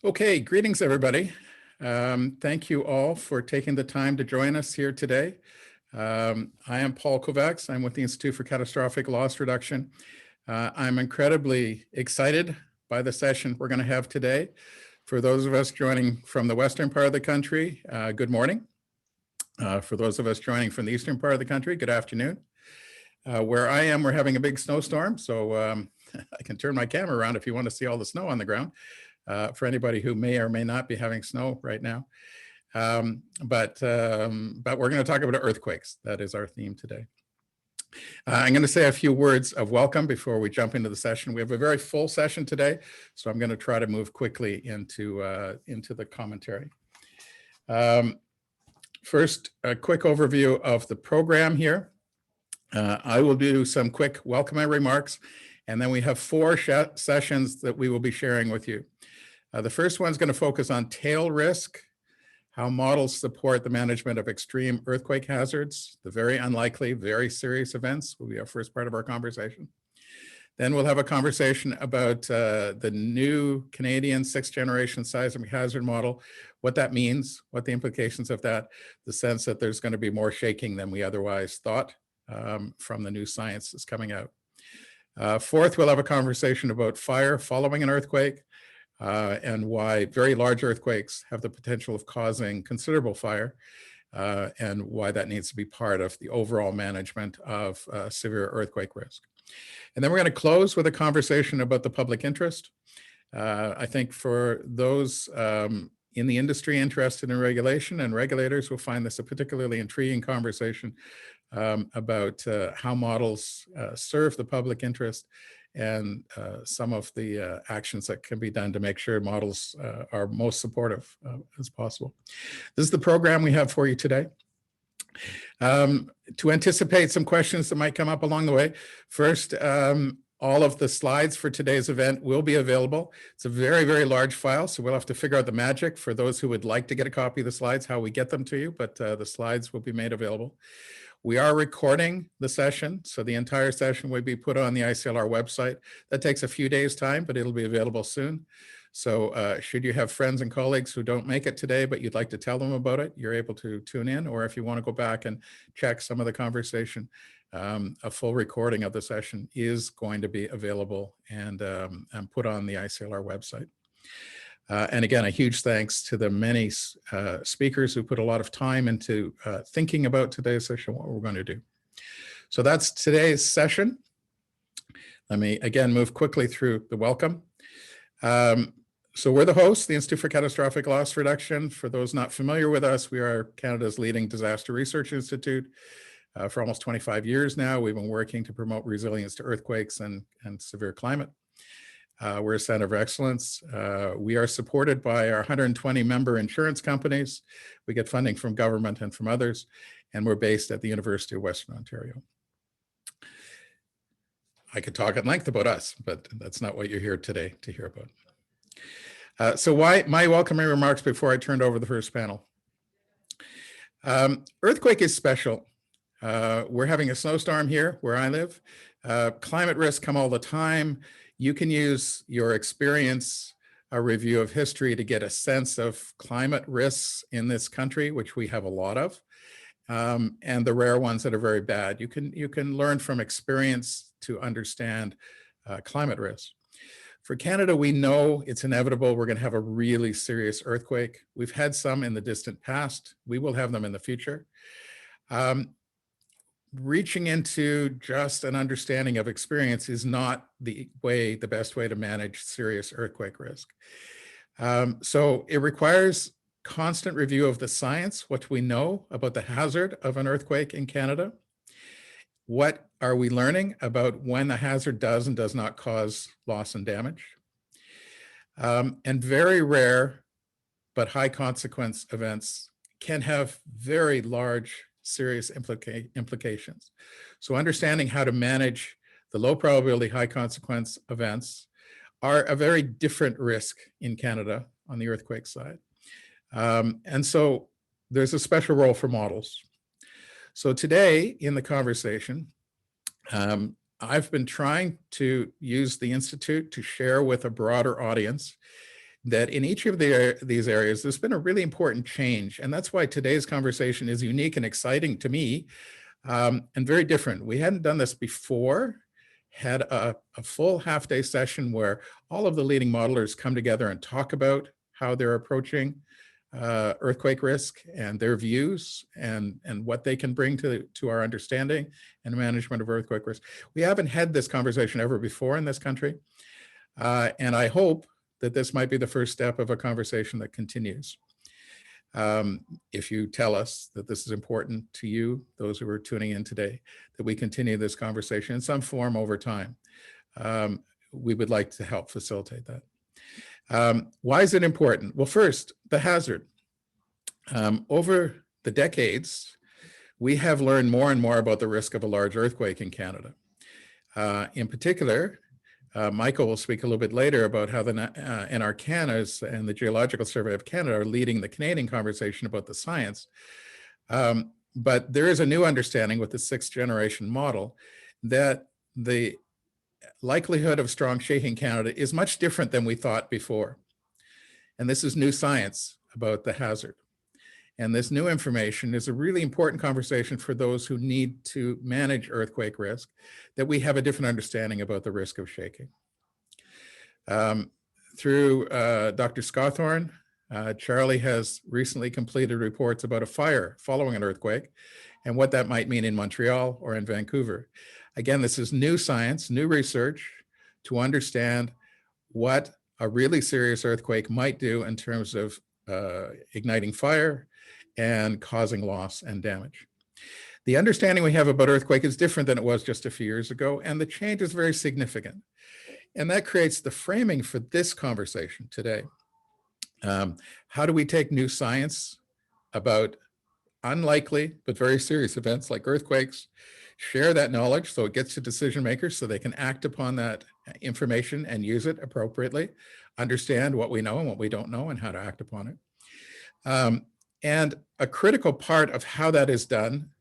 Okay, greetings everybody. Thank you all for taking the time to join us here today. I am Paul Kovacs. I'm with the Institute for Catastrophic Loss Reduction. I'm incredibly excited by the session we're going to have today. For those of us joining from the western part of the country, good morning. For those of us joining from the eastern part of the country, good afternoon. Where I am, we're having a big snowstorm, so I can turn my camera around if you want to see all the snow on the ground. For anybody who may or may not be having snow right now. But we're going to talk about earthquakes. That is our theme today. I'm going to say a few words of welcome before we jump into the session. We have a very full session today, so I'm going to try to move quickly into the commentary. First, a quick overview of the program here. I will do some quick welcoming remarks, and then we have 4 sessions that we will be sharing with you. The first one is going to focus on tail risk, how models support the management of extreme earthquake hazards. The very unlikely, very serious events will be our first part of our conversation. Then we'll have a conversation about the new Canadian 6th generation seismic hazard model, what that means, what the implications of that, the sense that there's going to be more shaking than we otherwise thought from the new science that's coming out. Fourth, we'll have a conversation about fire following an earthquake. And why very large earthquakes have the potential of causing considerable fire, and why that needs to be part of the overall management of severe earthquake risk. And then we're going to close with a conversation about the public interest. I think for those in the industry interested in regulation, and regulators will find this a particularly intriguing conversation about how models serve the public interest, and some of the actions that can be done to make sure models are most supportive as possible. This is the program we have for you today. To anticipate some questions that might come up along the way, first, all of the slides for today's event will be available. It's a very, very large file, so we'll have to figure out the magic for those who would like to get a copy of the slides, how we get them to you, but the slides will be made available. We are recording the session, so the entire session will be put on the ICLR website. That takes a few days' time, but it'll be available soon. So should you have friends and colleagues who don't make it today, but you'd like to tell them about it, you're able to tune in, or if you want to go back and check some of the conversation, a full recording of the session is going to be available and put on the ICLR website. And again, a huge thanks to the many speakers who put a lot of time into thinking about today's session, what we're going to do. So that's today's session. Let me again move quickly through the welcome. So we're the hosts, the Institute for Catastrophic Loss Reduction. For those not familiar with us, we are Canada's leading disaster research institute. For almost 25 years now, we've been working to promote resilience to earthquakes and severe climate. We're a center of excellence. We are supported by our 120 member insurance companies. We get funding from government and from others, and we're based at the University of Western Ontario. I could talk at length about us, but that's not what you're here today to hear about. So why my welcoming remarks before I turned over the first panel. Earthquake is special. We're having a snowstorm here where I live. Climate risks come all the time. You can use your experience, a review of history to get a sense of climate risks in this country, which we have a lot of, and the rare ones that are very bad. You can learn from experience to understand climate risks. For Canada, we know it's inevitable. We're going to have a really serious earthquake. We've had some in the distant past. We will have them in the future. Reaching into just an understanding of experience is not the best way to manage serious earthquake risk. So it requires constant review of the science, what we know about the hazard of an earthquake in Canada. What are we learning about when the hazard does and does not cause loss and damage? And very rare but high consequence events can have very large serious implications. So understanding how to manage the low probability, high consequence events are a very different risk in Canada on the earthquake side. And so there's a special role for models. So today in the conversation, I've been trying to use the Institute to share with a broader audience that in each of these areas, there's been a really important change. And that's why today's conversation is unique and exciting to me, and very different. We hadn't done this before, had a full half-day session where all of the leading modelers come together and talk about how they're approaching earthquake risk and their views and what they can bring to our understanding and management of earthquake risk. We haven't had this conversation ever before in this country. And I hope that this might be the first step of a conversation that continues. If you tell us that this is important to you, those who are tuning in today, that we continue this conversation in some form over time, we would like to help facilitate that. Why is it important? Well, first, the hazard. Over the decades, we have learned more and more about the risk of a large earthquake in Canada. In particular, Michael will speak a little bit later about how the Anarchan and the Geological Survey of Canada are leading the Canadian conversation about the science. But there is a new understanding with the 6th generation model that the likelihood of strong shaking in Canada is much different than we thought before. And this is new science about the hazard. And this new information is a really important conversation for those who need to manage earthquake risk, that we have a different understanding about the risk of shaking. Through Dr. Scawthorne, Charlie has recently completed reports about a fire following an earthquake and what that might mean in Montreal or in Vancouver. Again, this is new science, new research to understand what a really serious earthquake might do in terms of igniting fire and causing loss and damage. The understanding we have about earthquake is different than it was just a few years ago, and the change is very significant. And that creates the framing for this conversation today. How do we take new science about unlikely but very serious events like earthquakes, share that knowledge so it gets to decision makers so they can act upon that information and use it appropriately, understand what we know and what we don't know and how to act upon it. And a critical part of how that is done,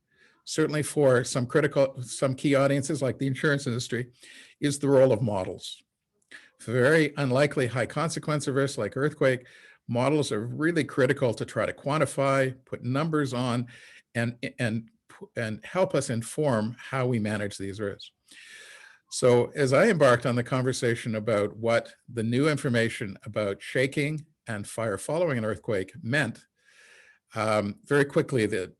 certainly for some key audiences like the insurance industry, is the role of models. For very unlikely high consequence of risks like earthquake, models are really critical to try to quantify, put numbers on, and help us inform how we manage these risks. So as I embarked on the conversation about what the new information about shaking and fire following an earthquake meant, very quickly that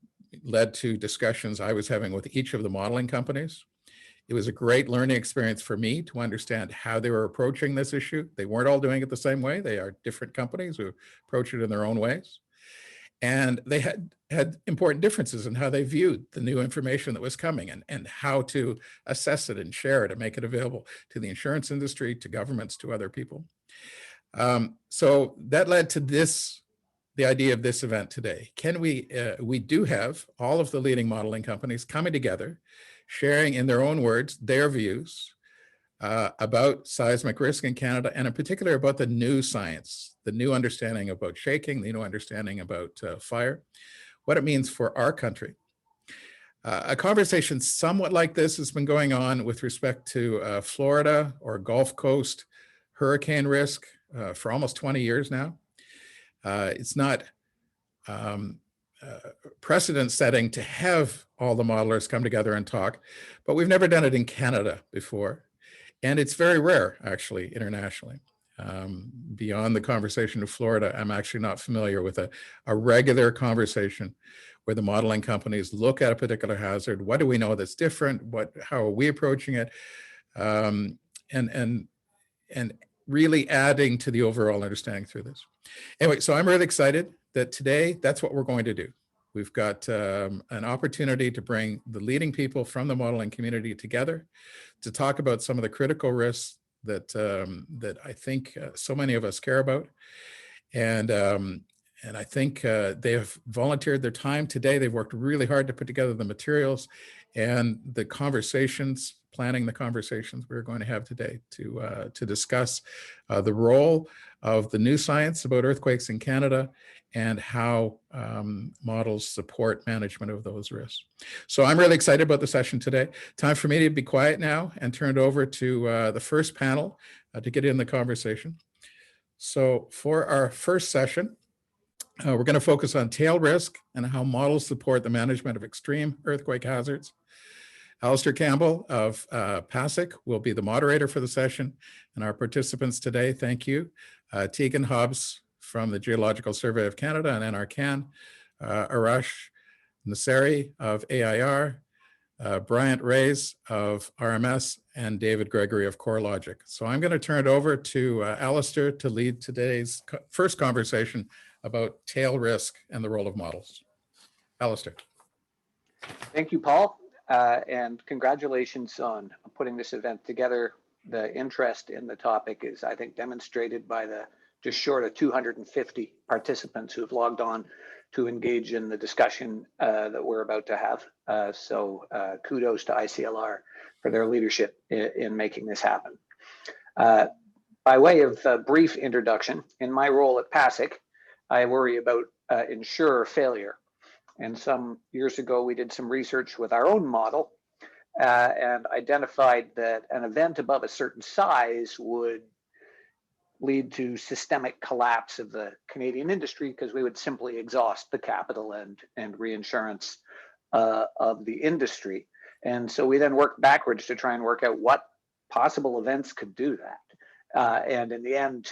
led to discussions I was having with each of the modeling companies. It was a great learning experience for me to understand how they were approaching this issue. They weren't all doing it the same way. They are different companies who approach it in their own ways. And they had important differences in how they viewed the new information that was coming and how to assess it and share it and make it available to the insurance industry, to governments, to other people. So that led to the idea of this event today. We do have all of the leading modeling companies coming together, sharing in their own words their views about seismic risk in Canada, and in particular about the new science, the new understanding about shaking, the new understanding about fire, what it means for our country. A conversation somewhat like this has been going on with respect to Florida or Gulf Coast hurricane risk for almost 20 years now. It's not precedent setting to have all the modelers come together and talk, but we've never done it in Canada before. And it's very rare, actually, internationally. Beyond the conversation of Florida, I'm actually not familiar with a regular conversation where the modeling companies look at a particular hazard. What do we know that's different? How are we approaching it? And really adding to the overall understanding through this. Anyway, so I'm really excited that today, that's what we're going to do. We've got an opportunity to bring the leading people from the modeling community together to talk about some of the critical risks that I think so many of us care about. And I think they have volunteered their time today. They've worked really hard to put together the materials and the conversations, planning the conversations we're going to have today to discuss the role of the new science about earthquakes in Canada and how models support management of those risks. So I'm really excited about the session today. Time for me to be quiet now and turn it over to the first panel to get in the conversation. So for our first session, we're going to focus on tail risk and how models support the management of extreme earthquake hazards. Alistair Campbell of PASIC will be the moderator for the session, and our participants today, thank you. Tegan Hobbs from the Geological Survey of Canada and Anarchan, Arash Nasseri of AIR, Bryant Reyes of RMS, and David Gregory of Corelogic. So I'm going to turn it over to Alistair to lead today's first conversation about tail risk and the role of models. Alistair. Thank you, Paul, and congratulations on putting this event together. The interest in the topic is, I think, demonstrated by the just short of 250 participants who have logged on to engage in the discussion that we're about to have. So kudos to ICLR for their leadership in making this happen. By way of a brief introduction, in my role at PASIC, I worry about insurer failure. And some years ago, we did some research with our own model and identified that an event above a certain size would lead to systemic collapse of the Canadian industry because we would simply exhaust the capital and reinsurance of the industry. And so we then worked backwards to try and work out what possible events could do that. And in the end,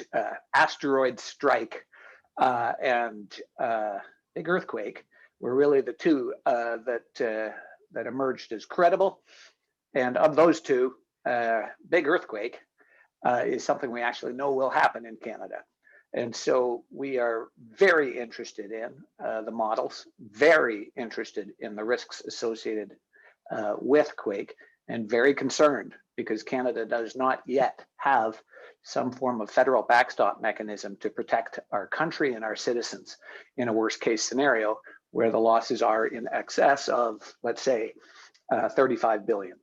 asteroid strike and big earthquake were really the two that emerged as credible. And of those two, big earthquake is something we actually know will happen in Canada. And so we are very interested in the models, very interested in the risks associated with Quake, and very concerned because Canada does not yet have some form of federal backstop mechanism to protect our country and our citizens in a worst case scenario where the losses are in excess of, let's say, 35 billion.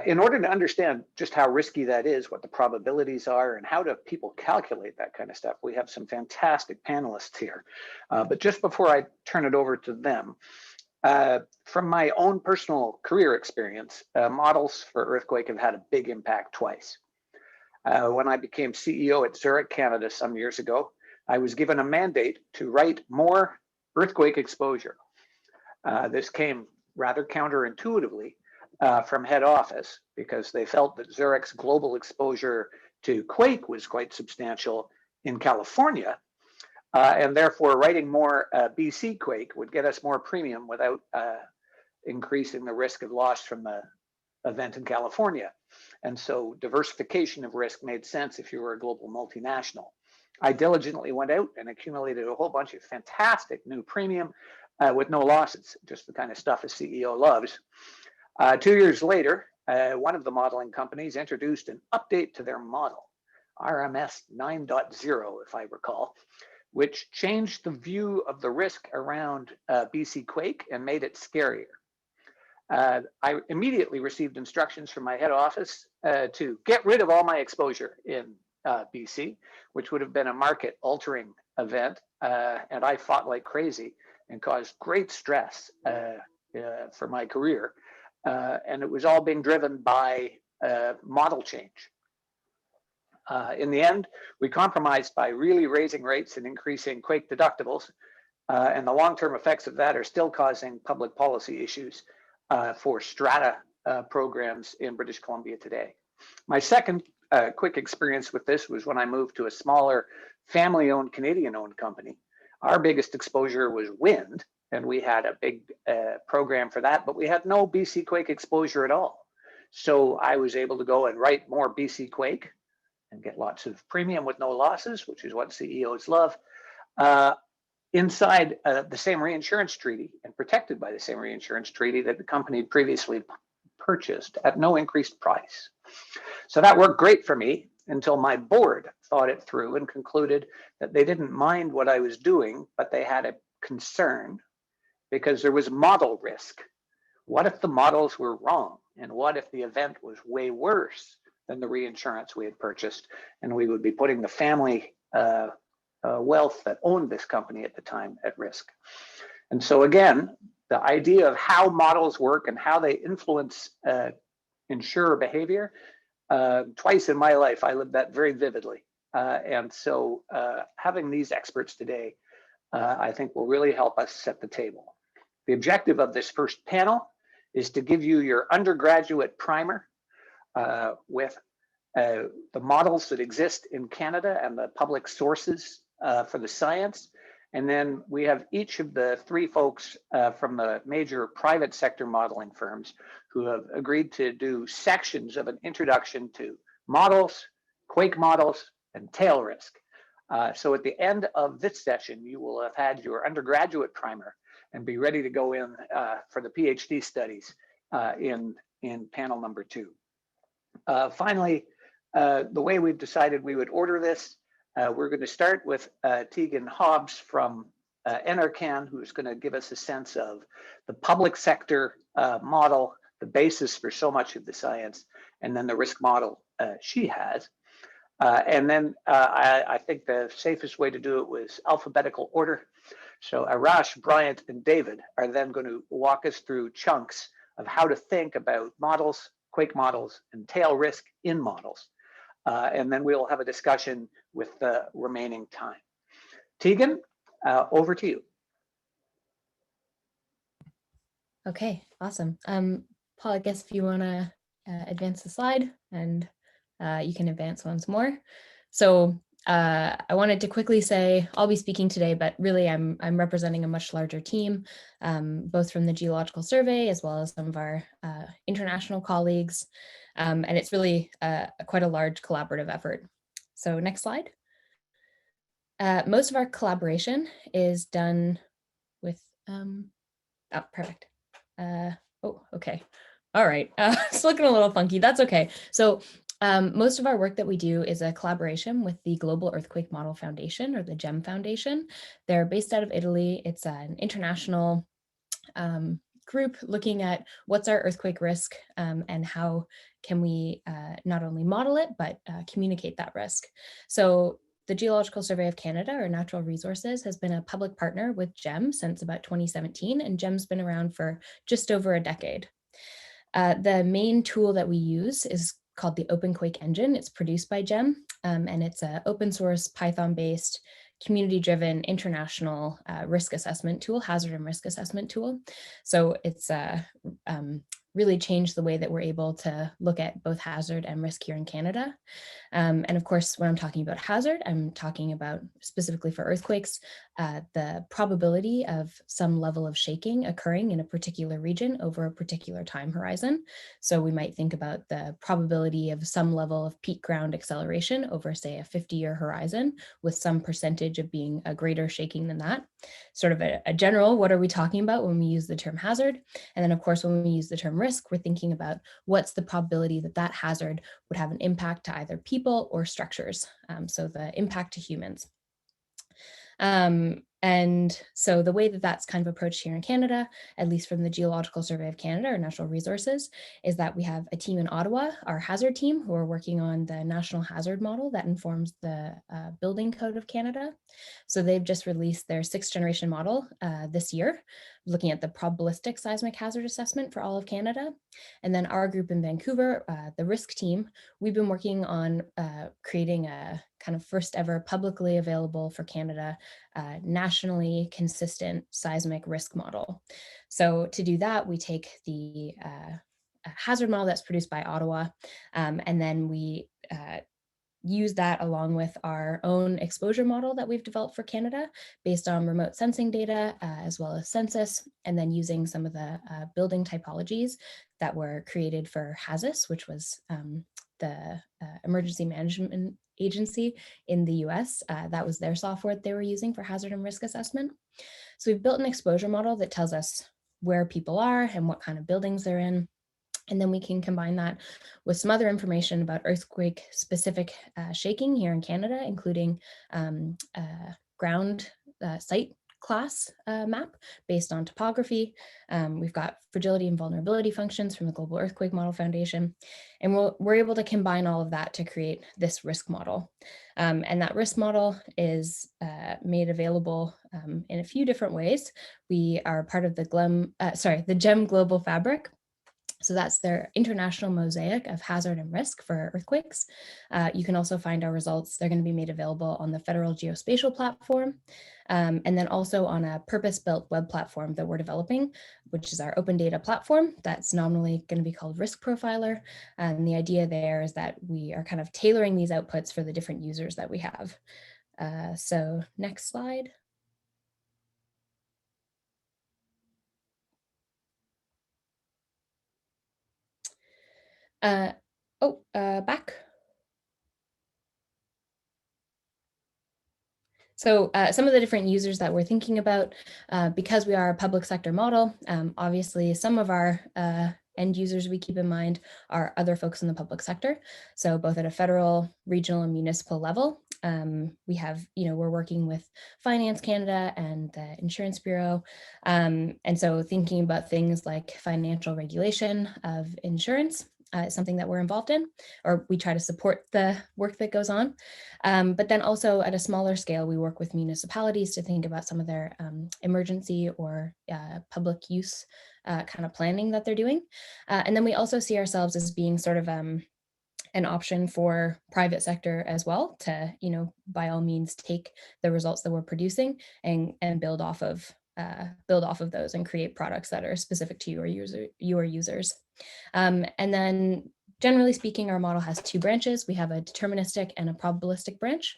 In order to understand just how risky that is, what the probabilities are, and how do people calculate that kind of stuff, we have some fantastic panelists here. But just before I turn it over to them, from my own personal career experience, models for earthquake have had a big impact twice. When I became CEO at Zurich, Canada, some years ago, I was given a mandate to write more earthquake exposure. This came rather counterintuitively from head office because they felt that Zurich's global exposure to Quake was quite substantial in California, and therefore writing more BC Quake would get us more premium without increasing the risk of loss from the event in California. And so diversification of risk made sense if you were a global multinational. I diligently went out and accumulated a whole bunch of fantastic new premium with no losses, just the kind of stuff a CEO loves. 2 years later, one of the modeling companies introduced an update to their model, RMS 9.0, if I recall, which changed the view of the risk around BC Quake and made it scarier. I immediately received instructions from my head office to get rid of all my exposure in BC, which would have been a market-altering event, and I fought like crazy and caused great stress for my career. And it was all being driven by model change. In the end, we compromised by really raising rates and increasing Quake deductibles. And the long-term effects of that are still causing public policy issues for strata programs in British Columbia today. My second quick experience with this was when I moved to a smaller family-owned, Canadian-owned company. Our biggest exposure was wind, and we had a big program for that, but we had no BC Quake exposure at all. So I was able to go and write more BC Quake and get lots of premium with no losses, which is what CEOs love, inside the same reinsurance treaty and protected by the same reinsurance treaty that the company had previously purchased at no increased price. So that worked great for me until my board thought it through and concluded that they didn't mind what I was doing, but they had a concern because there was model risk. What if the models were wrong? And what if the event was way worse than the reinsurance we had purchased? And we would be putting the family wealth that owned this company at the time at risk. And so again, the idea of how models work and how they influence insurer behavior, twice in my life, I lived that very vividly. And so having these experts today, I think will really help us set the table. The objective of this first panel is to give you your undergraduate primer with the models that exist in Canada and the public sources for the science. And then we have each of the three folks from the major private sector modeling firms who have agreed to do sections of an introduction to models, Quake models, and tail risk. So at the end of this session, you will have had your undergraduate primer and be ready to go in for the PhD studies in panel number 2. Finally, the way we've decided we would order this, we're going to start with Tegan Hobbs from Anarchan, who's going to give us a sense of the public sector model, the basis for so much of the science, and then the risk model she has. And then I think the safest way to do it was alphabetical order. So Arash, Bryant, and David are then going to walk us through chunks of how to think about models, Quake models, and tail risk in models. And then we'll have a discussion with the remaining time. Tegan, over to you. Okay, awesome. Paul, I guess if you want to advance the slide, and you can advance once more. So I wanted to quickly say I'll be speaking today, but really I'm representing a much larger team, both from the Geological Survey as well as some of our international colleagues. And it's really quite a large collaborative effort. So next slide. Most of our collaboration is done with, oh, perfect. Oh, okay. All right. It's looking a little funky. That's okay. So most of our work that we do is a collaboration with the Global Earthquake Model Foundation, or the GEM Foundation. They're based out of Italy. It's an international group looking at what's our earthquake risk and how can we not only model it, but communicate that risk. So the Geological Survey of Canada, or Natural Resources, has been a public partner with GEM since about 2017, and GEM's been around for just over a decade. The main tool that we use is called the OpenQuake engine. It's produced by GEM, and it's an open source, Python-based, community-driven international risk assessment tool, hazard and risk assessment tool. So it's really changed the way that we're able to look at both hazard and risk here in Canada. And of course, when I'm talking about hazard, I'm talking about specifically for earthquakes, the probability of some level of shaking occurring in a particular region over a particular time horizon. So we might think about the probability of some level of peak ground acceleration over, say, a 50-year horizon, with some percentage of being a greater shaking than that. Sort of a general, what are we talking about when we use the term hazard? And then of course, when we use the term risk, we're thinking about what's the probability that that hazard would have an impact to either people or structures. So the impact to humans. And so the way that that's kind of approached here in Canada, at least from the Geological Survey of Canada, or Natural Resources, is that we have a team in Ottawa, our hazard team, who are working on the national hazard model that informs the building code of Canada. So they've just released their 6th generation model this year, looking at the probabilistic seismic hazard assessment for all of Canada. And then our group in Vancouver, the risk team, we've been working on creating a kind of first ever publicly available for Canada nationally consistent seismic risk model. So to do that, we take the hazard model that's produced by Ottawa, and then we use that along with our own exposure model that we've developed for Canada based on remote sensing data as well as census, and then using some of the building typologies that were created for HAZUS, which was the Emergency Management Agency in the US. That was their software that they were using for hazard and risk assessment. So we've built an exposure model that tells us where people are and what kind of buildings they're in. And then we can combine that with some other information about earthquake specific shaking here in Canada, including ground site class map based on topography. We've got fragility and vulnerability functions from the Global Earthquake Model Foundation. And we're able to combine all of that to create this risk model. And that risk model is made available in a few different ways. We are part of the GEM Global Fabric. So that's their international mosaic of hazard and risk for earthquakes. You can also find our results. They're going to be made available on the Federal Geospatial Platform, and then also on a purpose-built web platform that we're developing, which is our open data platform. That's nominally going to be called Risk Profiler. And the idea there is that we are kind of tailoring these outputs for the different users that we have. So next slide. Back. So some of the different users that we're thinking about, because we are a public sector model, obviously some of our end users we keep in mind are other folks in the public sector. So both at a federal, regional, and municipal level, we have, we're working with Finance Canada and the Insurance Bureau. And so thinking about things like financial regulation of insurance, something that we're involved in, or we try to support the work that goes on. But then also at a smaller scale, we work with municipalities to think about some of their emergency or public use kind of planning that they're doing. And then we also see ourselves as being sort of an option for private sector as well to, by all means, take the results that we're producing and build off of those and create products that are specific to your users. And then generally speaking, our model has two branches. We have a deterministic and a probabilistic branch.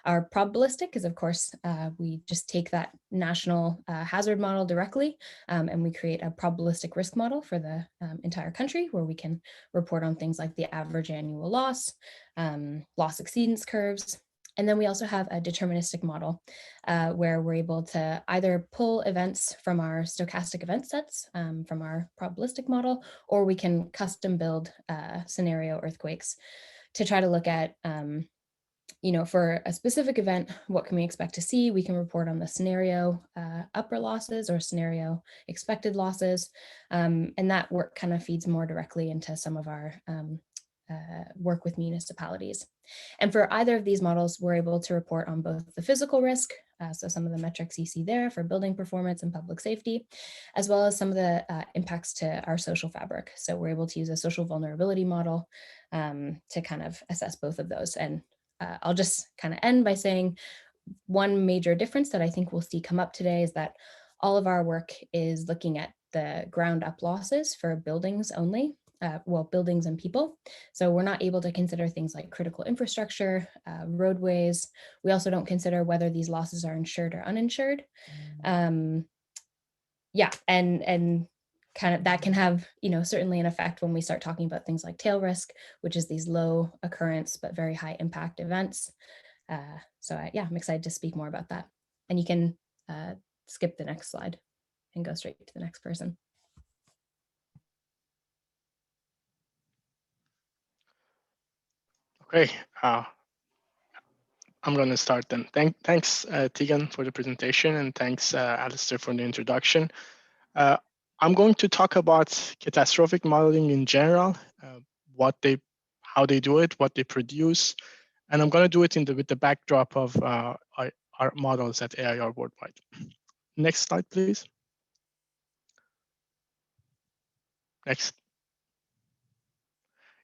Our probabilistic is, of course, we just take that national hazard model directly, and we create a probabilistic risk model for the entire country, where we can report on things like the average annual loss, loss exceedance curves. And then we also have a deterministic model where we're able to either pull events from our stochastic event sets from our probabilistic model, or we can custom build scenario earthquakes to try to look at, for a specific event, what can we expect to see? We can report on the scenario upper losses or scenario expected losses. And that work kind of feeds more directly into some of our work with municipalities. And for either of these models, we're able to report on both the physical risk, so some of the metrics you see there for building performance and public safety, as well as some of the impacts to our social fabric. So we're able to use a social vulnerability model to kind of assess both of those. And I'll just kind of end by saying one major difference that I think we'll see come up today is that all of our work is looking at the ground up losses for buildings only. Buildings and people. So we're not able to consider things like critical infrastructure, roadways. We also don't consider whether these losses are insured or uninsured. And kind of that can have, certainly an effect when we start talking about things like tail risk, which is these low occurrence but very high impact events. I'm excited to speak more about that. And you can skip the next slide and go straight to the next person. Okay, I'm going to start then. Thanks, Tegan, for the presentation, and thanks, Alistair, for the introduction. I'm going to talk about catastrophic modeling in general, how they do it, what they produce, and I'm going to do it with the backdrop of our models at AIR Worldwide. Next slide, please. Next.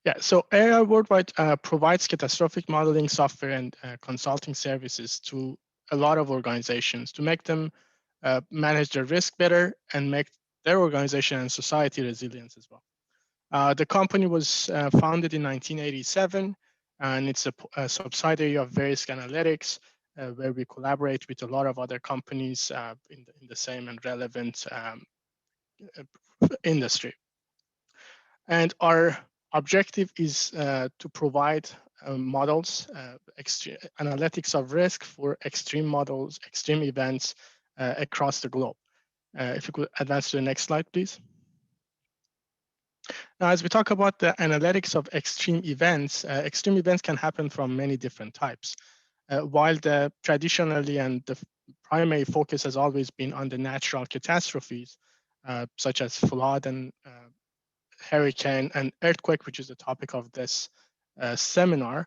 Yeah, so AIR Worldwide provides catastrophic modeling software and consulting services to a lot of organizations to make them manage their risk better and make their organization and society resilient as well. The company was founded in 1987, and it's a subsidiary of Verisk Analytics, where we collaborate with a lot of other companies in the same and relevant industry. And our objective is to provide models, analytics of risk for extreme events across the globe. If you could advance to the next slide, please. Now, as we talk about the analytics of extreme events can happen from many different types. While traditionally and the primary focus has always been on the natural catastrophes, such as flood and hurricane and earthquake, which is the topic of this seminar,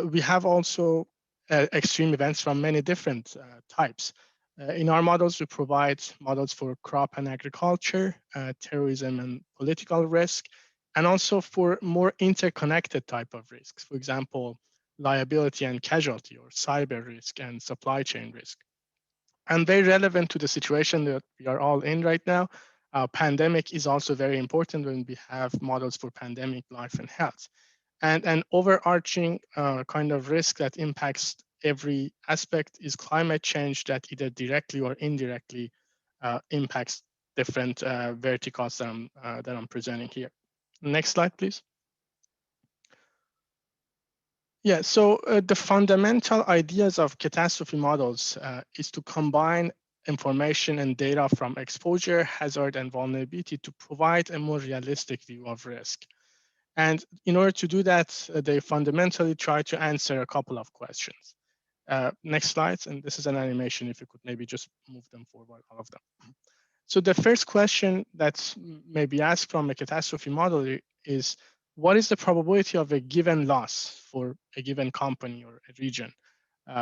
we have also extreme events from many different types. In our models, we provide models for crop and agriculture, terrorism and political risk, and also for more interconnected type of risks, for example, liability and casualty, or cyber risk and supply chain risk. And very relevant to the situation that we are all in right now, pandemic is also very important when we have models for pandemic, life, and health. And an overarching kind of risk that impacts every aspect is climate change, that either directly or indirectly impacts different verticals that I'm presenting here. Next slide, please. Yeah, so the fundamental ideas of catastrophe models is to combine information and data from exposure, hazard, and vulnerability to provide a more realistic view of risk. And in order to do that, they fundamentally try to answer a couple of questions. Next slide, and this is an animation, if you could maybe just move them forward, all of them. So the first question that's maybe asked from a catastrophe model is, what is the probability of a given loss for a given company or a region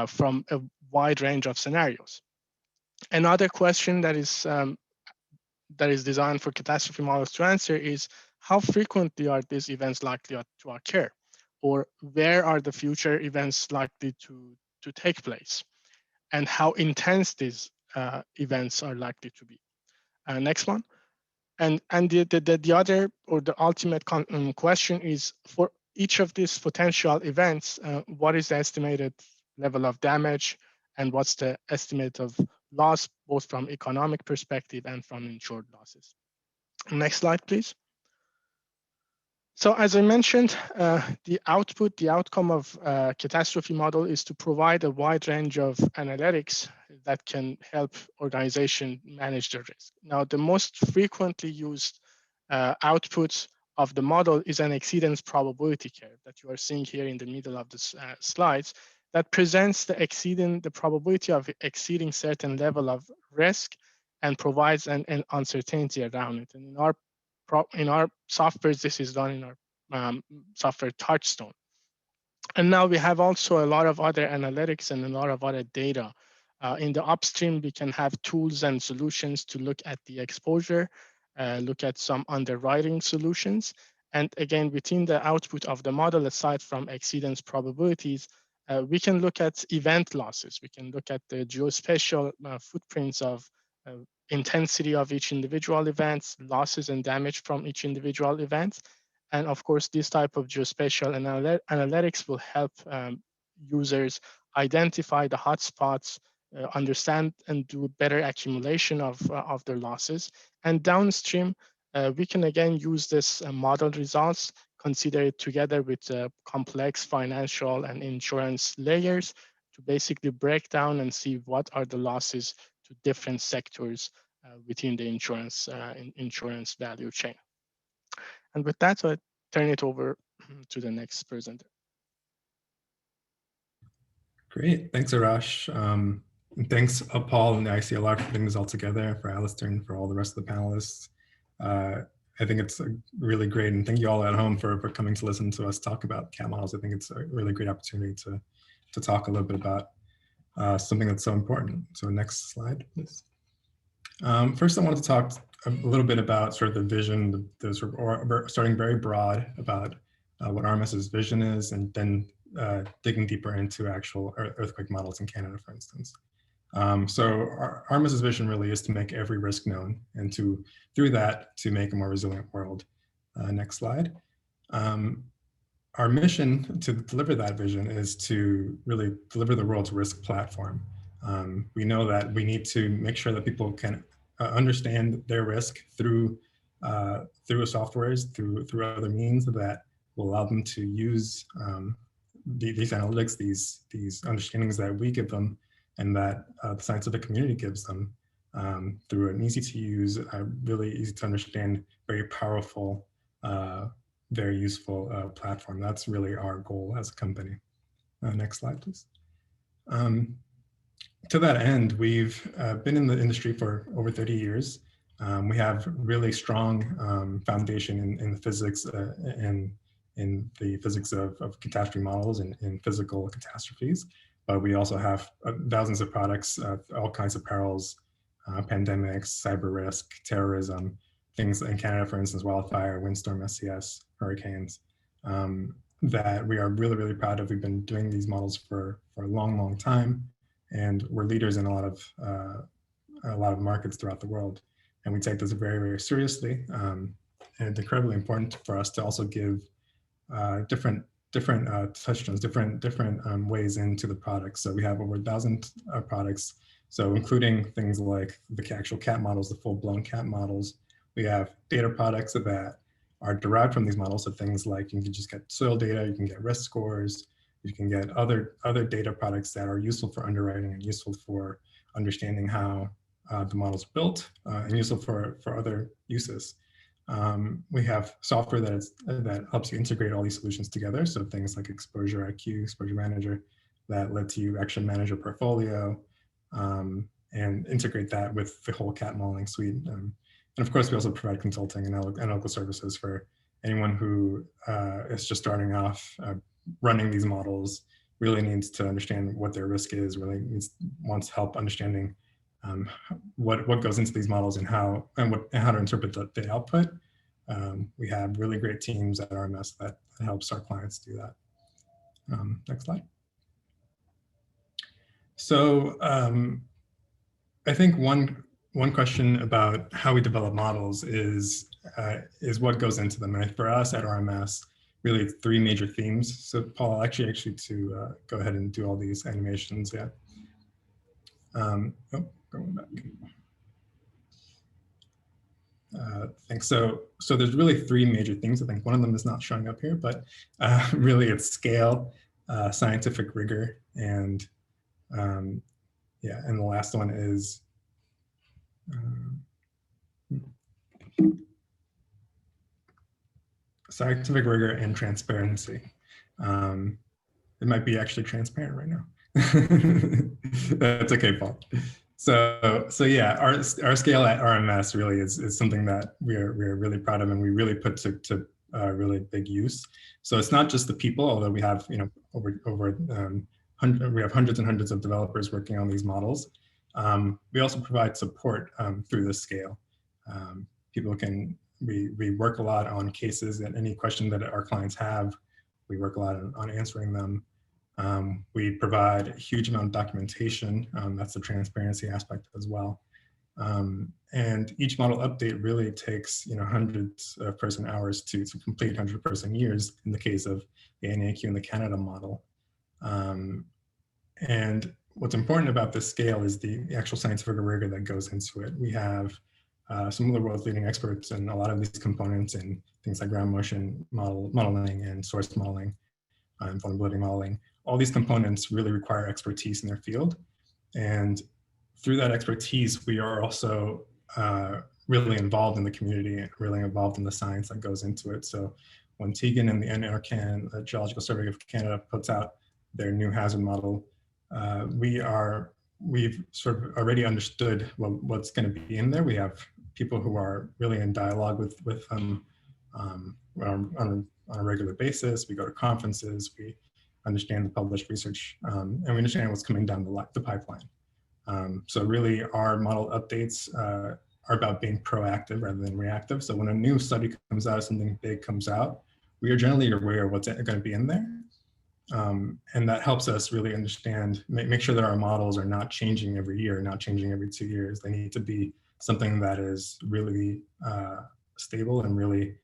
from a wide range of scenarios? Another question that is designed for catastrophe models to answer is, how frequently are these events likely to occur? Or where are the future events likely to take place? And how intense these events are likely to be? Next one. And the other, or the ultimate question is, for each of these potential events, what is the estimated level of damage, and what's the estimate of loss, both from economic perspective and from insured losses? Next slide, please. So as I mentioned, the outcome of catastrophe model is to provide a wide range of analytics that can help organization manage the risk. Now, the most frequently used output of the model is an exceedance probability curve that you are seeing here in the middle of the slides, that presents the probability of exceeding certain level of risk and provides an uncertainty around it. And in our software, this is done in our software Touchstone. And now we have also a lot of other analytics and a lot of other data. In the upstream, we can have tools and solutions to look at the exposure, look at some underwriting solutions. And again, within the output of the model, aside from exceedance probabilities, we can look at event losses. We can look at the geospatial footprints of intensity of each individual event, losses and damage from each individual event. And of course, this type of geospatial analytics will help users identify the hotspots, understand and do better accumulation of their losses. And downstream, we can again use this model results, consider it together with complex financial and insurance layers to basically break down and see what are the losses to different sectors within the insurance value chain. And with that, I turn it over to the next presenter. Great, thanks, Arash. And thanks, Paul and the ICLR for putting this all together, for Alistair and for all the rest of the panelists. I think it's really great, and thank you all at home for coming to listen to us talk about CAT models. I think it's a really great opportunity to talk a little bit about something that's so important. So next slide, please. First, I wanted to talk a little bit about sort of the vision, starting very broad about what RMS's vision is, and then digging deeper into actual earthquake models in Canada, for instance. So RMS's vision really is to make every risk known, and through that, to make a more resilient world. Next slide. Our mission to deliver that vision is to really deliver the world's risk platform. We know that we need to make sure that people can understand their risk through softwares, through other means that will allow them to use these analytics, these understandings that we give them, and that the scientific community gives them through an easy to use, really easy to understand, very powerful, very useful platform. That's really our goal as a company. Next slide, please. To that end, we've been in the industry for over 30 years. We have really strong foundation in the physics and in the physics of catastrophe models and in physical catastrophes. But we also have thousands of products, all kinds of perils, pandemics, cyber risk, terrorism, things in Canada, for instance, wildfire, windstorm, SCS, hurricanes, that we are really, really proud of. We've been doing these models for a long, long time, and we're leaders in a lot of markets throughout the world. And we take this very, very seriously. And it's incredibly important for us to also give different touchstones, different ways into the products. So we have over 1,000 products. So including things like the actual cat models, the full-blown cat models. We have data products that are derived from these models. So things like you can just get soil data, you can get risk scores, you can get other data products that are useful for underwriting and useful for understanding how the model's built and useful for other uses. We have software that helps you integrate all these solutions together. So things like Exposure IQ, Exposure Manager, that lets you actually manage your portfolio and integrate that with the whole cat modeling suite. And of course, we also provide consulting and analytical services for anyone who is just starting off running these models, really needs to understand what their risk is, really wants help understanding what goes into these models and how to interpret the output. We have really great teams at RMS that helps our clients do that. Next slide. So I think one question about how we develop models is what goes into them. And for us at RMS, really 3 major themes. So Paul, actually to go ahead and do all these animations. Yeah. Going back. Thanks. So there's really 3 major things. I think one of them is not showing up here, but really it's scale, scientific rigor, and yeah, and the last one is scientific rigor and transparency. It might be actually transparent right now. That's okay, Paul. So yeah, our scale at RMS really is something that we're really proud of, and we really put to really big use. So it's not just the people, although we have we have hundreds and hundreds of developers working on these models. We also provide support through this scale. We work a lot on cases, and any question that our clients have, we work a lot on answering them. We provide a huge amount of documentation. That's the transparency aspect as well. And each model update really takes hundreds of person hours to complete, 100 person years in the case of the NAQ and the Canada model. And what's important about this scale is the actual scientific rigor that goes into it. We have some of the world's leading experts in a lot of these components and things like ground motion modeling and source modeling and vulnerability modeling. All these components really require expertise in their field. And through that expertise, we are also really involved in the community and really involved in the science that goes into it. So when Tegan and the Anarchan, the Geological Survey of Canada, puts out their new hazard model, we've sort of already understood what's going to be in there. We have people who are really in dialogue with them on a regular basis. We go to conferences, we understand the published research, and we understand what's coming down the pipeline. So really our model updates are about being proactive rather than reactive. So when a new study comes out, something big comes out, we are generally aware of what's going to be in there. And that helps us really understand, make sure that our models are not changing every year, not changing every 2 years. They need to be something that is really stable and really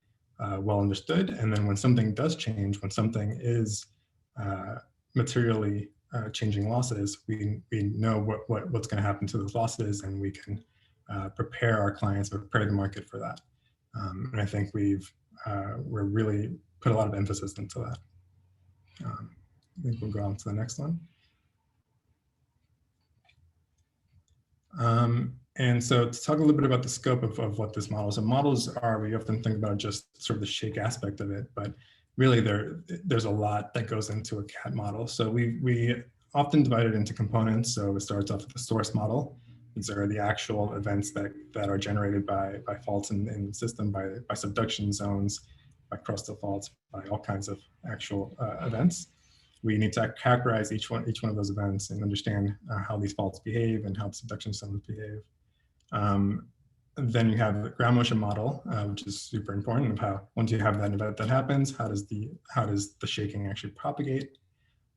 well understood. And then when something does change, when something is materially changing losses, we know what's going to happen to those losses, and we can prepare our clients, prepare the market for that. And I think we're really put a lot of emphasis into that. I think we'll go on to the next one. And so to talk a little bit about the scope of what this model is. So models are, we often think about just sort of the shake aspect of it, but really there's a lot that goes into a CAT model. So we often divide it into components. So it starts off with the source model. These are the actual events that are generated by faults in the system, by subduction zones, by crustal faults, by all kinds of actual events. We need to characterize each one of those events and understand how these faults behave and how the subduction zones behave. then you have the ground motion model, which is super important of how, once you have that event that happens, how does the shaking actually propagate?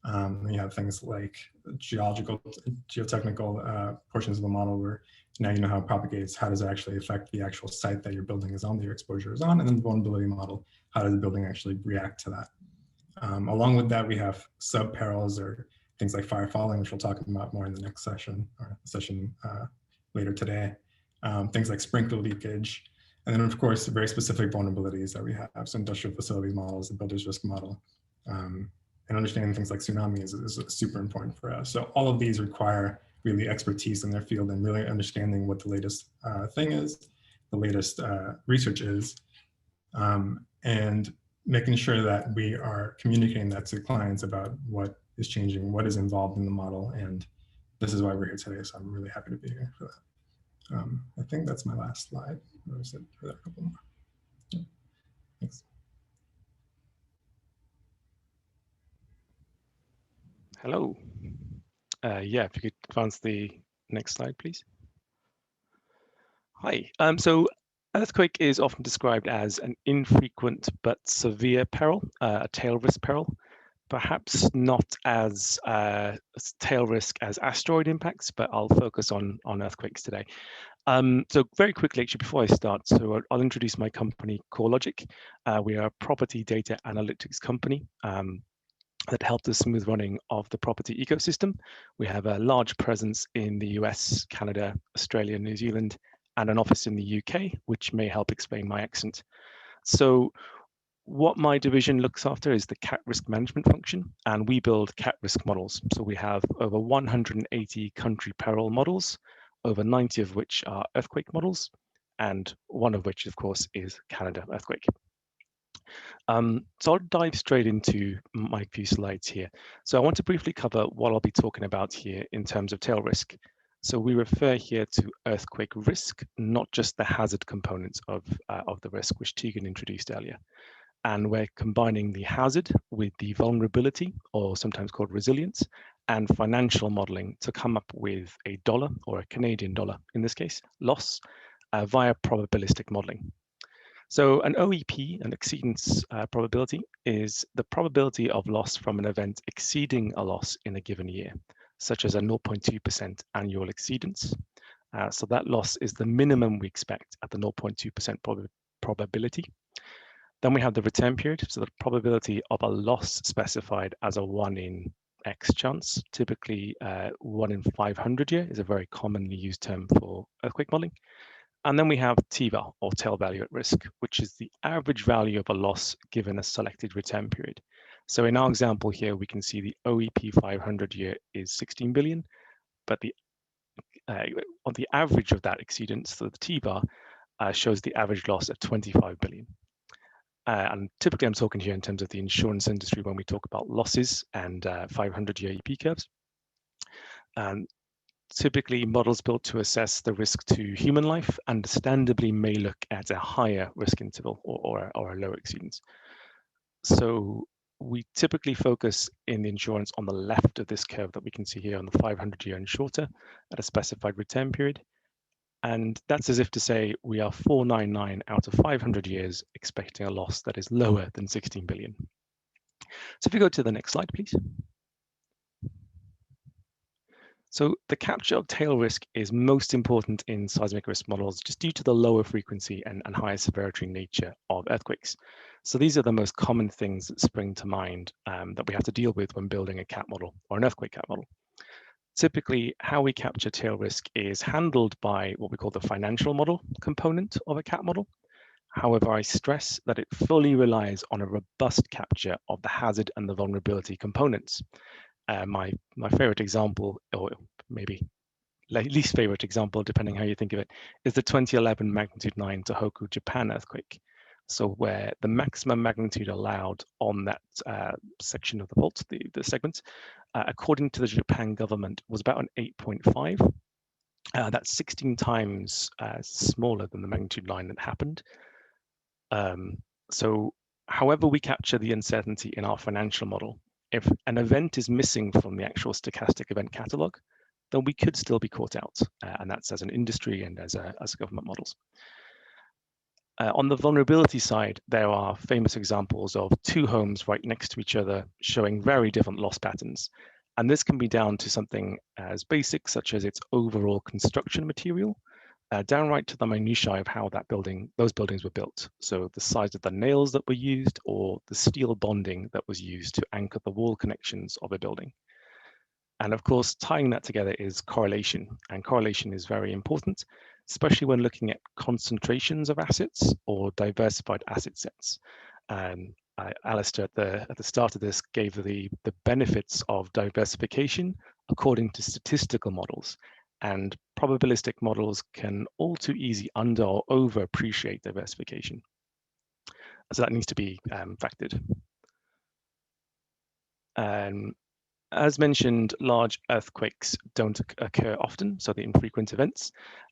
You have things like geotechnical portions of the model where now you know how it propagates, how does it actually affect the actual site that your building is on, that your exposure is on, and then the vulnerability model, how does the building actually react to that? Along with that, we have sub-perils or things like fire falling, which we'll talk about more in the next session or session later today. Things like sprinkler leakage, and then of course, very specific vulnerabilities that we have. So industrial facilities models, the builder's risk model, and understanding things like tsunami is super important for us. So all of these require really expertise in their field and really understanding what the latest thing is, the latest research is, and making sure that we are communicating that to clients about what is changing, what is involved in the model. And this is why we're here today. So I'm really happy to be here for that. I think that's my last slide. Or is it a couple more? Yeah. Thanks. Hello. Yeah, if you could advance the next slide, please. Hi. So earthquake is often described as an infrequent but severe peril, a tail risk peril, perhaps not as tail risk as asteroid impacts, but I'll focus on earthquakes today. So very quickly, actually, before I start, so I'll introduce my company, Corelogic. We are a property data analytics company that helped the smooth running of the property ecosystem. We have a large presence in the US, Canada, Australia, New Zealand, and an office in the UK, which may help explain my accent. So what my division looks after is the cat risk management function, and we build cat risk models. So we have over 180 country peril models, over 90 of which are earthquake models, and one of which, of course, is Canada earthquake. So I'll dive straight into my few slides here. So I want to briefly cover what I'll be talking about here in terms of tail risk. So we refer here to earthquake risk, not just the hazard components of the risk, which Tegan introduced earlier. And we're combining the hazard with the vulnerability, or sometimes called resilience, and financial modeling to come up with a dollar, or a Canadian dollar in this case, loss via probabilistic modeling. So an OEP, an exceedance probability, is the probability of loss from an event exceeding a loss in a given year, such as a 0.2% annual exceedance. So that loss is the minimum we expect at the 0.2% probability. Then we have the return period, so the probability of a loss specified as a 1 in X chance, typically 1 in 500 year is a very commonly used term for earthquake modeling. And then we have TVAL, or tail value at risk, which is the average value of a loss given a selected return period. So in our example here, we can see the OEP 500 year is 16 billion, but on the average of that exceedance, so the TVAR shows the average loss at 25 billion. And typically I'm talking here in terms of the insurance industry when we talk about losses and 500-year EP curves. And typically models built to assess the risk to human life understandably may look at a higher risk interval or a lower exceedance. So we typically focus in the insurance on the left of this curve that we can see here on the 500-year and shorter at a specified return period. And that's as if to say we are 499 out of 500 years expecting a loss that is lower than 16 billion. So if you go to the next slide, please. So the capture of tail risk is most important in seismic risk models just due to the lower frequency and higher severity nature of earthquakes. So these are the most common things that spring to mind that we have to deal with when building a cat model or an earthquake cat model. Typically, how we capture tail risk is handled by what we call the financial model component of a cat model. However, I stress that it fully relies on a robust capture of the hazard and the vulnerability components. My favorite example, or maybe least favorite example, depending how you think of it, is the 2011 magnitude 9 Tohoku, Japan earthquake. So where the maximum magnitude allowed on that section of the fault, the segment, according to the Japan government, was about an 8.5. That's 16 times smaller than the magnitude 9 that happened. So however we capture the uncertainty in our financial model, if an event is missing from the actual stochastic event catalog, then we could still be caught out, and that's as an industry and as government models. On the vulnerability side, there are famous examples of two homes right next to each other showing very different loss patterns. And this can be down to something as basic such as its overall construction material, downright to the minutiae of how those buildings were built. So the size of the nails that were used or the steel bonding that was used to anchor the wall connections of a building. And of course, tying that together is correlation. And correlation is very important, especially when looking at concentrations of assets or diversified asset sets. Alistair at the start of this gave the benefits of diversification according to statistical models, and probabilistic models can all too easily under or over appreciate diversification. So that needs to be factored. As mentioned, large earthquakes don't occur often, so they're infrequent events,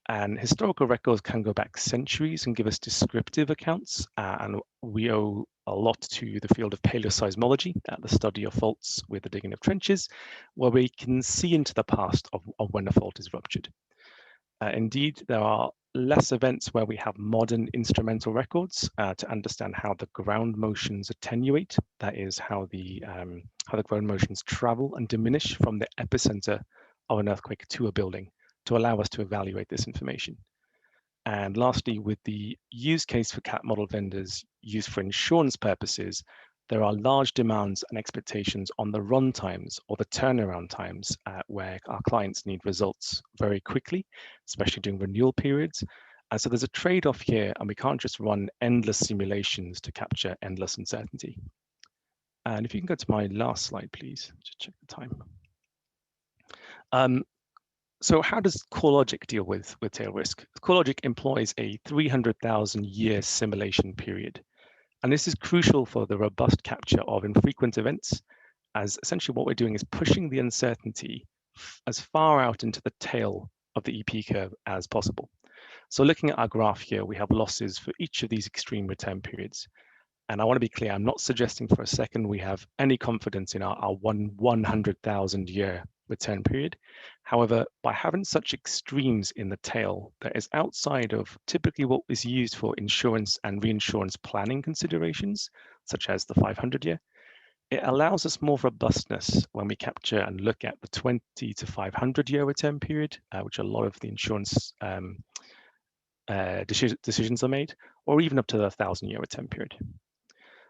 and historical records can go back centuries and give us descriptive accounts, and we owe a lot to the field of paleoseismology, the study of faults with the digging of trenches, where we can see into the past of when a fault is ruptured. Indeed, there are less events where we have modern instrumental records to understand how the ground motions attenuate. That is how the ground motions travel and diminish from the epicenter of an earthquake to a building to allow us to evaluate this information. And lastly, with the use case for CAT model vendors used for insurance purposes, there are large demands and expectations on the run times or the turnaround times where our clients need results very quickly, especially during renewal periods. And so there's a trade-off here, and we can't just run endless simulations to capture endless uncertainty. And if you can go to my last slide, please, just check the time. So how does Corelogic deal with tail risk? Corelogic employs a 300,000 year simulation period. And this is crucial for the robust capture of infrequent events, as essentially what we're doing is pushing the uncertainty as far out into the tail of the EP curve as possible. So looking at our graph here, we have losses for each of these extreme return periods. And I want to be clear, I'm not suggesting for a second we have any confidence in our 100,000 year return period. However, by having such extremes in the tail that is outside of typically what is used for insurance and reinsurance planning considerations, such as the 500 year, it allows us more robustness when we capture and look at the 20 to 500 year return period, which a lot of the insurance decisions are made, or even up to the 1,000 year return period.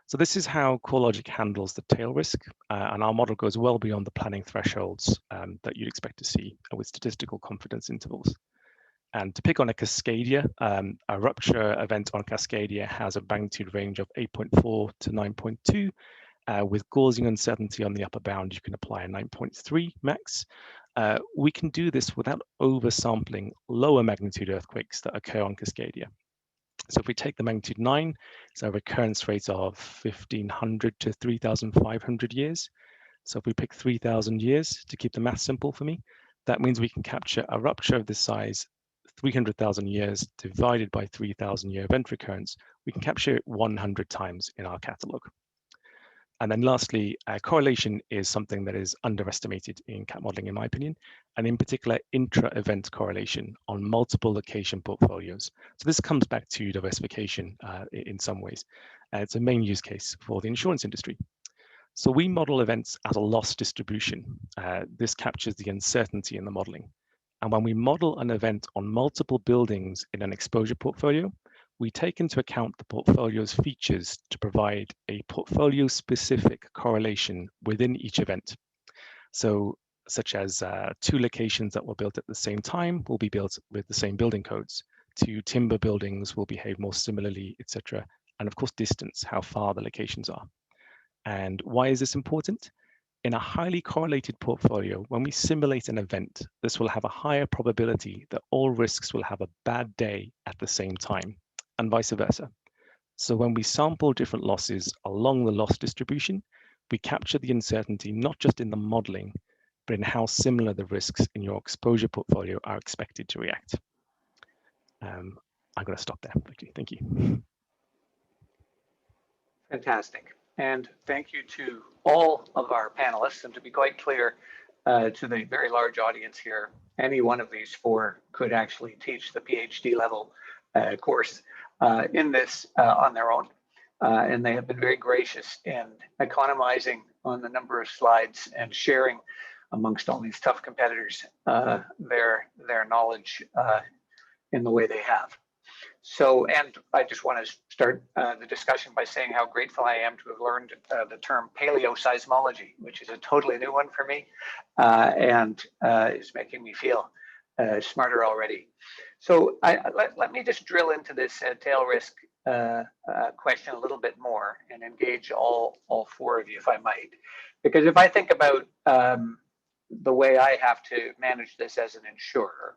So this is how Corelogic handles the tail risk, and our model goes well beyond the planning thresholds that you'd expect to see with statistical confidence intervals. And to pick on a Cascadia, a rupture event on Cascadia has a magnitude range of 8.4 to 9.2. With Gaussian uncertainty on the upper bound, you can apply a 9.3 max. We can do this without oversampling lower magnitude earthquakes that occur on Cascadia. So if we take the magnitude 9, it's a recurrence rate of 1,500 to 3,500 years. So if we pick 3,000 years to keep the math simple for me, that means we can capture a rupture of this size, 300,000 years divided by 3,000 year event recurrence. We can capture it 100 times in our catalog. And then lastly, correlation is something that is underestimated in CAT modeling, in my opinion, and in particular, intra-event correlation on multiple location portfolios. So this comes back to diversification in some ways. It's a main use case for the insurance industry. So we model events as a loss distribution. This captures the uncertainty in the modeling. And when we model an event on multiple buildings in an exposure portfolio, we take into account the portfolio's features to provide a portfolio-specific correlation within each event. So, such as 2 locations that were built at the same time will be built with the same building codes. 2 timber buildings will behave more similarly, etc. And of course, distance, how far the locations are. And why is this important? In a highly correlated portfolio, when we simulate an event, this will have a higher probability that all risks will have a bad day at the same time, and vice versa. So when we sample different losses along the loss distribution, we capture the uncertainty not just in the modeling, but in how similar the risks in your exposure portfolio are expected to react. I'm going to stop there. Thank you. Fantastic. And thank you to all of our panelists. And to be quite clear, to the very large audience here, any one of these four could actually teach the PhD level course in this on their own. And they have been very gracious in economizing on the number of slides and sharing amongst all these tough competitors their knowledge in the way they have. So, and I just want to start the discussion by saying how grateful I am to have learned the term paleoseismology, which is a totally new one for me, and is making me feel smarter already. So let me just drill into this tail risk question a little bit more and engage all four of you, if I might. Because if I think about the way I have to manage this as an insurer,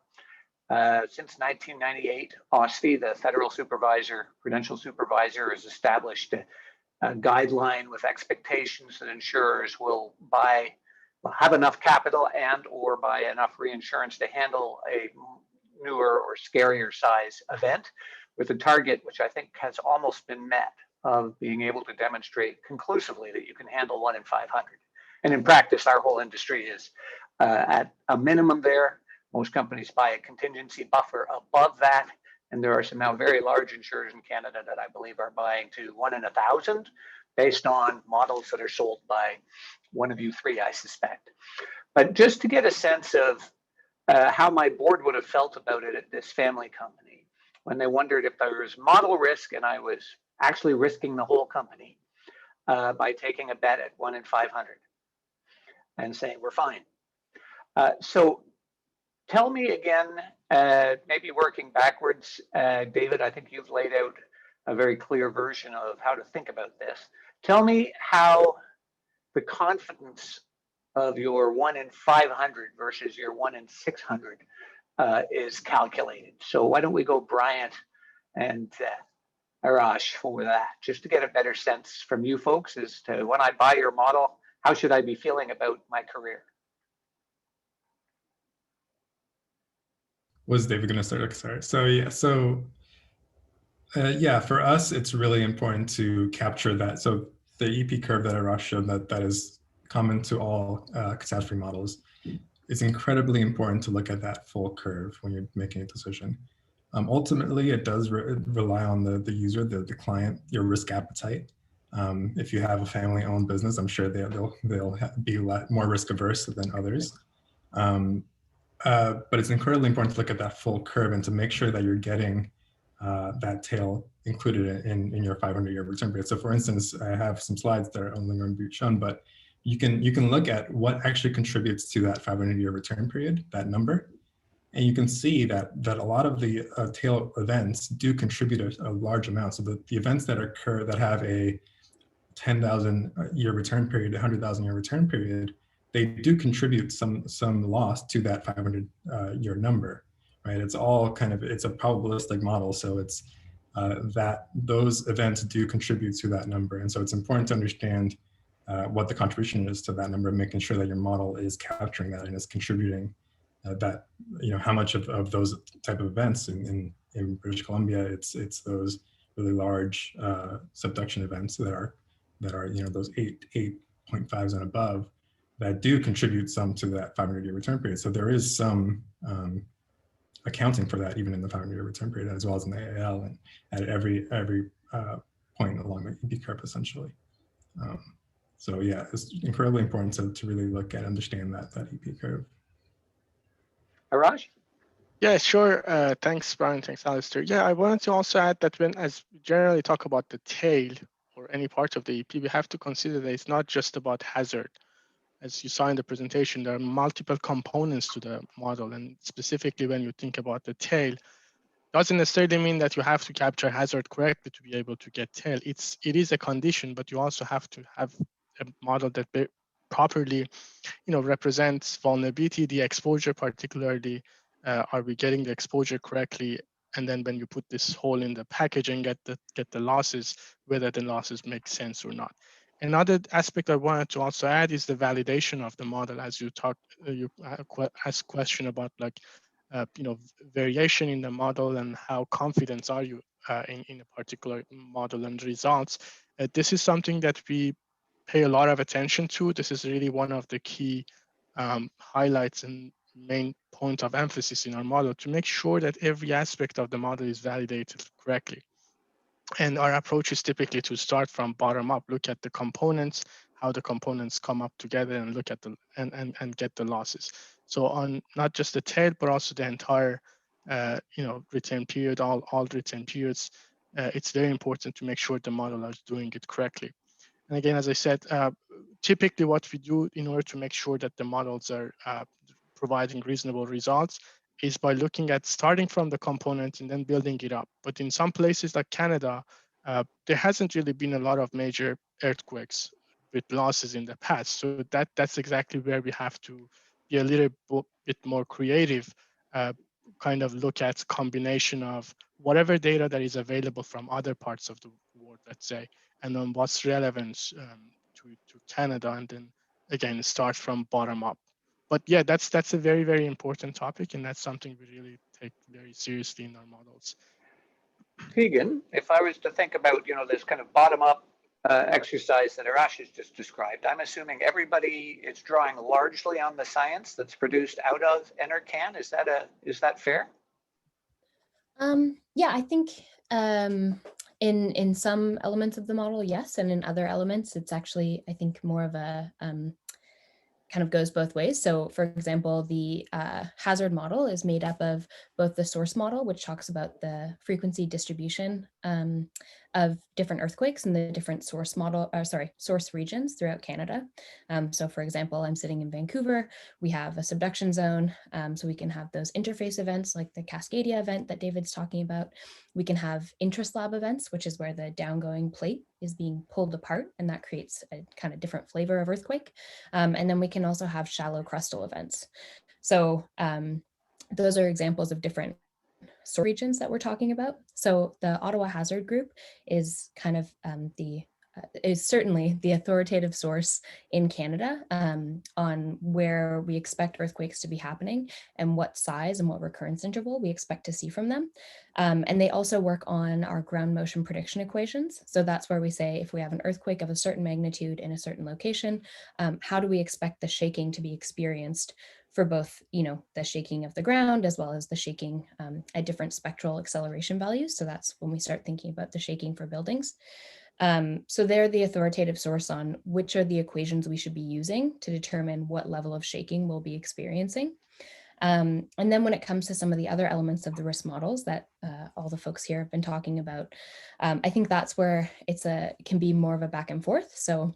since 1998, OSFI, the federal supervisor, prudential supervisor, has established a guideline with expectations that insurers will have enough capital and or buy enough reinsurance to handle a newer or scarier size event, with a target which I think has almost been met of being able to demonstrate conclusively that you can handle 1 in 500. And in practice, our whole industry is at a minimum there. Most companies buy a contingency buffer above that. And there are some now very large insurers in Canada that I believe are buying to 1 in 1,000 based on models that are sold by one of you three, I suspect. But just to get a sense of how my board would have felt about it at this family company, when they wondered if there was model risk and I was actually risking the whole company by taking a bet at 1 in 500 and saying, we're fine. So tell me again, maybe working backwards, David, I think you've laid out a very clear version of how to think about this. Tell me how the confidence of your 1 in 500 versus your 1 in 600 is calculated. So why don't we go Bryant and Arash for that, just to get a better sense from you folks as to when I buy your model, how should I be feeling about my career? Was David going to start? Okay, sorry. Yeah, for us, it's really important to capture that. So the EP curve that Arash showed, that is common to all catastrophe models. It's incredibly important to look at that full curve when you're making a decision. Ultimately, it does rely on the user, the client, your risk appetite. If you have a family-owned business, I'm sure they'll be more risk averse than others. But it's incredibly important to look at that full curve and to make sure that you're getting that tail included in your 500-year return period. So for instance, I have some slides that are only going to be shown, but you can look at what actually contributes to that 500-year return period, that number. And you can see that a lot of the tail events do contribute a large amount. So the events that occur that have a 10,000-year return period, 100,000-year return period, they do contribute some loss to that 500-year number, right? It's all it's a probabilistic model. So it's that those events do contribute to that number. And so it's important to understand what the contribution is to that number, making sure that your model is capturing that and is contributing that, how much of those type of events in British Columbia, it's those really large subduction events that are those 8.5s and above that do contribute some to that 500-year return period. So there is some accounting for that even in the 500-year return period, as well as in the AAL and at every point along the EP curve, essentially. So yeah, it's incredibly important to really look at, understand that EP curve. Arash? Yeah, sure. Thanks, Brian. Thanks, Alistair. Yeah, I wanted to also add that as we generally talk about the tail or any part of the EP, we have to consider that it's not just about hazard. As you saw in the presentation, there are multiple components to the model. And specifically when you think about the tail, doesn't necessarily mean that you have to capture hazard correctly to be able to get tail. It is a condition, but you also have to have a model that properly represents vulnerability, the exposure particularly. Are we getting the exposure correctly? And then when you put this whole in the package and get the losses, whether the losses make sense or not. Another aspect I wanted to also add is the validation of the model. As you asked question about variation in the model and how confident are you in a particular model and results. This is something that we pay a lot of attention to. This is really one of the key highlights and main point of emphasis in our model to make sure that every aspect of the model is validated correctly. And our approach is typically to start from bottom up, look at the components, how the components come up together, and look at the and get the losses. So on not just the tail, but also the entire return period, all return periods, it's very important to make sure the model is doing it correctly. And again, as I said, typically what we do in order to make sure that the models are providing reasonable results is by looking at starting from the component and then building it up. But in some places like Canada, there hasn't really been a lot of major earthquakes with losses in the past. So that's exactly where we have to be a little bit more creative, kind of look at combination of whatever data that is available from other parts of the world, let's say, and then what's relevant to Canada, and then again start from bottom up. But yeah, that's a very, very important topic, and that's something we really take very seriously in our models. Tegan, if I was to think about, this kind of bottom-up exercise that Arash has just described, I'm assuming everybody is drawing largely on the science that's produced out of Anarchan. Is that fair? Yeah, I think in some elements of the model, yes, and in other elements, it's actually, I think, more of a kind of goes both ways. So for example, the hazard model is made up of both the source model, which talks about the frequency distribution of different earthquakes and the different source regions throughout Canada. So for example, I'm sitting in Vancouver, we have a subduction zone, so we can have those interface events like the Cascadia event that David's talking about. We can have intra-slab events, which is where the downgoing plate is being pulled apart, and that creates a kind of different flavor of earthquake. And then we can also have shallow crustal events. So those are examples of different regions that we're talking about. So the Ottawa Hazard Group is kind of is certainly the authoritative source in Canada on where we expect earthquakes to be happening and what size and what recurrence interval we expect to see from them. And they also work on our ground motion prediction equations. So that's where we say if we have an earthquake of a certain magnitude in a certain location, how do we expect the shaking to be experienced for both, the shaking of the ground as well as the shaking at different spectral acceleration values. So that's when we start thinking about the shaking for buildings. So they're the authoritative source on which are the equations we should be using to determine what level of shaking we'll be experiencing. And then when it comes to some of the other elements of the risk models that all the folks here have been talking about, I think that's where it can be more of a back and forth. So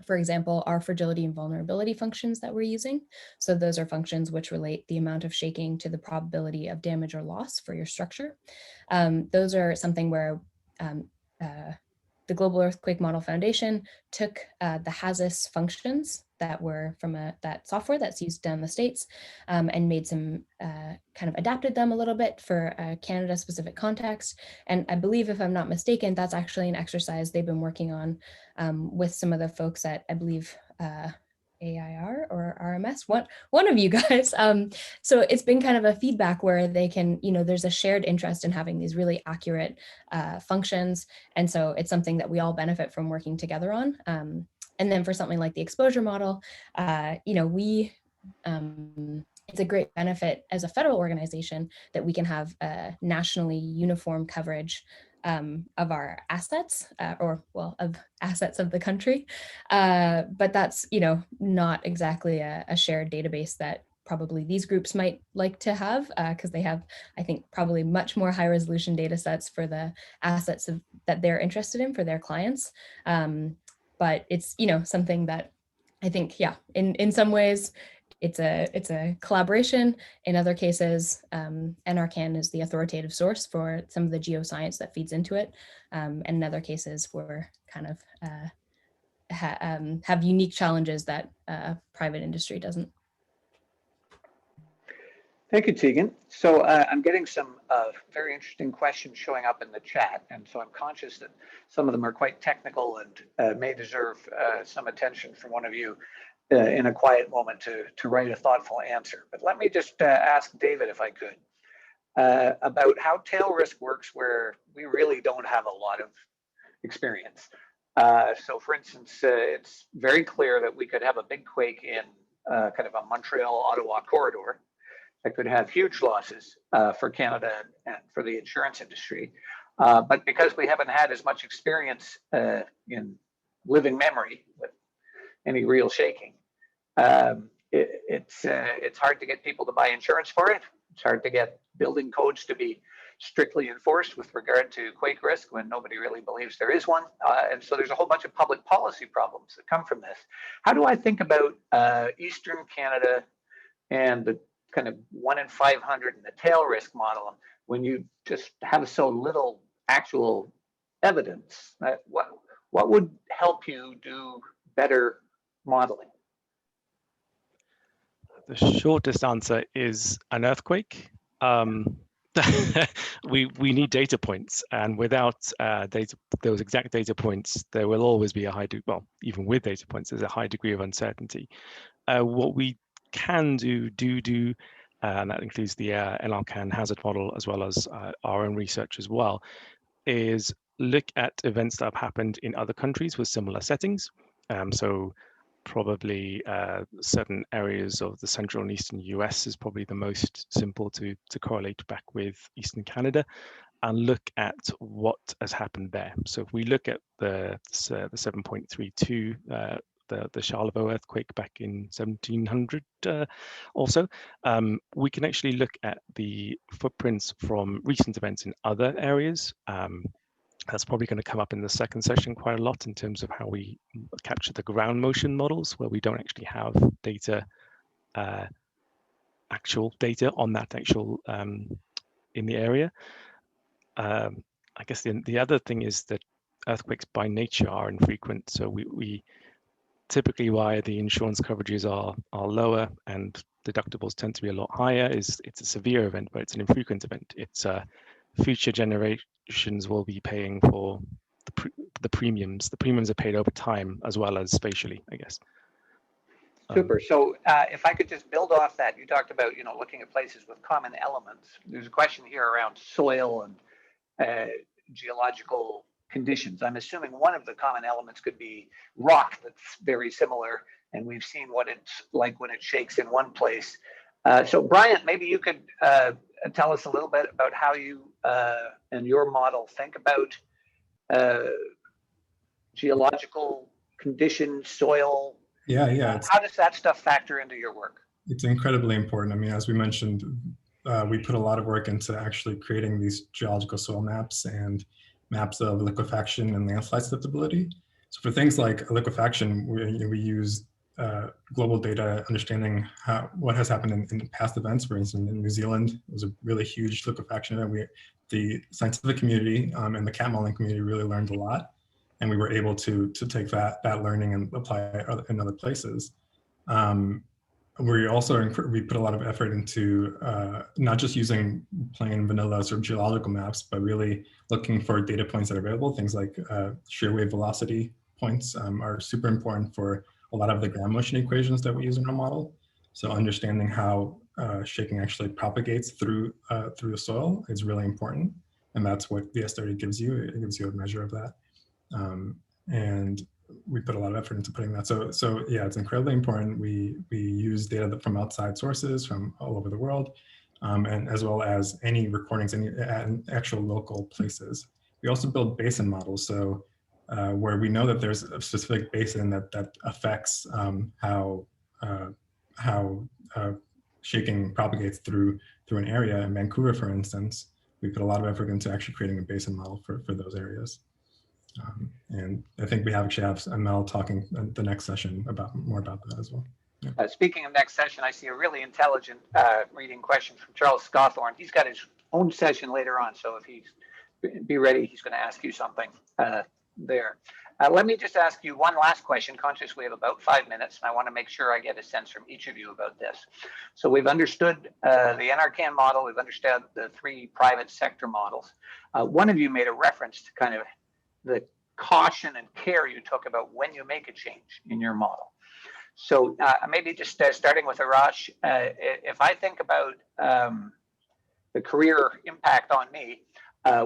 for example, our fragility and vulnerability functions that we're using. So those are functions which relate the amount of shaking to the probability of damage or loss for your structure. Those are something where the Global Earthquake Model Foundation took the HAZIS functions that were from that software that's used down in the States and made some kind of adapted them a little bit for a Canada specific context. And I believe, if I'm not mistaken, that's actually an exercise they've been working on with some of the folks at, I believe, AIR or RMS, one of you guys. So it's been kind of a feedback where they can, there's a shared interest in having these really accurate functions. And so it's something that we all benefit from working together on. And then for something like the exposure model, it's a great benefit as a federal organization that we can have a nationally uniform coverage of our assets of assets of the country. But that's, not exactly a shared database that probably these groups might like to have because they have, I think, probably much more high resolution data sets for the assets that they're interested in for their clients. But it's, something that I think, in some ways, it's a collaboration. In other cases, Anarchan is the authoritative source for some of the geoscience that feeds into it. And in other cases, we're kind of have unique challenges that private industry doesn't. Thank you, Tegan. So I'm getting some very interesting questions showing up in the chat. And so I'm conscious that some of them are quite technical and may deserve some attention from one of you in a quiet moment to write a thoughtful answer. But let me just ask David, if I could, about how tail risk works where we really don't have a lot of experience. So for instance, it's very clear that we could have a big quake in kind of a Montreal-Ottawa corridor that could have huge losses for Canada and for the insurance industry. But because we haven't had as much experience in living memory with any real shaking, it's hard to get people to buy insurance for it. It's hard to get building codes to be strictly enforced with regard to quake risk when nobody really believes there is one. And so there's a whole bunch of public policy problems that come from this. How do I think about Eastern Canada and the kind of 1 in 500 and the tail risk model when you just have so little actual evidence? What would help you do better modeling? The shortest answer is an earthquake. We need data points, and without those exact data points, there will always be a high degree. Well, even with data points, there's a high degree of uncertainty. What we can do, and that includes the Anarchan hazard model as well as our own research as well, is look at events that have happened in other countries with similar settings. So probably certain areas of the central and eastern US is probably the most simple to correlate back with Eastern Canada, and look at what has happened there. So if we look at the 7.32, the Charlevoix earthquake back in 1700 or so, we can actually look at the footprints from recent events in other areas. That's probably going to come up in the second session quite a lot in terms of how we capture the ground motion models, where we don't actually have data, actual data on that actual in the area. I guess the other thing is that earthquakes by nature are infrequent. So we typically, why the insurance coverages are lower and deductibles tend to be a lot higher is it's a severe event, but it's an infrequent event. It's future generations will be paying for the premiums. The premiums are paid over time as well as spatially, I guess. Super. So if I could just build off that, you talked about, looking at places with common elements. There's a question here around soil and geological conditions. I'm assuming one of the common elements could be rock that's very similar, and we've seen what it's like when it shakes in one place. So Bryant, maybe you could tell us a little bit about how you and your model think about geological conditions, soil. Yeah. How does that stuff factor into your work? It's incredibly important. I mean, as we mentioned, we put a lot of work into actually creating these geological soil maps and maps of liquefaction and landslide susceptibility. So for things like liquefaction, we use global data, understanding what has happened in past events. For instance, in New Zealand, it was a really huge liquefaction event. The scientific community and the cat modeling community really learned a lot, and we were able to take that learning and apply it in other places. We also put a lot of effort into not just using plain vanilla sort of geological maps, but really looking for data points that are available. Things like shear wave velocity points are super important for a lot of the ground motion equations that we use in our model. So understanding how shaking actually propagates through the soil is really important, and that's what the S30 gives you. It gives you a measure of that, and we put a lot of effort into putting that. So yeah, it's incredibly important. We use data from outside sources from all over the world, and as well as any recordings, any actual local places. We also build basin models. So where we know that there's a specific basin that affects how shaking propagates through an area. In Vancouver, for instance, we put a lot of effort into actually creating a basin model for those areas. And I think we actually have Mel talking the next session more about that as well. Yeah. Speaking of next session, I see a really intelligent reading question from Charles Scawthorne. He's got his own session later on, so if he's be ready, he's going to ask you something there. Let me just ask you one last question, conscious we have about 5 minutes, and I want to make sure I get a sense from each of you about this. So we've understood the Anarchan model, we've understood the 3 private sector models. One of you made a reference to kind of the caution and care you took about when you make a change in your model. So maybe just starting with Arash, if I think about the career impact on me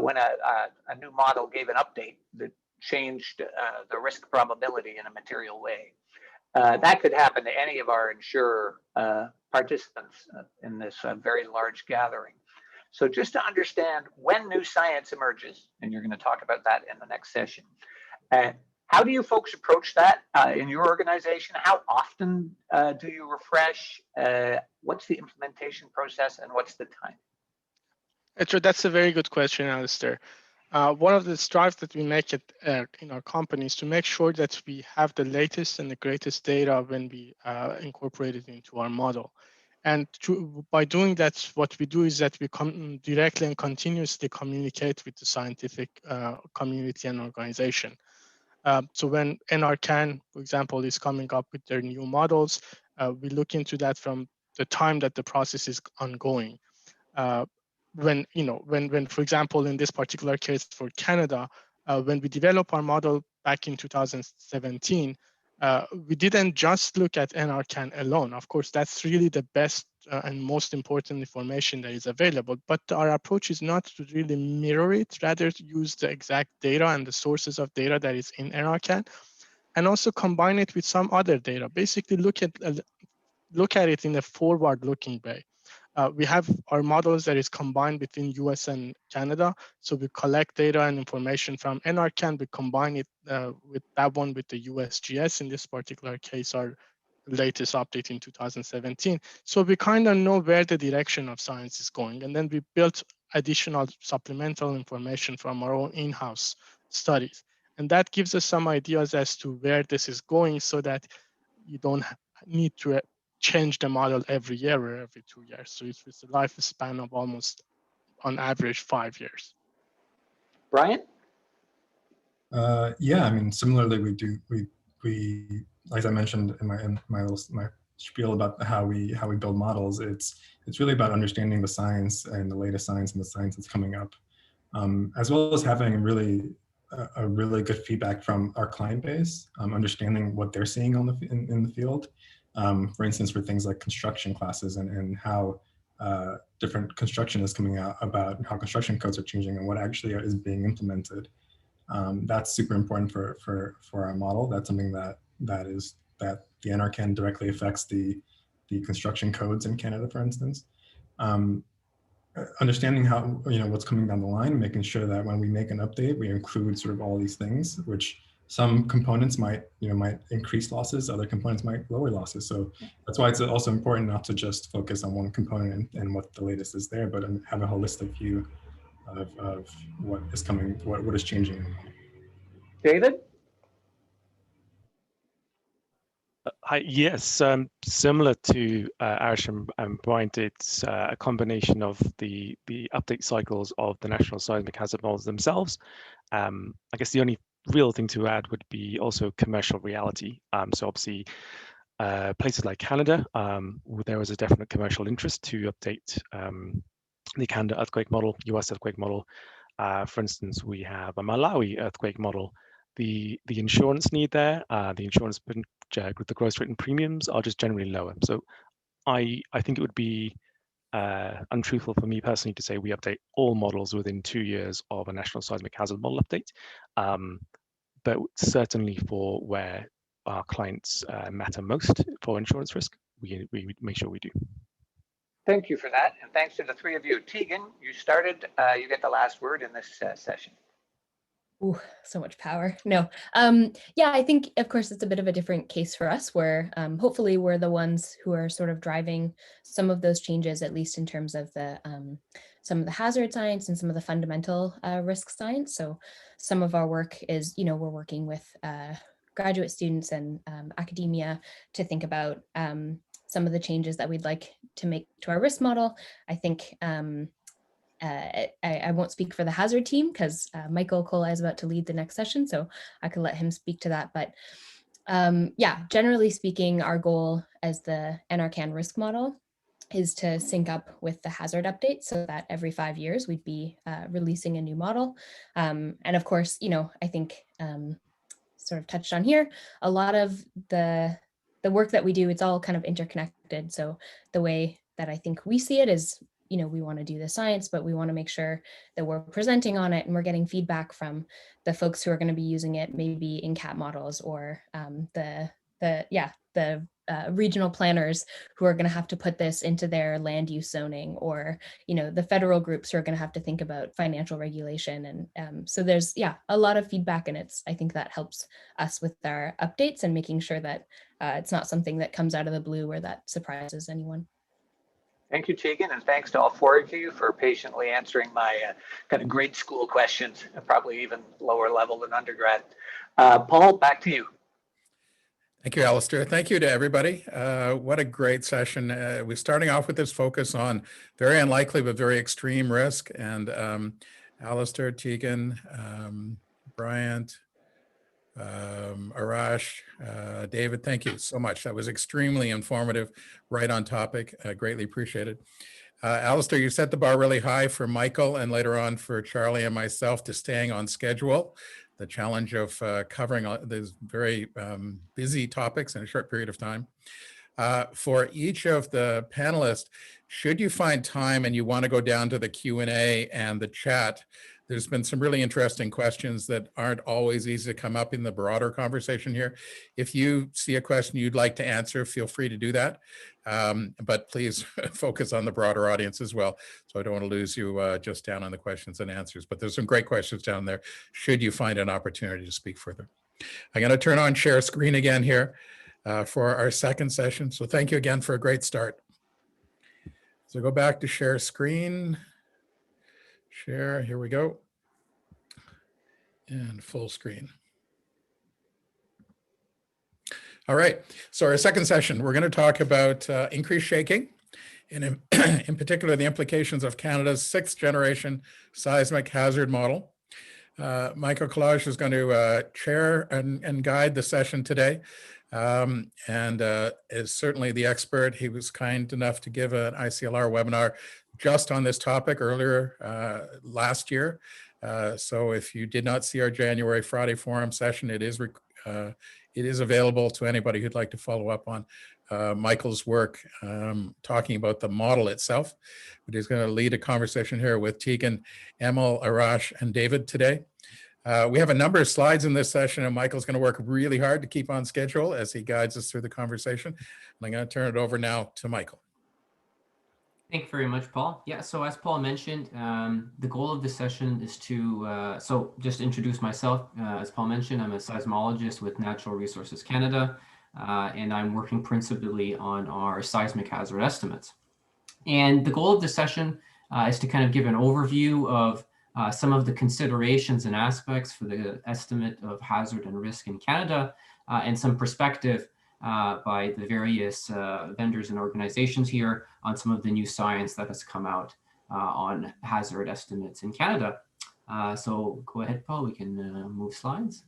when a new model gave an update that changed the risk probability in a material way, that could happen to any of our insurer participants in this very large gathering. So just to understand when new science emerges, and you're going to talk about that in the next session, how do you folks approach that in your organization? How often do you refresh? What's the implementation process, and what's the time? That's a very good question, Alistair. One of the strives that we make in our company is to make sure that we have the latest and the greatest data when we incorporate it into our model. And by doing that, what we do is that we directly and continuously communicate with the scientific community and organization. So when Anarchan, for example, is coming up with their new models, we look into that from the time that the process is ongoing. When, for example, in this particular case for Canada, when we developed our model back in 2017, we didn't just look at Anarchan alone. Of course, that's really the best and most important information that is available, but our approach is not to really mirror it, rather to use the exact data and the sources of data that is in Anarchan, and also combine it with some other data. Basically, look at it in a forward-looking way. We have our models that is combined between US and Canada. So we collect data and information from Anarchan, we combine it with that one with the USGS, in this particular case, our latest update in 2017. So we kind of know where the direction of science is going. And then we built additional supplemental information from our own in-house studies. And that gives us some ideas as to where this is going, so that you don't need to change the model every year or every 2 years. So it's a lifespan of almost, on average, 5 years. Brian? Yeah, I mean, similarly, we like I mentioned in my spiel about how we build models. It's really about understanding the science and the latest science and the science that's coming up, as well as having a really good feedback from our client base, understanding what they're seeing in the field. For instance, for things like construction classes and how different construction is coming out, about how construction codes are changing and what actually is being implemented. That's super important for our model. That's something that the Anarchan directly affects the construction codes in Canada, for instance. Understanding how, what's coming down the line, making sure that when we make an update, we include sort of all these things, which some components might increase losses, other components might lower losses. So that's why it's also important not to just focus on one component and what the latest is there, but have a holistic view of what is coming, what is changing. David? Hi, yes, similar to Arash and Brian, it's a combination of the update cycles of the National Seismic Hazard Models themselves. I guess the only real thing to add would be also commercial reality. So obviously, places like Canada, there is a definite commercial interest to update the Canada earthquake model, US earthquake model. For instance, we have a Malawi earthquake model. The insurance need there, the insurance with the gross written premiums are just generally lower. So I think it would be untruthful for me personally to say we update all models within 2 years of a national seismic hazard model update. But certainly for where our clients matter most for insurance risk, we make sure we do. Thank you for that. And thanks to the three of you. Tegan, you started, you get the last word in this session. Ooh, so much power. No. Yeah, I think, of course, it's a bit of a different case for us where hopefully we're the ones who are sort of driving some of those changes, at least in terms of the some of the hazard science and some of the fundamental risk science. So some of our work is, we're working with graduate students and academia to think about some of the changes that we'd like to make to our risk model. I think I won't speak for the hazard team because Michael Kola is about to lead the next session, so I could let him speak to that. But yeah, generally speaking, our goal as the Anarchan risk model is to sync up with the hazard update so that every 5 years we'd be releasing a new model. And of course, I think sort of touched on here, a lot of the work that we do, it's all kind of interconnected. So the way that I think we see it is, we want to do the science, but we want to make sure that we're presenting on it and we're getting feedback from the folks who are going to be using it, maybe in CAT models or the the regional planners who are going to have to put this into their land use zoning, or, you know, the federal groups who are going to have to think about financial regulation. And so there's, yeah, a lot of feedback, and I think that helps us with our updates and making sure that it's not something that comes out of the blue or that surprises anyone. Thank you, Tegan, and thanks to all four of you for patiently answering my kind of grade school questions, probably even lower level than undergrad. Paul, back to you. Thank you, Alistair. Thank you to everybody. What a great session. We're starting off with this focus on very unlikely but very extreme risk. And Alistair, Tegan, Bryant, Arash, David, thank you so much. That was extremely informative, right on topic. Greatly appreciated. Alistair, you set the bar really high for Michael and later on for Charlie and myself to staying on schedule. The challenge of covering these very busy topics in a short period of time. For each of the panelists, should you find time and you want to go down to the Q&A and the chat, there's been some really interesting questions that aren't always easy to come up in the broader conversation here. If you see a question you'd like to answer, feel free to do that. But please focus on the broader audience as well. So I don't want to lose you just down on the questions and answers, but there's some great questions down there should you find an opportunity to speak further. I'm going to turn on share screen again here for our second session. So thank you again for a great start. So go back to share screen. Share, here we go. And full screen. All right, so our second session, we're going to talk about increased shaking, and in particular, the implications of Canada's 6th generation seismic hazard model. Michael Collage is going to chair and guide the session today, and is certainly the expert. He was kind enough to give an ICLR webinar just on this topic earlier last year. So if you did not see our January Friday forum session, it is available to anybody who'd like to follow up on Michael's work talking about the model itself. But he's going to lead a conversation here with Tegan, Emil, Arash, and David today. We have a number of slides in this session, and Michael's going to work really hard to keep on schedule as he guides us through the conversation. And I'm going to turn it over now to Michael. Thank you very much, Paul. Yeah, so as Paul mentioned, the goal of this session is to, so just introduce myself. As Paul mentioned, I'm a seismologist with Natural Resources Canada, and I'm working principally on our seismic hazard estimates. And the goal of this session is to kind of give an overview of some of the considerations and aspects for the estimate of hazard and risk in Canada, and some perspective by the various vendors and organizations here on some of the new science that has come out on hazard estimates in Canada. So go ahead, Paul, we can move slides.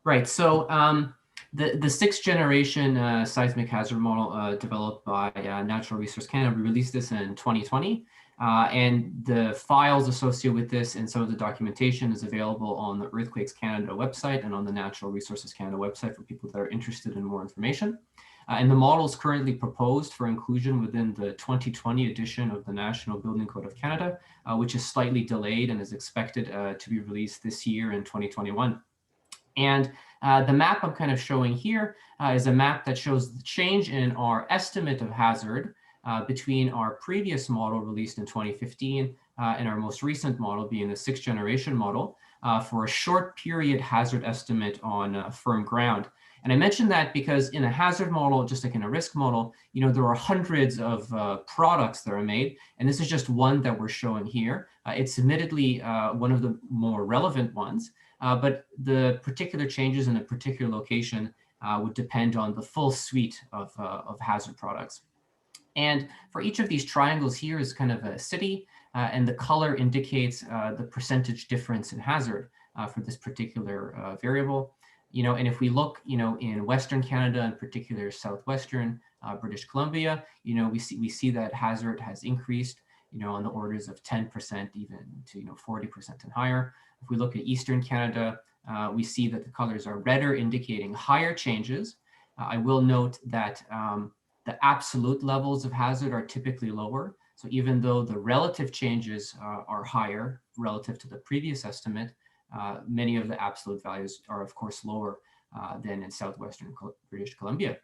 Right, so the 6th generation seismic hazard model developed by Natural Resource Canada, we released this in 2020. And the files associated with this and some of the documentation is available on the Earthquakes Canada website and on the Natural Resources Canada website for people that are interested in more information. And the model is currently proposed for inclusion within the 2020 edition of the National Building Code of Canada, which is slightly delayed and is expected to be released this year in 2021. And the map I'm kind of showing here is a map that shows the change in our estimate of hazard between our previous model released in 2015 and our most recent model being the 6th generation model for a short period hazard estimate on firm ground. And I mentioned that because in a hazard model, just like in a risk model, you know, there are hundreds of products that are made, and this is just one that we're showing here. It's admittedly one of the more relevant ones, but the particular changes in a particular location would depend on the full suite of hazard products. And for each of these triangles here is kind of a city, and the color indicates the percentage difference in hazard for this particular variable. You know, and if we look, you know, in Western Canada, in particular Southwestern British Columbia, you know, we see that hazard has increased, you know, on the orders of 10% even to, you know, 40% and higher. If we look at Eastern Canada, we see that the colors are redder, indicating higher changes. I will note that the absolute levels of hazard are typically lower. So even though the relative changes are higher relative to the previous estimate, many of the absolute values are of course lower. than in southwestern British Columbia.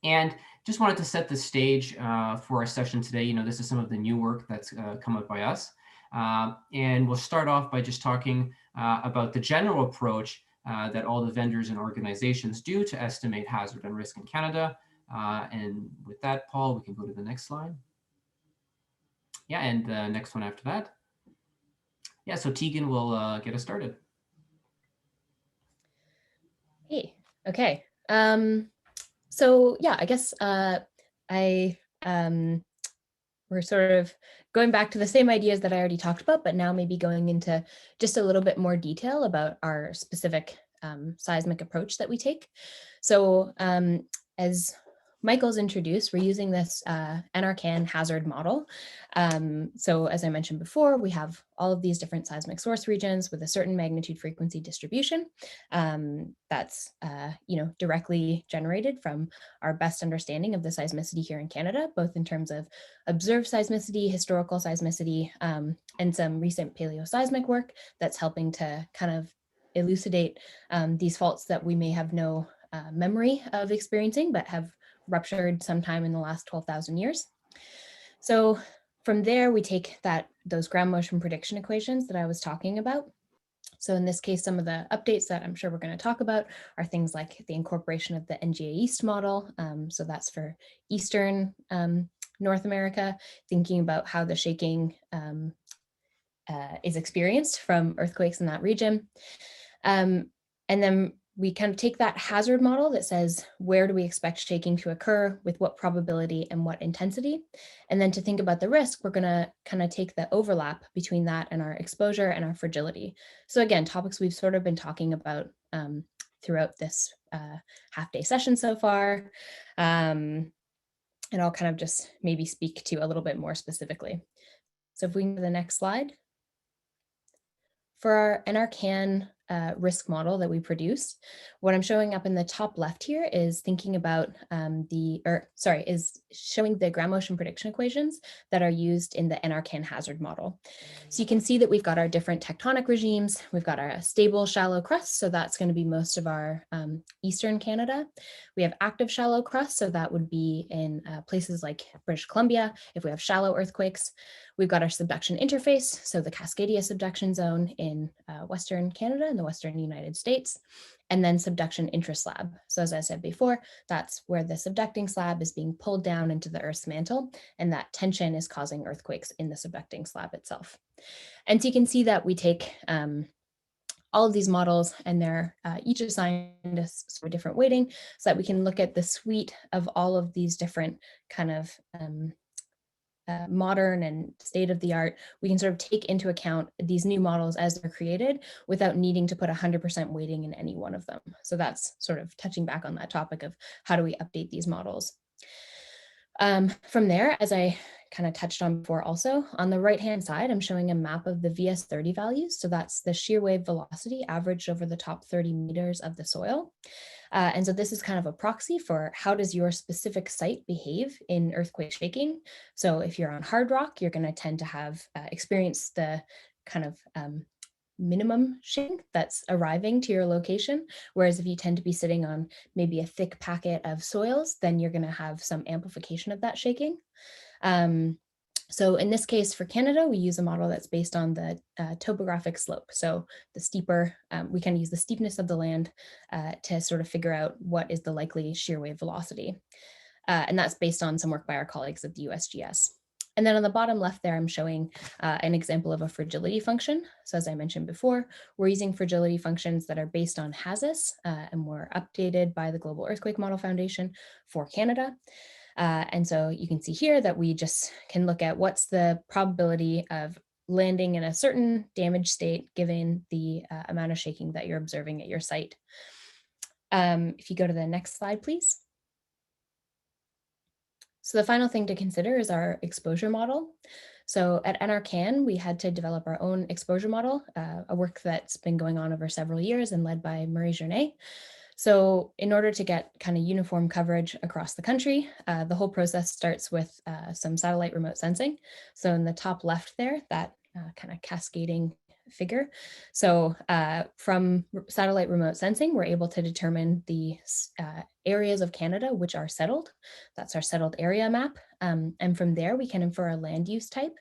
And just wanted to set the stage for our session today. You know, this is some of the new work that's come up by us. And we'll start off by just talking about the general approach that all the vendors and organizations do to estimate hazard and risk in Canada. And with that, Paul, we can go to the next slide. Yeah, and the next one after that. Yeah, so Tegan will get us started. Hey, okay. So yeah, I guess we're sort of going back to the same ideas that I already talked about, but now maybe going into just a little bit more detail about our specific seismic approach that we take. So as Michael's introduced, we're using this Anarchan hazard model. So as I mentioned before, we have all of these different seismic source regions with a certain magnitude frequency distribution that's directly generated from our best understanding of the seismicity here in Canada, both in terms of observed seismicity, historical seismicity, and some recent paleoseismic work that's helping to kind of elucidate these faults that we may have no memory of experiencing, but have ruptured sometime in the last 12,000 years. So from there, we take those ground motion prediction equations that I was talking about. So in this case, some of the updates that I'm sure we're going to talk about are things like the incorporation of the NGA East model. So that's for Eastern North America, thinking about how the shaking is experienced from earthquakes in that region. And then we kind of take that hazard model that says, where do we expect shaking to occur, with what probability and what intensity? And then to think about the risk, we're going to kind of take the overlap between that and our exposure and our fragility. So again, topics we've sort of been talking about throughout this half-day session so far. And I'll kind of just maybe speak to a little bit more specifically. So if we can go to the next slide. For our Anarchan risk model that we produced, what I'm showing up in the top left here is thinking about is showing the ground motion prediction equations that are used in the Anarchan hazard model. So you can see that we've got our different tectonic regimes. We've got our stable shallow crust, so that's going to be most of our Eastern Canada. We have active shallow crust, so that would be in places like British Columbia if we have shallow earthquakes. We've got our subduction interface, so the Cascadia subduction zone in Western Canada and the Western United States, and then subduction intraslab. So as I said before, that's where the subducting slab is being pulled down into the Earth's mantle, and that tension is causing earthquakes in the subducting slab itself. And so you can see that we take all of these models, and they're each assigned a sort of different weighting, so that we can look at the suite of all of these different kind of modern and state-of-the-art. We can sort of take into account these new models as they're created without needing to put 100% weighting in any one of them. So that's sort of touching back on that topic of how do we update these models. From there, as I kind of touched on before also, on the right-hand side, I'm showing a map of the VS30 values. So that's the shear wave velocity averaged over the top 30 meters of the soil. And so this is kind of a proxy for how does your specific site behave in earthquake shaking. So if you're on hard rock, you're going to tend to have experienced the kind of minimum shaking that's arriving to your location. Whereas if you tend to be sitting on maybe a thick packet of soils, then you're going to have some amplification of that shaking. So in this case for Canada, we use a model that's based on the topographic slope. So the steeper, we can use the steepness of the land to sort of figure out what is the likely shear wave velocity. And that's based on some work by our colleagues at the USGS. And then on the bottom left there, I'm showing an example of a fragility function. So as I mentioned before, we're using fragility functions that are based on HAZIS and were updated by the Global Earthquake Model Foundation for Canada. And so you can see here that we just can look at what's the probability of landing in a certain damaged state given the amount of shaking that you're observing at your site. If you go to the next slide, please. So the final thing to consider is our exposure model. So at Anarchan, we had to develop our own exposure model, a work that's been going on over several years and led by Marie Journet. So in order to get kind of uniform coverage across the country, the whole process starts with some satellite remote sensing. So in the top left there, that kind of cascading figure. So from satellite remote sensing, we're able to determine the areas of Canada which are settled. That's our settled area map. And from there, we can infer a land use type.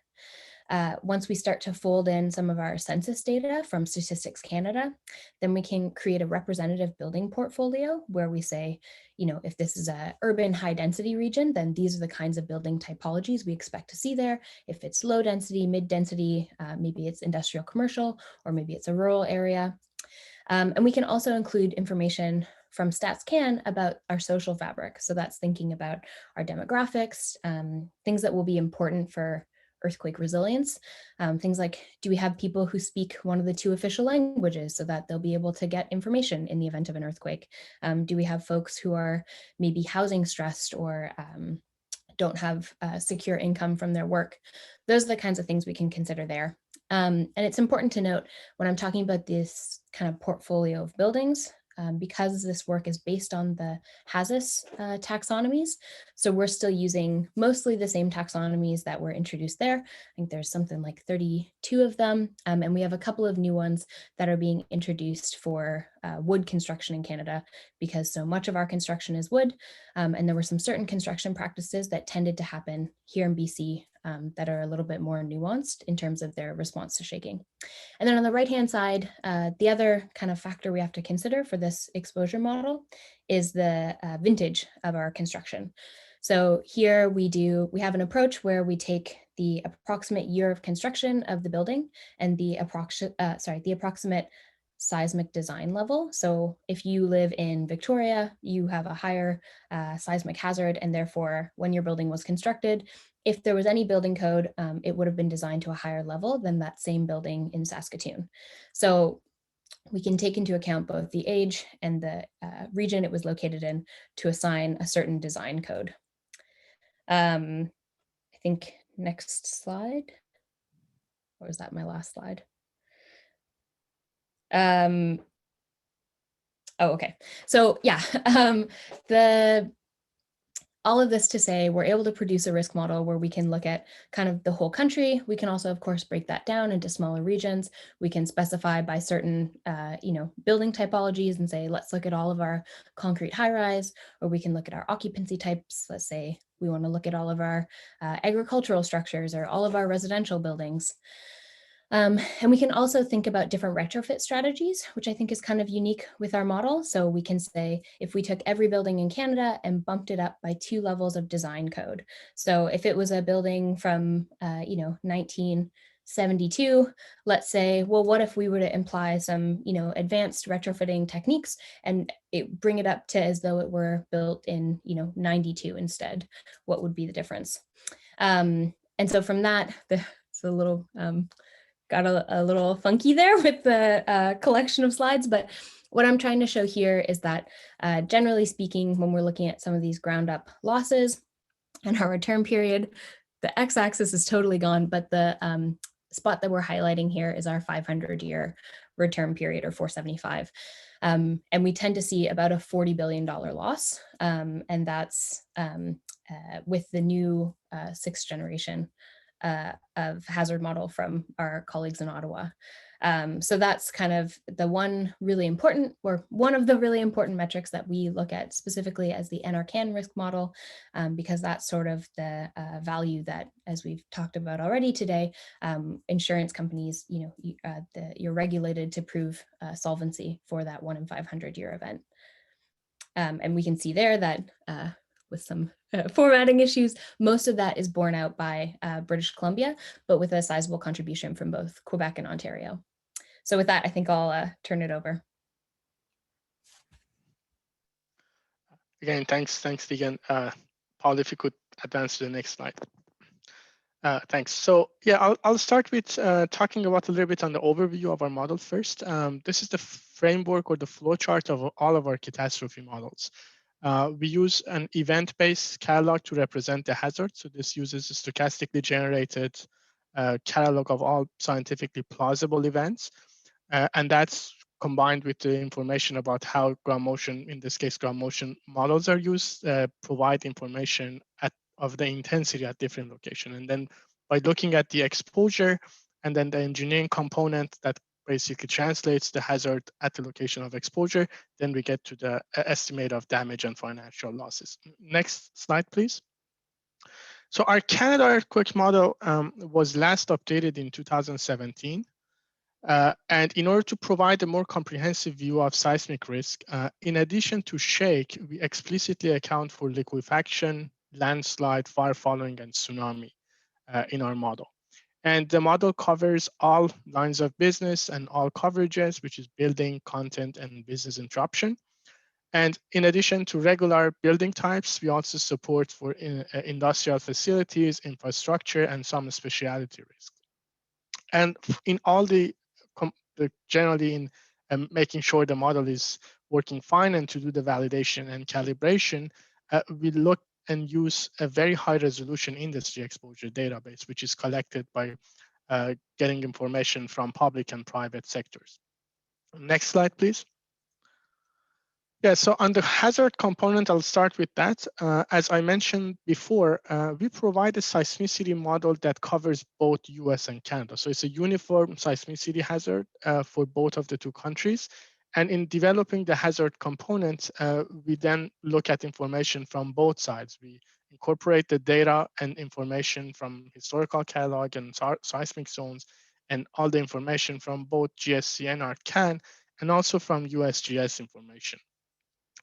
Once we start to fold in some of our census data from Statistics Canada, then we can create a representative building portfolio where we say, you know, if this is a urban high density region, then these are the kinds of building typologies we expect to see there. If it's low density, mid density, maybe it's industrial commercial, or maybe it's a rural area. And we can also include information from StatsCan about our social fabric. So that's thinking about our demographics, things that will be important for earthquake resilience. Things like, do we have people who speak one of the 2 official languages so that they'll be able to get information in the event of an earthquake? Do we have folks who are maybe housing stressed or don't have secure income from their work? Those are the kinds of things we can consider there. And it's important to note when I'm talking about this kind of portfolio of buildings, because this work is based on the HAZUS taxonomies. So we're still using mostly the same taxonomies that were introduced there. I think there's something like 32 of them. And we have a couple of new ones that are being introduced for wood construction in Canada, because so much of our construction is wood. And there were some certain construction practices that tended to happen here in BC that are a little bit more nuanced in terms of their response to shaking. And then on the right-hand side, the other kind of factor we have to consider for this exposure model is the vintage of our construction. So here we have an approach where we take the approximate year of construction of the building and the approximate seismic design level. So if you live in Victoria, you have a higher seismic hazard, and therefore when your building was constructed, if there was any building code, it would have been designed to a higher level than that same building in Saskatoon. So we can take into account both the age and the region it was located in to assign a certain design code. I think next slide, or is that my last slide? Oh, okay. So yeah, all of this to say, we're able to produce a risk model where we can look at kind of the whole country. We can also, of course, break that down into smaller regions. We can specify by certain, building typologies and say, let's look at all of our concrete high-rise, or we can look at our occupancy types. Let's say we want to look at all of our agricultural structures or all of our residential buildings. And we can also think about different retrofit strategies, which I think is kind of unique with our model. So we can say, if we took every building in Canada and bumped it up by 2 levels of design code. So if it was a building from, 1972, let's say, well, what if we were to imply some, advanced retrofitting techniques and bring it up to as though it were built in, 92 instead? What would be the difference? And so from that, it's a little, got a little funky there with the collection of slides, but what I'm trying to show here is that generally speaking, when we're looking at some of these ground up losses and our return period, the x-axis is totally gone, but the spot that we're highlighting here is our 500-year return period, or 475. And we tend to see about a $40 billion loss, and that's with the new 6th generation of hazard model from our colleagues in Ottawa. So that's kind of the one of the really important metrics that we look at specifically as the Anarchan risk model, because that's sort of the value that, as we've talked about already today, insurance companies, you're regulated to prove solvency for that 1 in 500-year event. And we can see there that with some formatting issues, most of that is borne out by British Columbia, but with a sizable contribution from both Quebec and Ontario. So with that, I think I'll turn it over. Again, thanks, Tegan. Paul, if you could advance to the next slide. Thanks. So yeah, I'll start with talking about a little bit on the overview of our model first. This is the framework or the flowchart of all of our catastrophe models. We use an event-based catalog to represent the hazard. So this uses a stochastically generated catalog of all scientifically plausible events. And that's combined with the information about how ground motion, in this case, ground motion models are used, provide information of the intensity at different locations. And then by looking at the exposure and then the engineering component that basically translates the hazard at the location of exposure. Then we get to the estimate of damage and financial losses. Next slide, please. So our Canada earthquake model was last updated in 2017. And in order to provide a more comprehensive view of seismic risk, in addition to shake, we explicitly account for liquefaction, landslide, fire following, and tsunami in our model. And the model covers all lines of business and all coverages, which is building, content, and business interruption. And in addition to regular building types, we also support for industrial facilities, infrastructure, and some specialty risks. And in all generally in making sure the model is working fine and to do the validation and calibration, we look and use a very high resolution industry exposure database, which is collected by getting information from public and private sectors. Next slide, please. Yeah, so on the hazard component, I'll start with that. As I mentioned before, we provide a seismicity model that covers both US and Canada. So it's a uniform seismicity hazard for both of the two countries. And in developing the hazard component, we then look at information from both sides. We incorporate the data and information from historical catalog and seismic zones, and all the information from both GSC and Anarchan, and also from USGS information.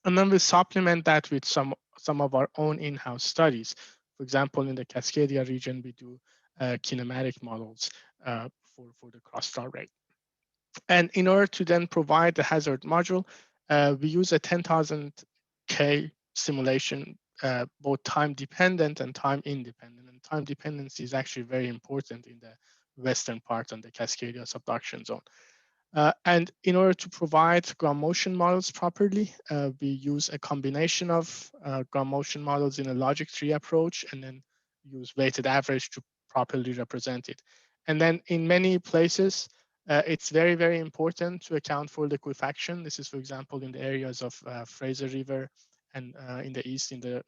And then we supplement that with some of our own in-house studies. For example, in the Cascadia region, we do kinematic models for the cross-star rate. And in order to then provide the hazard module, we use a 10,000K simulation, both time dependent and time independent. And time dependency is actually very important in the western part on the Cascadia subduction zone. And in order to provide ground motion models properly, we use a combination of ground motion models in a logic tree approach, and then use weighted average to properly represent it. And then in many places, it's very, very important to account for liquefaction. This is, for example, in the areas of Fraser River and in the east in the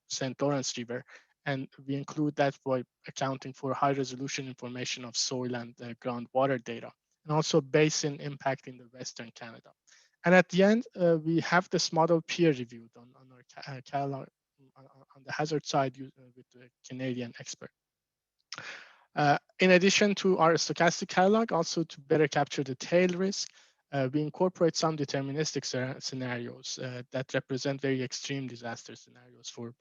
St. Lawrence River. And we include that by accounting for high resolution information of soil and groundwater data, and also basin impact in the Western Canada. And at the end, we have this model peer reviewed on our catalog, on the hazard side with the Canadian expert. In addition to our stochastic catalog, also to better capture the tail risk, we incorporate some deterministic scenarios that represent very extreme disaster scenarios for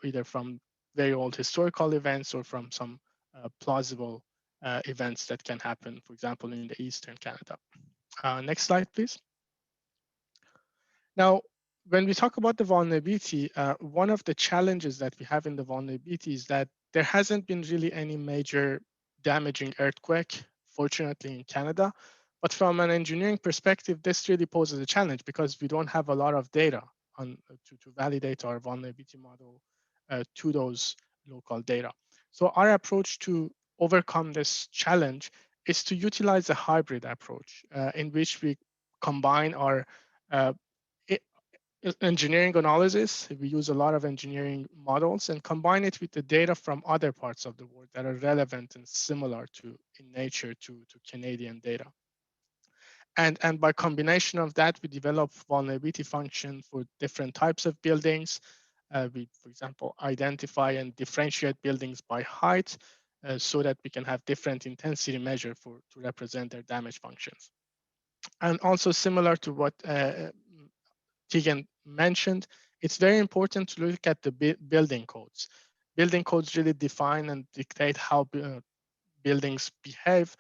either from very old historical events or from some plausible events that can happen, for example, in the Eastern Canada. Next slide, please. Now, when we talk about the vulnerability, one of the challenges that we have in the vulnerability is that there hasn't been really any major damaging earthquake, fortunately, in Canada. But from an engineering perspective, this really poses a challenge because we don't have a lot of data to validate our vulnerability model to those local data. So our approach to overcome this challenge is to utilize a hybrid approach in which we combine our engineering analysis. We use a lot of engineering models and combine it with the data from other parts of the world that are relevant and similar to in nature to Canadian data. And by combination of that, we develop vulnerability function for different types of buildings. We, for example, identify and differentiate buildings by height so that we can have different intensity measure to represent their damage functions. And also similar to what Tegan mentioned, it's very important to look at the building codes. Building codes really define and dictate how buildings behave,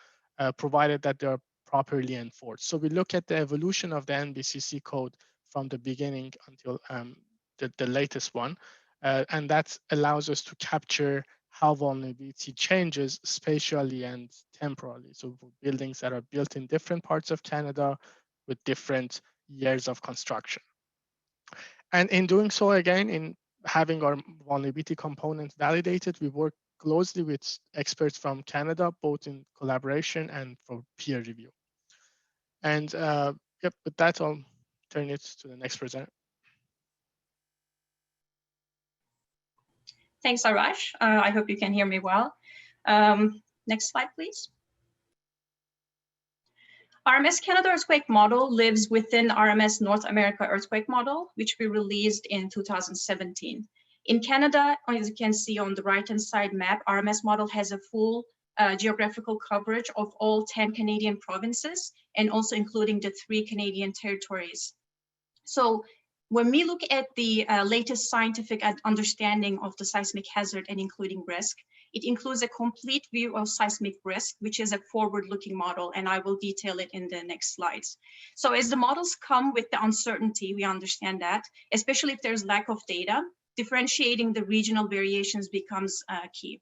provided that they are properly enforced. So we look at the evolution of the NBCC code from the beginning until the latest one, and that allows us to capture how vulnerability changes spatially and temporally. So for buildings that are built in different parts of Canada with different years of construction. And in doing so, again, in having our vulnerability component validated, we work closely with experts from Canada, both in collaboration and for peer review. And yep, with that, I'll turn it to the next presenter. Thanks, Arash. I hope you can hear me well. Next slide, please. RMS Canada earthquake model lives within RMS North America earthquake model, which we released in 2017. In Canada, as you can see on the right-hand side map, RMS model has a full geographical coverage of all 10 Canadian provinces, and also including the 3 Canadian territories. So when we look at the latest scientific understanding of the seismic hazard and including risk, it includes a complete view of seismic risk, which is a forward-looking model, and I will detail it in the next slides. So as the models come with the uncertainty, we understand that, especially if there's lack of data, differentiating the regional variations becomes key.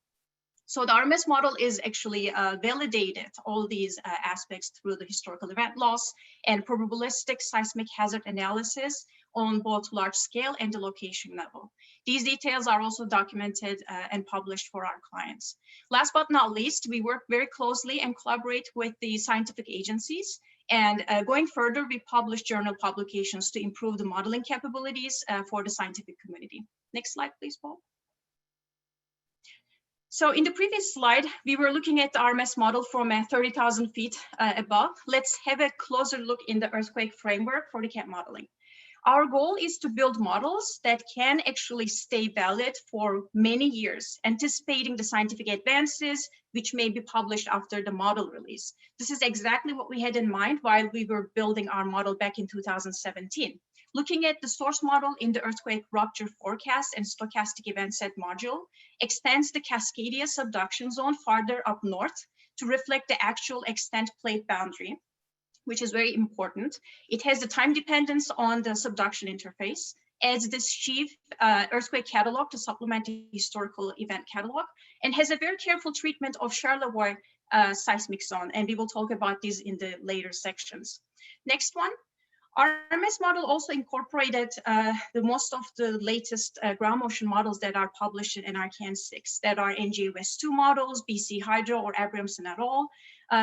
So the RMS model is actually validated all these aspects through the historical event loss and probabilistic seismic hazard analysis on both large scale and the location level. These details are also documented and published for our clients. Last but not least, we work very closely and collaborate with the scientific agencies. And going further, we publish journal publications to improve the modeling capabilities for the scientific community. Next slide, please, Paul. So in the previous slide, we were looking at the RMS model from 30,000 feet above. Let's have a closer look in the earthquake framework for the CAT modeling. Our goal is to build models that can actually stay valid for many years, anticipating the scientific advances which may be published after the model release. This is exactly what we had in mind while we were building our model back in 2017. Looking at the source model in the earthquake rupture forecast and stochastic event set module extends the Cascadia subduction zone farther up north to reflect the actual extent plate boundary, which is very important. It has the time dependence on the subduction interface, adds this sheaf earthquake catalog to supplement the historical event catalog, and has a very careful treatment of Charlevoix seismic zone. And we will talk about these in the later sections. Next one. RMS model also incorporated the most of the latest ground motion models that are published in Anarchan 6, that are NGA West 2 models, BC Hydro or Abramson et al.,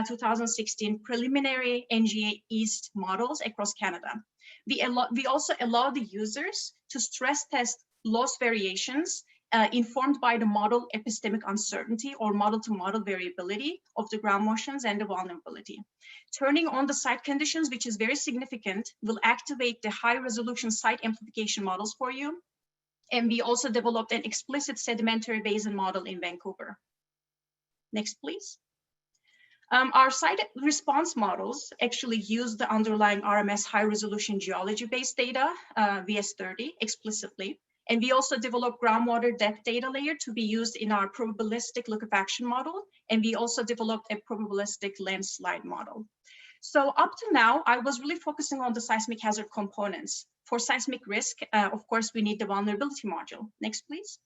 2016 preliminary NGA East models across Canada. We also allow the users to stress test loss variations informed by the model epistemic uncertainty or model-to-model variability of the ground motions and the vulnerability. Turning on the site conditions, which is very significant, will activate the high-resolution site amplification models for you. And we also developed an explicit sedimentary basin model in Vancouver. Next, please. Our site response models actually use the underlying RMS high-resolution geology-based data, VS30, explicitly. And we also developed groundwater depth data layer to be used in our probabilistic liquefaction model. And we also developed a probabilistic landslide model. So up to now, I was really focusing on the seismic hazard components. For seismic risk, of course, we need the vulnerability module. Next, please.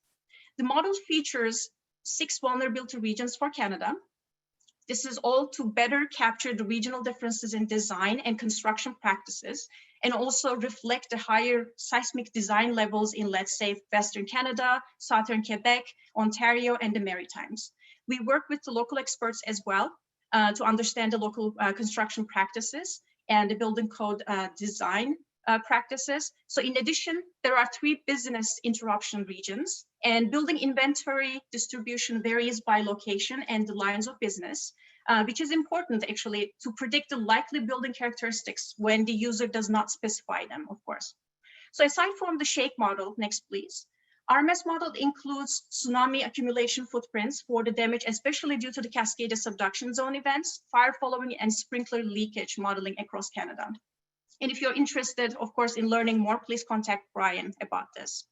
The model features 6 vulnerability regions for Canada. This is all to better capture the regional differences in design and construction practices, and also reflect the higher seismic design levels in, let's say, Western Canada, Southern Quebec, Ontario, and the Maritimes. We work with the local experts as well to understand the local construction practices and the building code design practices. So in addition, there are 3 business interruption regions, and building inventory distribution varies by location and the lines of business, which is important actually to predict the likely building characteristics when the user does not specify them, of course. So aside from the shake model, next please, RMS model includes tsunami accumulation footprints for the damage, especially due to the Cascadia subduction zone events, fire following, and sprinkler leakage modeling across Canada. And if you're interested, of course, in learning more, please contact Brian about this.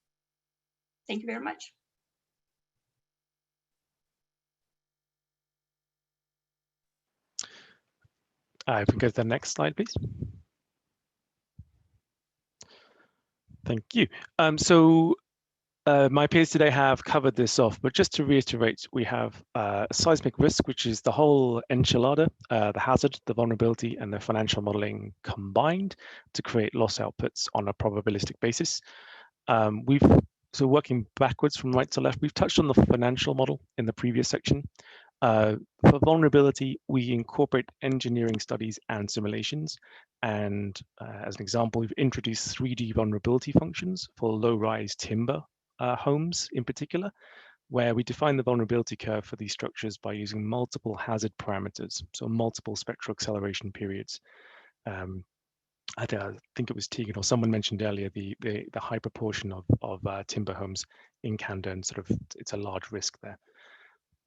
Thank you very much. If we go to the next slide, please. Thank you. My peers today have covered this off, but just to reiterate, we have seismic risk, which is the whole enchilada, the hazard, the vulnerability, and the financial modeling combined to create loss outputs on a probabilistic basis. So working backwards from right to left, we've touched on the financial model in the previous section. For vulnerability, we incorporate engineering studies and simulations. And as an example, we've introduced 3D vulnerability functions for low-rise timber homes in particular, where we define the vulnerability curve for these structures by using multiple hazard parameters, so multiple spectral acceleration periods. I think it was Tegan or someone mentioned earlier the high proportion of timber homes in Canada, and sort of it's a large risk there.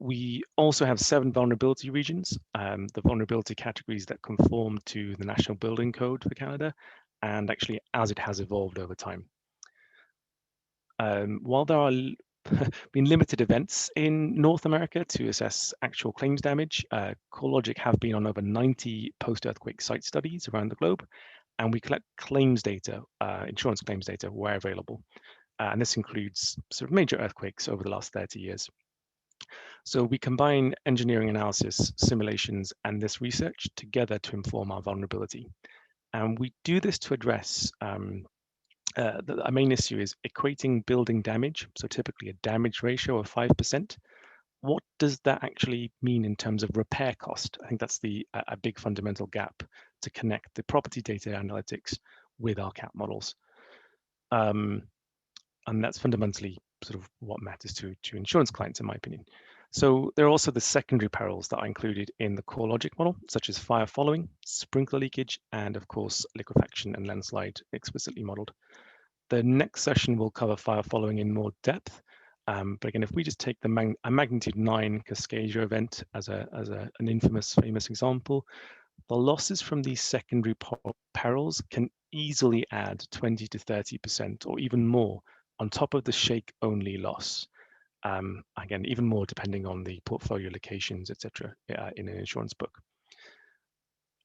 We also have 7 vulnerability regions, the vulnerability categories that conform to the National Building Code for Canada, and actually as it has evolved over time. While there are been limited events in North America to assess actual claims damage, Corelogic have been on over 90 post-earthquake site studies around the globe, and we collect claims data, insurance claims data where available. And this includes sort of major earthquakes over the last 30 years. So we combine engineering analysis, simulations, and this research together to inform our vulnerability. And we do this to address our main issue is equating building damage, so typically a damage ratio of 5%. What does that actually mean in terms of repair cost? I think that's a big fundamental gap to connect the property data analytics with our CAT models. And that's fundamentally sort of what matters to insurance clients, in my opinion. So there are also the secondary perils that are included in the Corelogic model, such as fire following, sprinkler leakage, and of course, liquefaction and landslide explicitly modeled. The next session will cover fire following in more depth. But again, if we just take a magnitude 9 Cascadia event as an infamous, famous example, the losses from these secondary perils can easily add 20 to 30% or even more on top of the shake-only loss. Again, even more depending on the portfolio locations, etc., in an insurance book.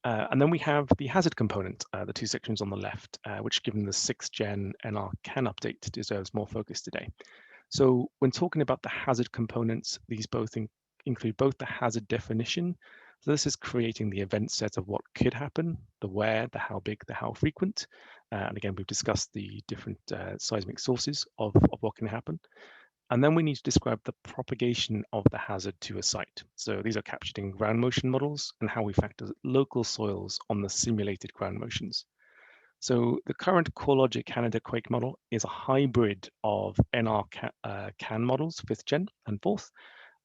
And then we have the hazard component, the 2 sections on the left, which given the 6th gen Anarchan update deserves more focus today. So when talking about the hazard components, these both include both the hazard definition. So this is creating the event set of what could happen, the where, the how big, the how frequent. And again, we've discussed the different seismic sources of what can happen. And then we need to describe the propagation of the hazard to a site. So these are captured in ground motion models and how we factor local soils on the simulated ground motions. So the current Corelogic Canada Quake model is a hybrid of Anarchan models, 5th gen and 4th,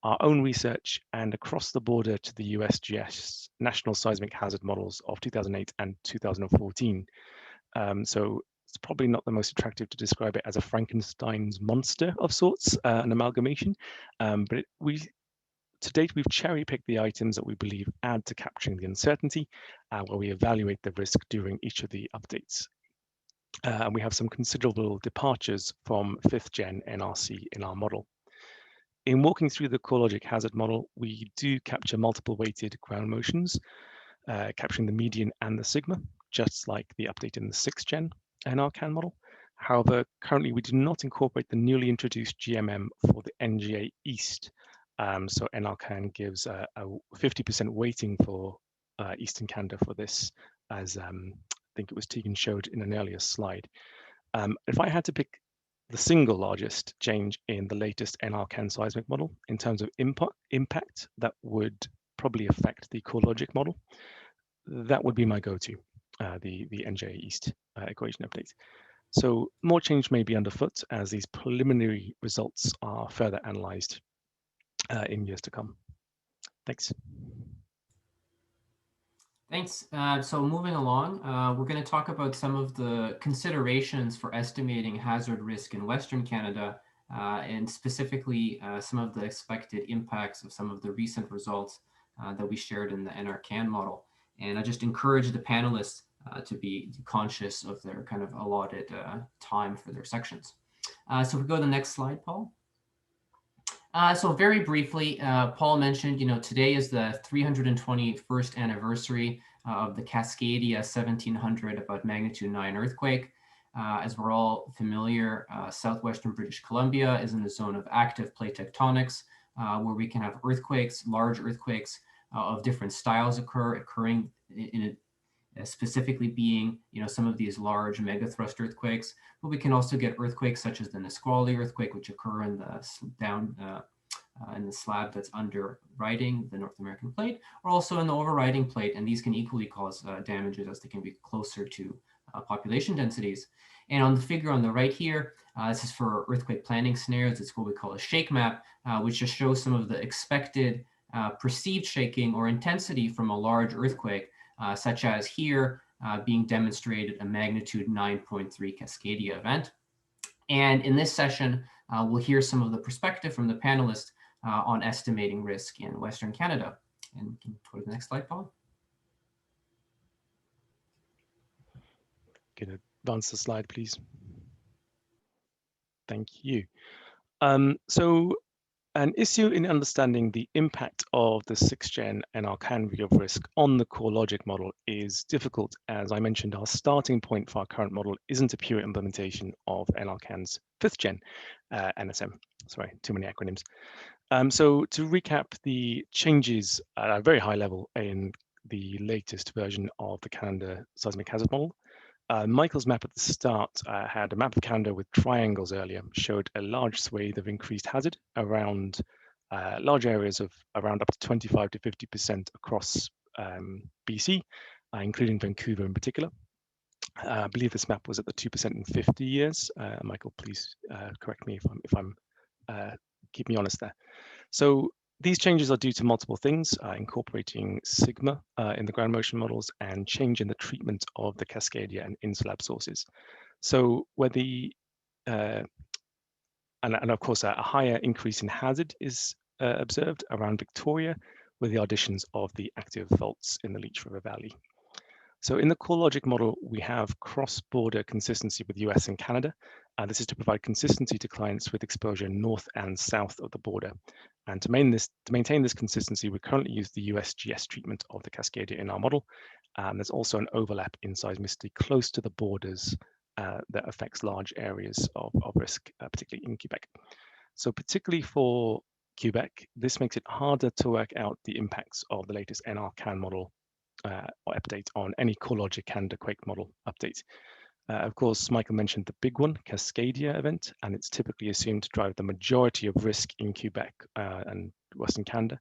our own research, and across the border to the USGS National Seismic Hazard Models of 2008 and 2014. So it's probably not the most attractive to describe it as a Frankenstein's monster of sorts, an amalgamation, but to date, we've cherry-picked the items that we believe add to capturing the uncertainty, where we evaluate the risk during each of the updates. And we have some considerable departures from 5th gen NRC in our model. In walking through the Corelogic hazard model, we do capture multiple weighted ground motions, capturing the median and the sigma, just like the update in the 6th gen Anarchan model. However, currently we do not incorporate the newly introduced GMM for the NGA East. So Anarchan gives a 50% weighting for Eastern Canada for this, as I think it was Tegan showed in an earlier slide. If I had to pick the single largest change in the latest Anarchan seismic model in terms of impact that would probably affect the Corelogic model, that would be my go-to, the NGA East equation update. So more change may be underfoot as these preliminary results are further analyzed in years to come. Thanks. Thanks. So moving along, we're going to talk about some of the considerations for estimating hazard risk in Western Canada, and specifically some of the expected impacts of some of the recent results that we shared in the Anarchan model. And I just encourage the panelists to be conscious of their kind of allotted time for their sections. So if we go to the next slide, Paul. So very briefly, Paul mentioned, today is the 321st anniversary of the Cascadia 1700 about magnitude 9 earthquake. As we're all familiar, southwestern British Columbia is in the zone of active plate tectonics, where we can have earthquakes, large earthquakes of different styles occurring in specifically being, some of these large megathrust earthquakes, but we can also get earthquakes such as the Nisqually earthquake, which occur in the in the slab that's underwriting the North American plate, or also in the overriding plate, and these can equally cause damages as they can be closer to population densities. And on the figure on the right here, this is for earthquake planning scenarios. It's what we call a shake map, which just shows some of the expected perceived shaking or intensity from a large earthquake, such as here being demonstrated a magnitude 9.3 Cascadia event. And in this session, we'll hear some of the perspective from the panelists on estimating risk in Western Canada. And we can go to the next slide, Paul. Can you advance the slide, please? Thank you. So an issue in understanding the impact of the 6th-gen Anarchan view of risk on the Corelogic model is difficult. As I mentioned, our starting point for our current model isn't a pure implementation of Anarchan's 5th-gen NSM. Sorry, too many acronyms. So to recap the changes at a very high level in the latest version of the Canada seismic hazard model, Michael's map at the start had a map of Canada with triangles earlier, showed a large swathe of increased hazard around large areas of around up to 25 to 50% across BC, including Vancouver in particular. I believe this map was at the 2% in 50 years. Michael, please correct me if I'm keep me honest there. So these changes are due to multiple things, incorporating sigma in the ground motion models and change in the treatment of the Cascadia and inslab sources. So where the, and of course, a higher increase in hazard is observed around Victoria with the additions of the active faults in the Leech River Valley. So in the Corelogic model, we have cross-border consistency with US and Canada. This is to provide consistency to clients with exposure north and south of the border. And to maintain this consistency, we currently use the USGS treatment of the Cascadia in our model. There's also an overlap in seismicity close to the borders that affects large areas of risk, particularly in Quebec. So particularly for Quebec, this makes it harder to work out the impacts of the latest Anarchan model or update on any Corelogic Canada Quake model update. Of course, Michael mentioned the big one, Cascadia event, and it's typically assumed to drive the majority of risk in Quebec and Western Canada,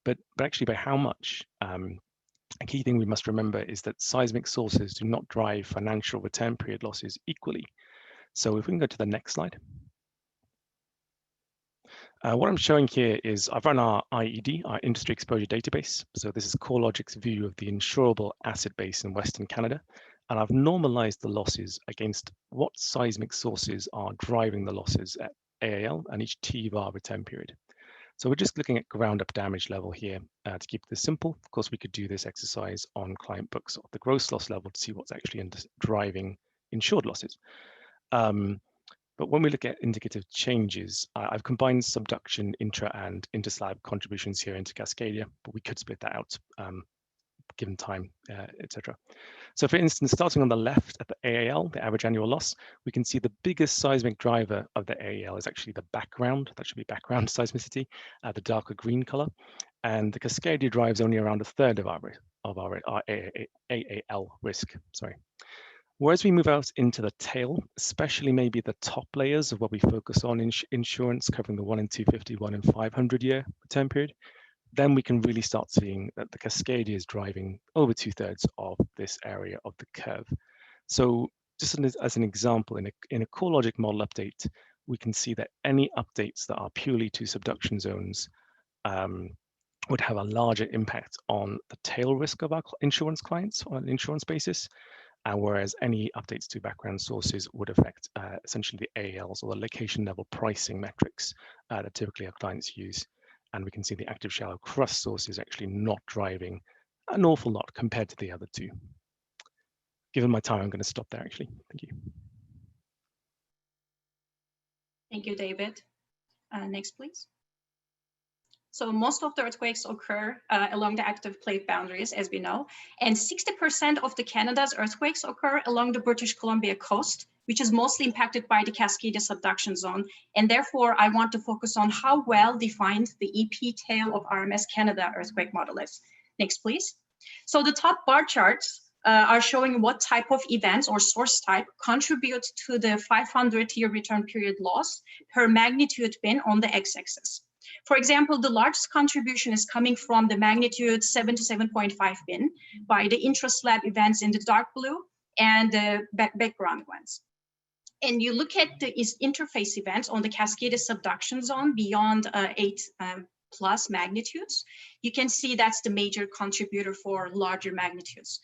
but actually by how much? A key thing we must remember is that seismic sources do not drive financial return period losses equally. So if we can go to the next slide. What I'm showing here is I've run our IED, our industry exposure database. So this is Corelogic's view of the insurable asset base in Western Canada. And I've normalized the losses against what seismic sources are driving the losses at AAL and each TVAR return period. So we're just looking at ground up damage level here to keep this simple. Of course, we could do this exercise on client books at the gross loss level to see what's actually driving insured losses. But when we look at indicative changes, I've combined subduction, intra and interslab contributions here into Cascadia, but we could split that out given time, etc. So for instance, starting on the left at the AAL, the average annual loss, we can see the biggest seismic driver of the AAL is actually the background. That should be background seismicity, the darker green color. And the Cascadia drives only around a third of our AAL risk, sorry. Whereas we move out into the tail, especially maybe the top layers of what we focus on in insurance, covering the 1 in 250, 1 in 500 year return period, then we can really start seeing that the Cascadia is driving over 2/3 of this area of the curve. So just as an example, in a Corelogic model update, we can see that any updates that are purely to subduction zones would have a larger impact on the tail risk of our insurance clients on an insurance basis. Whereas any updates to background sources would affect essentially the AALs or the location level pricing metrics that typically our clients use. And we can see the active shallow crust source is actually not driving an awful lot compared to the other two. Given my time, I'm going to stop there actually. Thank you. Thank you, David. Next, please. So most of the earthquakes occur along the active plate boundaries, as we know, and 60% of the Canada's earthquakes occur along the British Columbia coast, which is mostly impacted by the Cascadia subduction zone. And therefore, I want to focus on how well defined the EP tail of RMS Canada earthquake model is. Next, please. So the top bar charts are showing what type of events or source type contribute to the 500-year return period loss per magnitude bin on the x-axis. For example, the largest contribution is coming from the magnitude 7 to 7.5 bin by the intra-slab events in the dark blue and the background ones. and you look at the interface events on the Cascadia subduction zone beyond 8 plus magnitudes, you can see that's the major contributor for larger magnitudes.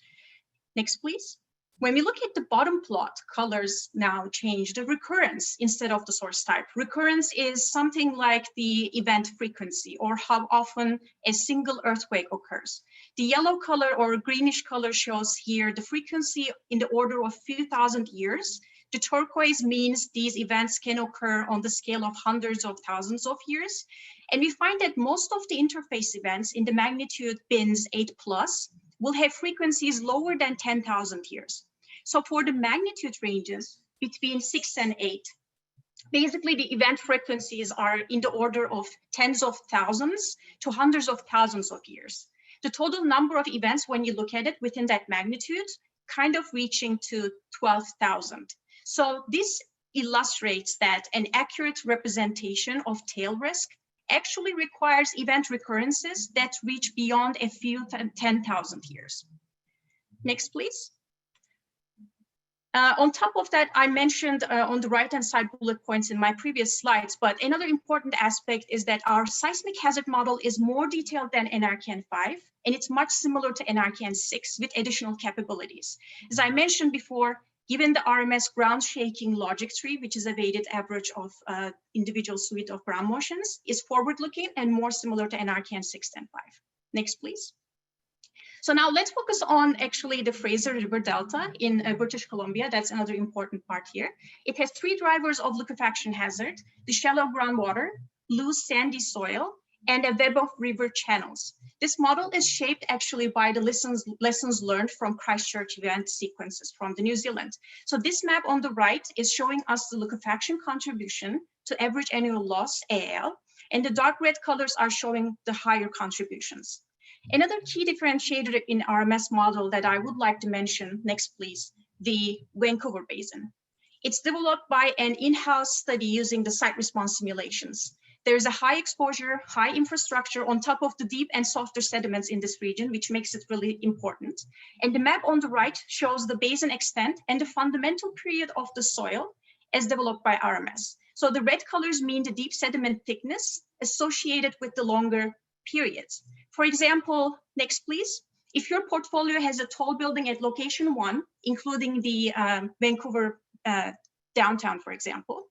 Next, please. When we look at the bottom plot, colors now change the recurrence instead of the source type. Recurrence is something like the event frequency or how often a single earthquake occurs. The yellow color or greenish color shows here the frequency in the order of few thousand years. The turquoise means these events can occur on the scale of hundreds of thousands of years. And we find that most of the interface events in the magnitude bins 8 plus will have frequencies lower than 10,000 years. So for the magnitude ranges between 6 and 8, basically the event frequencies are in the order of tens of thousands to hundreds of thousands of years. The total number of events, when you look at it within that magnitude, kind of reaching to 12,000. So this illustrates that an accurate representation of tail risk actually requires event recurrences that reach beyond a few 10,000 years. Next, please. On top of that, I mentioned on the right-hand side bullet points in my previous slides, but another important aspect is that our seismic hazard model is more detailed than Anarchan 5, and it's much similar to Anarchan 6 with additional capabilities. As I mentioned before, given the RMS ground shaking logic tree, which is a weighted average of individual suite of ground motions, is forward-looking and more similar to Anarchan 6 than 5. Next, please. So now let's focus on actually the Fraser River Delta in British Columbia. That's another important part here. It has 3 drivers of liquefaction hazard: the shallow groundwater, loose sandy soil, and a web of river channels. This model is shaped actually by the lessons learned from Christchurch event sequences from the New Zealand. So this map on the right is showing us the liquefaction contribution to average annual loss, AAL, and the dark red colors are showing the higher contributions. Another key differentiator in RMS model that I would like to mention, next please, the Vancouver Basin. It's developed by an in-house study using the site response simulations. There's a high exposure, high infrastructure on top of the deep and softer sediments in this region, which makes it really important. And the map on the right shows the basin extent and the fundamental period of the soil as developed by RMS. So the red colors mean the deep sediment thickness associated with the longer periods. For example, next please. If your portfolio has a tall building at location 1, including the Vancouver downtown, for example,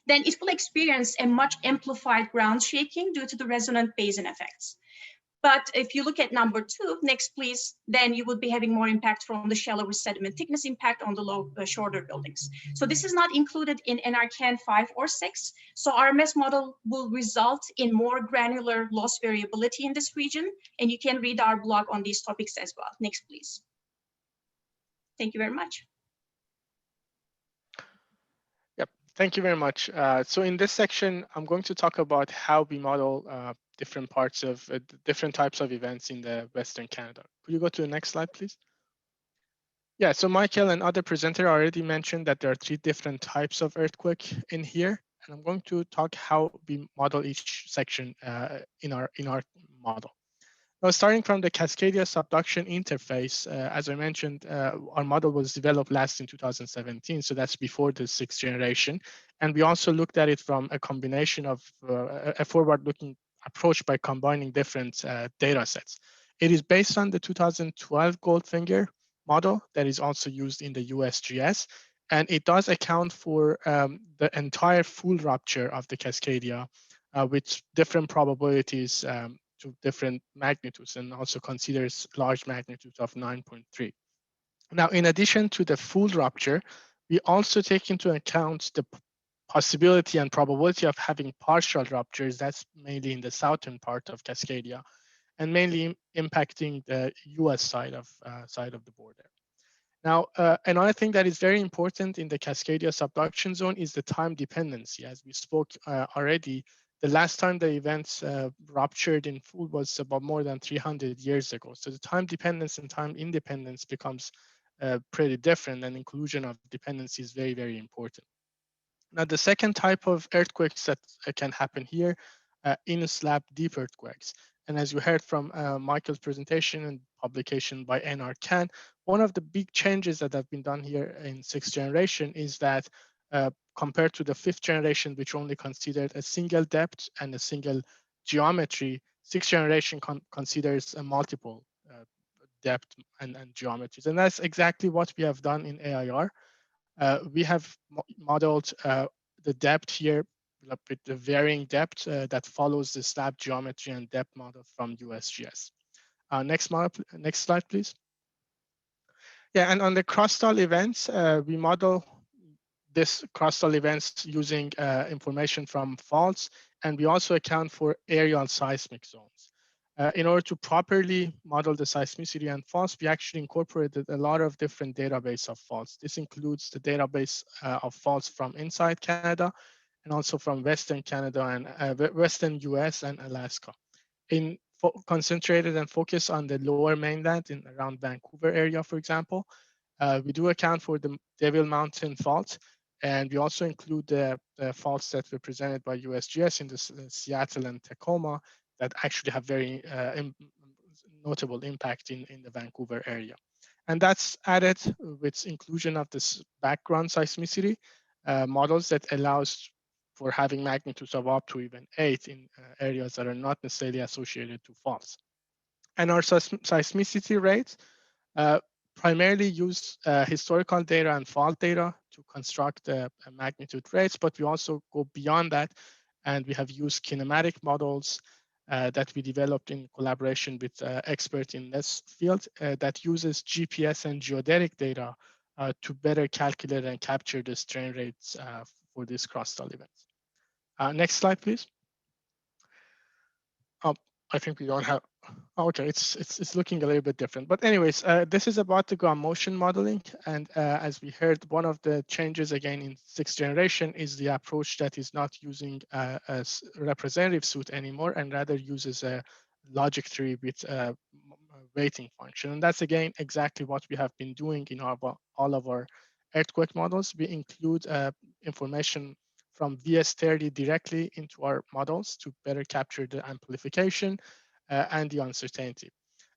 then it will experience a much amplified ground shaking due to the resonant basin effects. But if you look at number 2, next please, then you would be having more impact from the shallower sediment thickness impact on the shorter buildings. So this is not included in Anarchan 5 or 6. So RMS model will result in more granular loss variability in this region. And you can read our blog on these topics as well. Next, please. Thank you very much. Yep, thank you very much. So in this section, I'm going to talk about how we model different parts of different types of events in the Western Canada. Could you go to the next slide, please? Yeah, so Michael and other presenter already mentioned that there are 3 different types of earthquake in here, and I'm going to talk how we model each section in our model. Now, starting from the Cascadia subduction interface, as I mentioned, our model was developed last in 2017, so that's before the 6th generation, and we also looked at it from a combination of a forward-looking approach by combining different data sets. It is based on the 2012 Goldfinger model that is also used in the USGS, and it does account for the entire full rupture of the Cascadia with different probabilities to different magnitudes, and also considers large magnitudes of 9.3. Now, in addition to the full rupture, we also take into account the possibility and probability of having partial ruptures. That's mainly in the southern part of Cascadia, and mainly impacting the US side of the border. Now, another thing that is very important in the Cascadia subduction zone is the time dependency. As we spoke already, the last time the events ruptured in full was about more than 300 years ago. So the time dependence and time independence becomes pretty different, and inclusion of dependency is very, very important. Now, the second type of earthquakes that can happen here, in-slab deep earthquakes. And as you heard from Michael's presentation and publication by Anarchan, one of the big changes that have been done here in 6th generation is that compared to the 5th generation, which only considered a single depth and a single geometry, 6th generation considers a multiple depth and geometries. And that's exactly what we have done in AIR. We have modeled the depth here with the varying depth that follows the slab geometry and depth model from USGS. Next slide, please. Yeah, and on the crustal events, we model this crustal events using information from faults, and we also account for aerial seismic zones. In order to properly model the seismicity and faults, we actually incorporated a lot of different database of faults. This includes the database of faults from inside Canada and also from Western Canada and Western US and Alaska. Concentrated and focused on the lower mainland in around Vancouver area, for example. We do account for the Devil Mountain fault, and we also include the faults that were presented by USGS in the Seattle and Tacoma that actually have very notable impact in the Vancouver area. And that's added with inclusion of this background seismicity models that allows for having magnitudes of up to even 8 in areas that are not necessarily associated to faults. And our seismicity rates primarily use historical data and fault data to construct magnitude rates, but we also go beyond that, and we have used kinematic models that we developed in collaboration with experts in this field that uses GPS and geodetic data to better calculate and capture the strain rates for these crustal events. Next slide, please. I think we don't have, okay, it's looking a little bit different. But anyways, this is about the ground motion modeling. And as we heard, one of the changes again in 6th generation is the approach that is not using a representative suit anymore and rather uses a logic tree with a weighting function. And that's again exactly what we have been doing in all of our earthquake models. We include information from VS30 directly into our models to better capture the amplification and the uncertainty.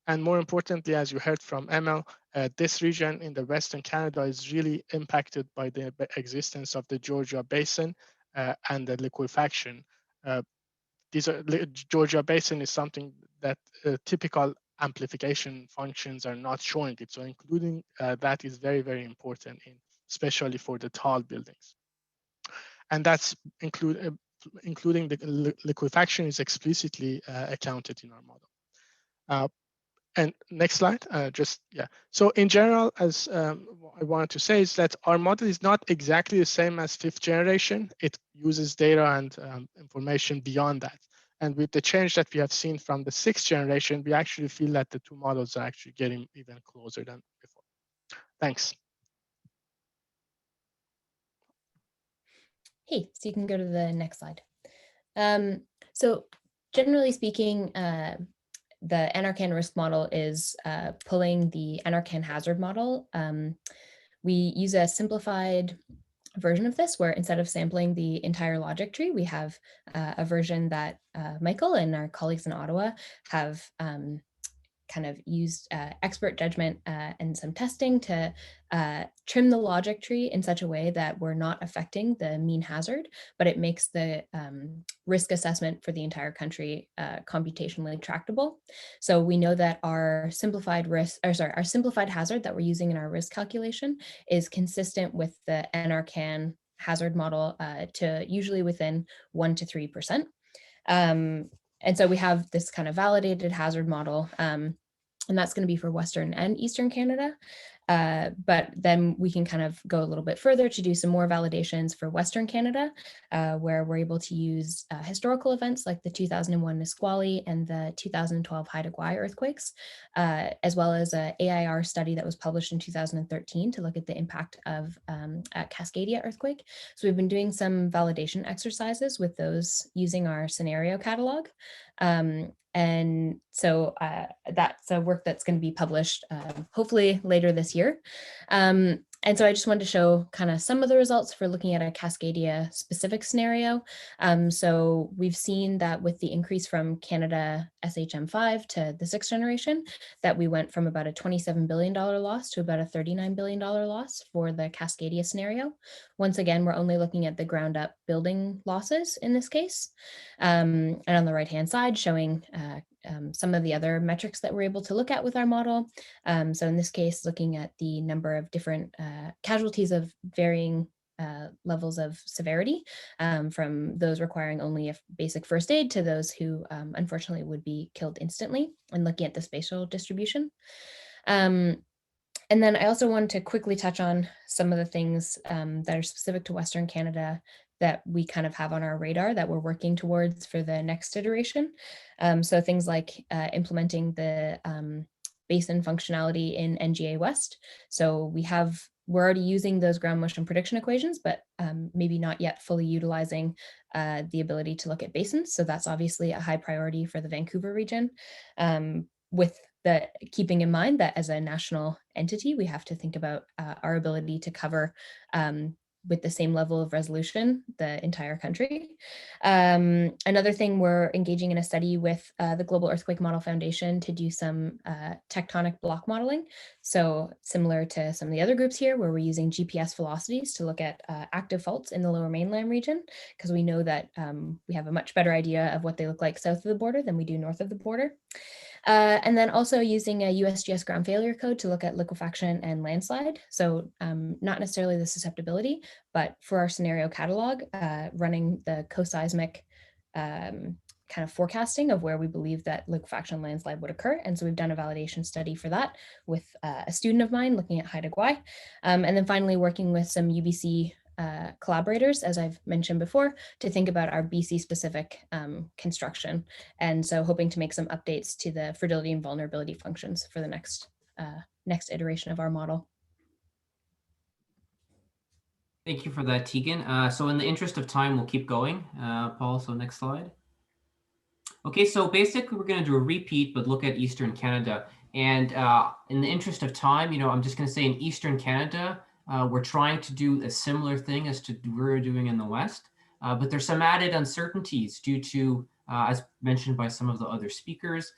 And more importantly, as you heard from ML, this region in the Western Canada is really impacted by the existence of the Georgia Basin and the liquefaction. Georgia Basin is something that typical amplification functions are not showing it. So including that is very, very important, especially for the tall buildings. And that's including the liquefaction is explicitly accounted in our model. And next slide, So in general, as I wanted to say is that our model is not exactly the same as 5th generation. It uses data and information beyond that. And with the change that we have seen from the 6th generation, we actually feel that the two models are actually getting even closer than before. Thanks. Hey, so you can go to the next slide. So generally speaking, the Anarchan risk model is pulling the Anarchan hazard model. We use a simplified version of this where instead of sampling the entire logic tree, we have a version that Michael and our colleagues in Ottawa have kind of used expert judgment and some testing to trim the logic tree in such a way that we're not affecting the mean hazard, but it makes the risk assessment for the entire country computationally tractable. So we know that our simplified our simplified hazard that we're using in our risk calculation is consistent with the Anarchan hazard model to usually within 1 to 3%. And so we have this kind of validated hazard model, and that's going to be for Western and Eastern Canada. But then we can kind of go a little bit further to do some more validations for Western Canada, where we're able to use historical events like the 2001 Nisqually and the 2012 Haida Gwaii earthquakes, as well as an AIR study that was published in 2013 to look at the impact of Cascadia earthquake. So we've been doing some validation exercises with those using our scenario catalog. And so that's a work that's going to be published hopefully later this year. And And so I just wanted to show kind of some of the results for looking at a Cascadia specific scenario. So we've seen that with the increase from Canada SHM5 to the 6th generation, that we went from about a $27 billion loss to about a $39 billion loss for the Cascadia scenario. Once again, we're only looking at the ground up building losses in this case. And on the right-hand side, showing some of the other metrics that we're able to look at with our model. So in this case, looking at the number of different casualties of varying levels of severity, from those requiring only a basic first aid to those who unfortunately would be killed instantly, and looking at the spatial distribution. And then I also wanted to quickly touch on some of the things that are specific to Western Canada that we kind of have on our radar that we're working towards for the next iteration. So things like implementing the basin functionality in NGA West. So we're already using those ground motion prediction equations, but maybe not yet fully utilizing the ability to look at basins. So that's obviously a high priority for the Vancouver region, with keeping in mind that as a national entity, we have to think about our ability to cover with the same level of resolution the entire country. Another thing, we're engaging in a study with the Global Earthquake Model Foundation to do some tectonic block modeling. So similar to some of the other groups here, where we're using GPS velocities to look at active faults in the Lower Mainland region, because we know that we have a much better idea of what they look like south of the border than we do north of the border. And then also using a USGS ground failure code to look at liquefaction and landslide. So not necessarily the susceptibility, but for our scenario catalog, running the co-seismic kind of forecasting of where we believe that liquefaction landslide would occur. And so we've done a validation study for that with a student of mine looking at Haida Gwaii. And then finally working with some UBC collaborators, as I've mentioned before, to think about our BC specific construction. And so hoping to make some updates to the fragility and vulnerability functions for the next iteration of our model. Thank you for that, Tegan. So in the interest of time, we'll keep going. Paul, so next slide. Okay, so basically we're going to do a repeat, but look at Eastern Canada. And in the interest of time, I'm just going to say in Eastern Canada, we're trying to do a similar thing as to we're doing in the West, but there's some added uncertainties due to, as mentioned by some of the other speakers,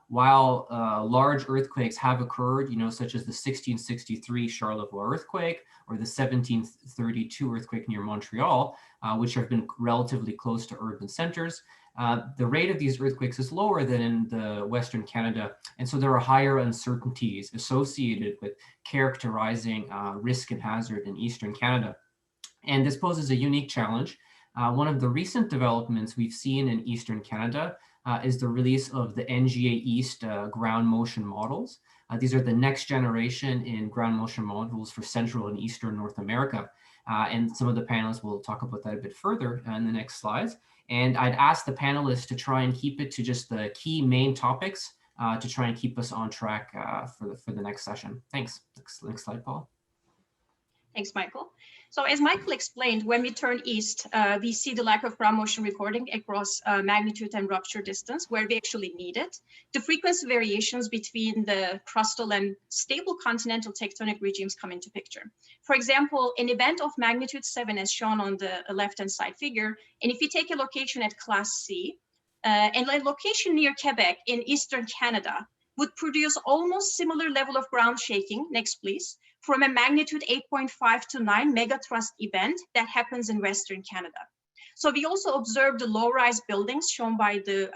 while large earthquakes have occurred, such as the 1663 Charlevoix earthquake or the 1732 earthquake near Montreal, which have been relatively close to urban centers. The rate of these earthquakes is lower than in the Western Canada, and so there are higher uncertainties associated with characterizing risk and hazard in Eastern Canada. And this poses a unique challenge. One of the recent developments we've seen in Eastern Canada is the release of the NGA East ground motion models. These are the next generation in ground motion models for Central and Eastern North America. And some of the panelists will talk about that a bit further in the next slides. And I'd ask the panelists to try and keep it to just the key main topics to try and keep us on track for the next session. Thanks. Next slide, Paul. Thanks, Michael. So as Michael explained, when we turn east, we see the lack of ground motion recording across magnitude and rupture distance where we actually need it. The frequency variations between the crustal and stable continental tectonic regimes come into picture. For example, an event of magnitude 7 as shown on the left-hand side figure, and if you take a location at class C, and a location near Quebec in Eastern Canada would produce almost similar level of ground shaking, next please, from a magnitude 8.5 to 9 megatrust event that happens in Western Canada. So we also observed the low-rise buildings shown by the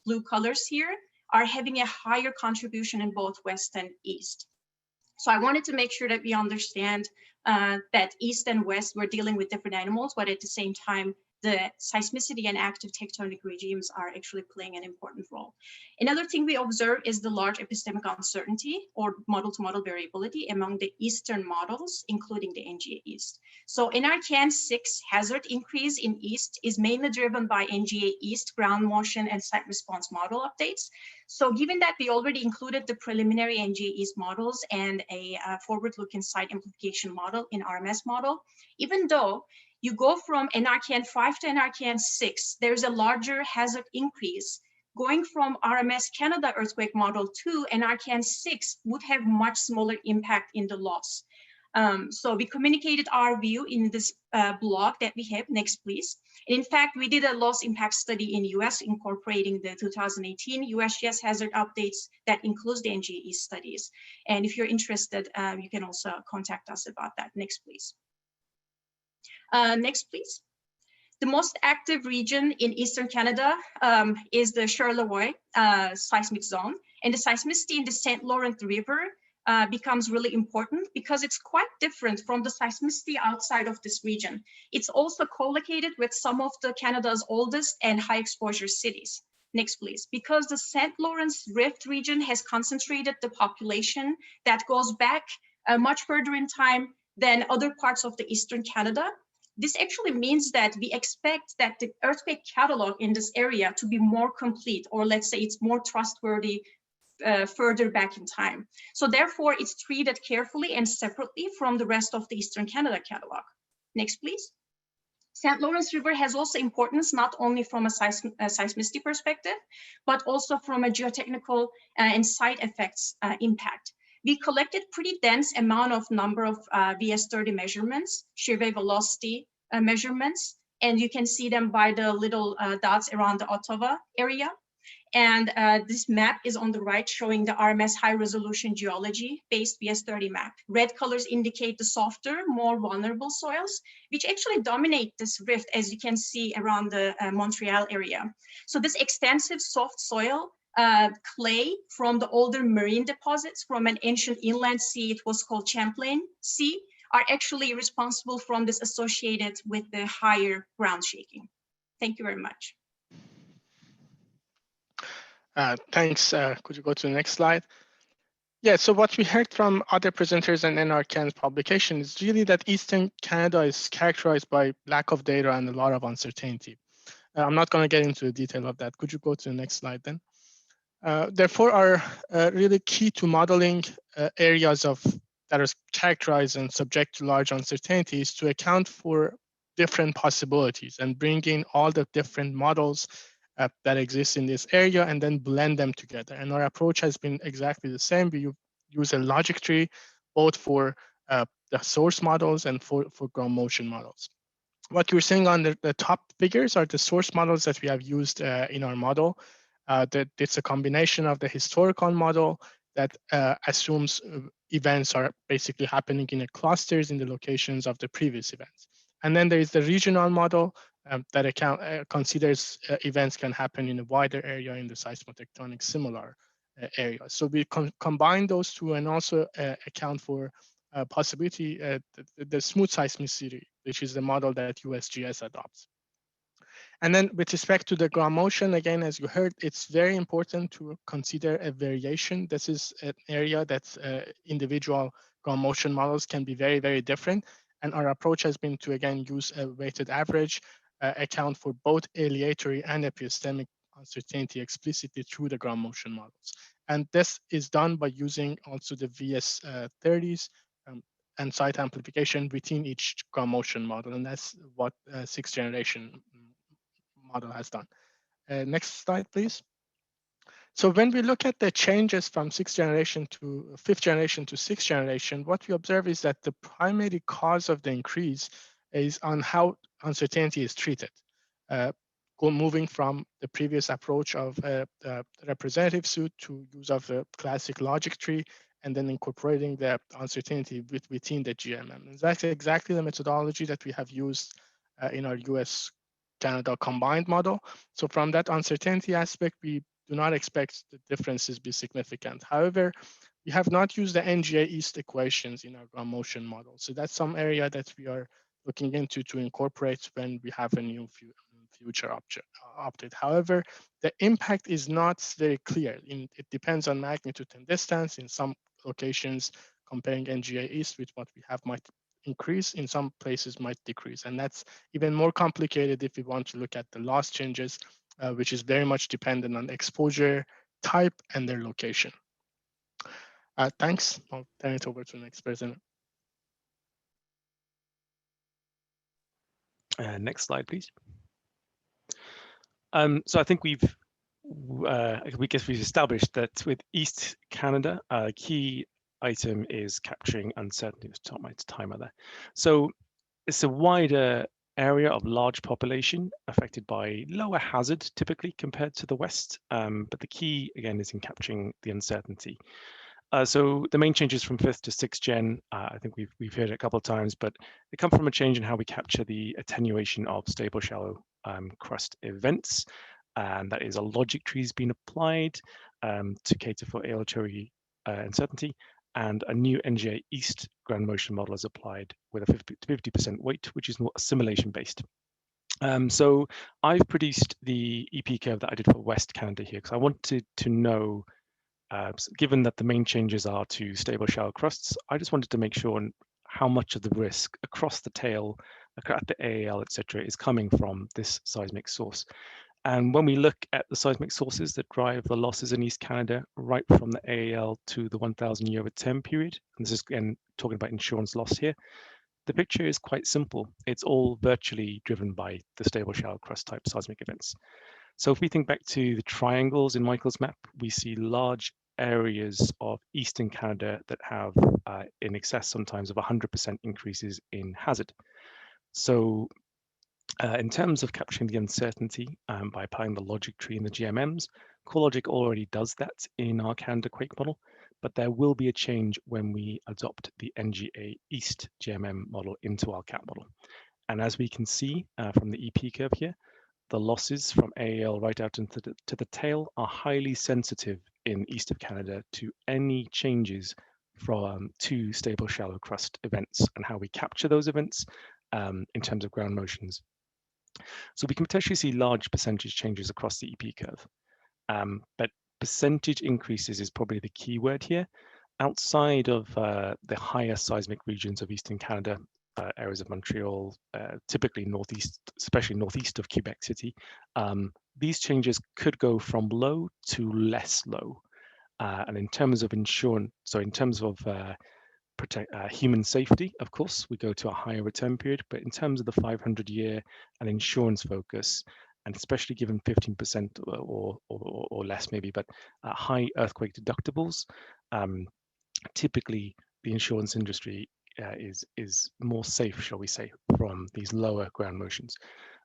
blue colors here are having a higher contribution in both West and East. So I wanted to make sure that we understand that East and West we're dealing with different animals, but at the same time, the seismicity and active tectonic regimes are actually playing an important role. Another thing we observe is the large epistemic uncertainty or model-to-model variability among the Eastern models, including the NGA East. So Anarchan 6 hazard increase in East is mainly driven by NGA East ground motion and site response model updates. So given that we already included the preliminary NGA East models and a forward-looking site implication model in RMS model, even though you go from Anarchan 5 to Anarchan 6, there's a larger hazard increase. Going from RMS Canada earthquake model to Anarchan 6 would have much smaller impact in the loss. So we communicated our view in this blog that we have. Next, please. In fact, we did a loss impact study in US incorporating the 2018 USGS hazard updates that includes the NGE studies. And if you're interested, you can also contact us about that. Next, please. Next, please. The most active region in Eastern Canada is the Charlevoix seismic zone. And the seismicity in the St. Lawrence River becomes really important because it's quite different from the seismicity outside of this region. It's also co-located with some of the Canada's oldest and high exposure cities. Next, please. Because the St. Lawrence Rift region has concentrated the population that goes back much further in time than other parts of the Eastern Canada. This actually means that we expect that the earthquake catalog in this area to be more complete, or let's say it's more trustworthy further back in time. So therefore, it's treated carefully and separately from the rest of the Eastern Canada catalog. Next, please. St. Lawrence River has also importance not only from a seismicity perspective, but also from a geotechnical and site effects impact. We collected pretty dense amount of number of VS30 measurements, shear wave velocity measurements, and you can see them by the little dots around the Ottawa area. And this map is on the right showing the RMS high resolution geology based VS30 map. Red colors indicate the softer, more vulnerable soils, which actually dominate this rift, as you can see around the Montreal area. So this extensive soft soil clay from the older marine deposits from an ancient inland sea, it was called Champlain Sea, are actually responsible from this associated with the higher ground shaking. Thank you very much. Thanks. Could you go to the next slide? Yeah, so what we heard from other presenters and Anarchan's publication is really that Eastern Canada is characterized by lack of data and a lot of uncertainty. I'm not going to get into the detail of that. Could you go to the next slide then? Therefore, are really key to modeling areas that are characterized and subject to large uncertainties to account for different possibilities and bring in all the different models that exist in this area and then blend them together. And our approach has been exactly the same. We use a logic tree both for the source models and for ground motion models. What you're seeing on the top figures are the source models that we have used in our model. That it's a combination of the historical model that assumes events are basically happening in clusters in the locations of the previous events. And then there is the regional model that considers events can happen in a wider area in the seismotectonic similar area. So we combine those two and also account for possibility, the smooth seismicity, which is the model that USGS adopts. And then with respect to the ground motion, again, as you heard, it's very important to consider a variation. This is an area that individual ground motion models can be very, very different. And our approach has been to, again, use a weighted average, account for both aleatory and epistemic uncertainty explicitly through the ground motion models. And this is done by using also the VS30s and site amplification within each ground motion model. And that's what sixth generation model has done. Next slide, please. So when we look at the changes from fifth generation to sixth generation, what we observe is that the primary cause of the increase is on how uncertainty is treated. Moving from the previous approach of representative suit to use of the classic logic tree, and then incorporating the uncertainty within the GMM. And that's exactly the methodology that we have used in our US-Canada combined model. So from that uncertainty aspect, we do not expect the differences be significant. However, we have not used the NGA East equations in our ground motion model. So that's some area that we are looking into to incorporate when we have a new future update. However, the impact is not very clear. It depends on magnitude and distance. In some locations, comparing NGA East with what we have might increase, in some places might decrease. And that's even more complicated if we want to look at the loss changes, which is very much dependent on exposure type and their location. Thanks. I'll turn it over to the next presenter. Next slide, please. So I think we guess we've established that with East Canada, key item is capturing uncertainty. Let's start my timer there. So it's a wider area of large population affected by lower hazard typically compared to the West. But the key again is in capturing the uncertainty. So the main changes from 5th to 6th gen, I think we've heard it a couple of times, but they come from a change in how we capture the attenuation of stable shallow crust events. And that is a logic tree has been applied to cater for arbitrary uncertainty, and a new NGA East ground motion model is applied with a 50% weight, which is more assimilation based. So I've produced the EP curve that I did for West Canada here because I wanted to know, given that the main changes are to stable shallow crusts, I just wanted to make sure how much of the risk across the tail, at the AAL, etc., is coming from this seismic source. And when we look at the seismic sources that drive the losses in East Canada, right from the AAL to the 1,000-year return period, and this is again talking about insurance loss here, the picture is quite simple. It's all virtually driven by the stable shallow crust type seismic events. So if we think back to the triangles in Michael's map, we see large areas of Eastern Canada that have in excess sometimes of 100% increases in hazard. So in terms of capturing the uncertainty by applying the logic tree in the GMMs, Corelogic already does that in our Canada Quake model, but there will be a change when we adopt the NGA East GMM model into our CAP model. And as we can see from the EP curve here, the losses from AAL right out into the tail are highly sensitive in east of Canada to any changes from to stable shallow crust events and how we capture those events in terms of ground motions. So we can potentially see large percentage changes across the EP curve, but percentage increases is probably the key word here. Outside of the higher seismic regions of Eastern Canada, areas of Montreal, typically northeast, especially northeast of Quebec City, these changes could go from low to less low. And in terms of insurance, so in terms of human safety, of course, we go to a higher return period, but in terms of the 500-year and insurance focus, and especially given 15% or less maybe, but high earthquake deductibles, typically the insurance industry is more safe, shall we say, from these lower ground motions.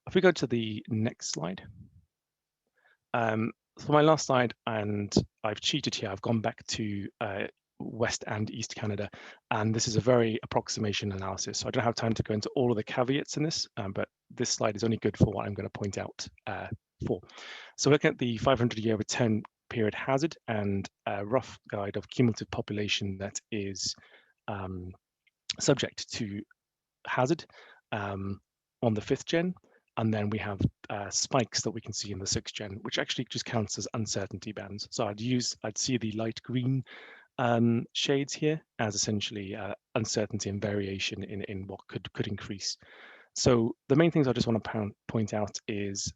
If we go to the next slide. For my last slide, and I've cheated here, I've gone back to West and East Canada, and this is a very approximation analysis. So I don't have time to go into all of the caveats in this, but this slide is only good for what I'm going to point out for. So looking at the 500-year return period hazard and a rough guide of cumulative population that is subject to hazard on the 5th gen, and then we have spikes that we can see in the 6th gen, which actually just counts as uncertainty bands. So I'd see the light green shades here as essentially uncertainty and variation in what could increase. So the main things I just want to point out is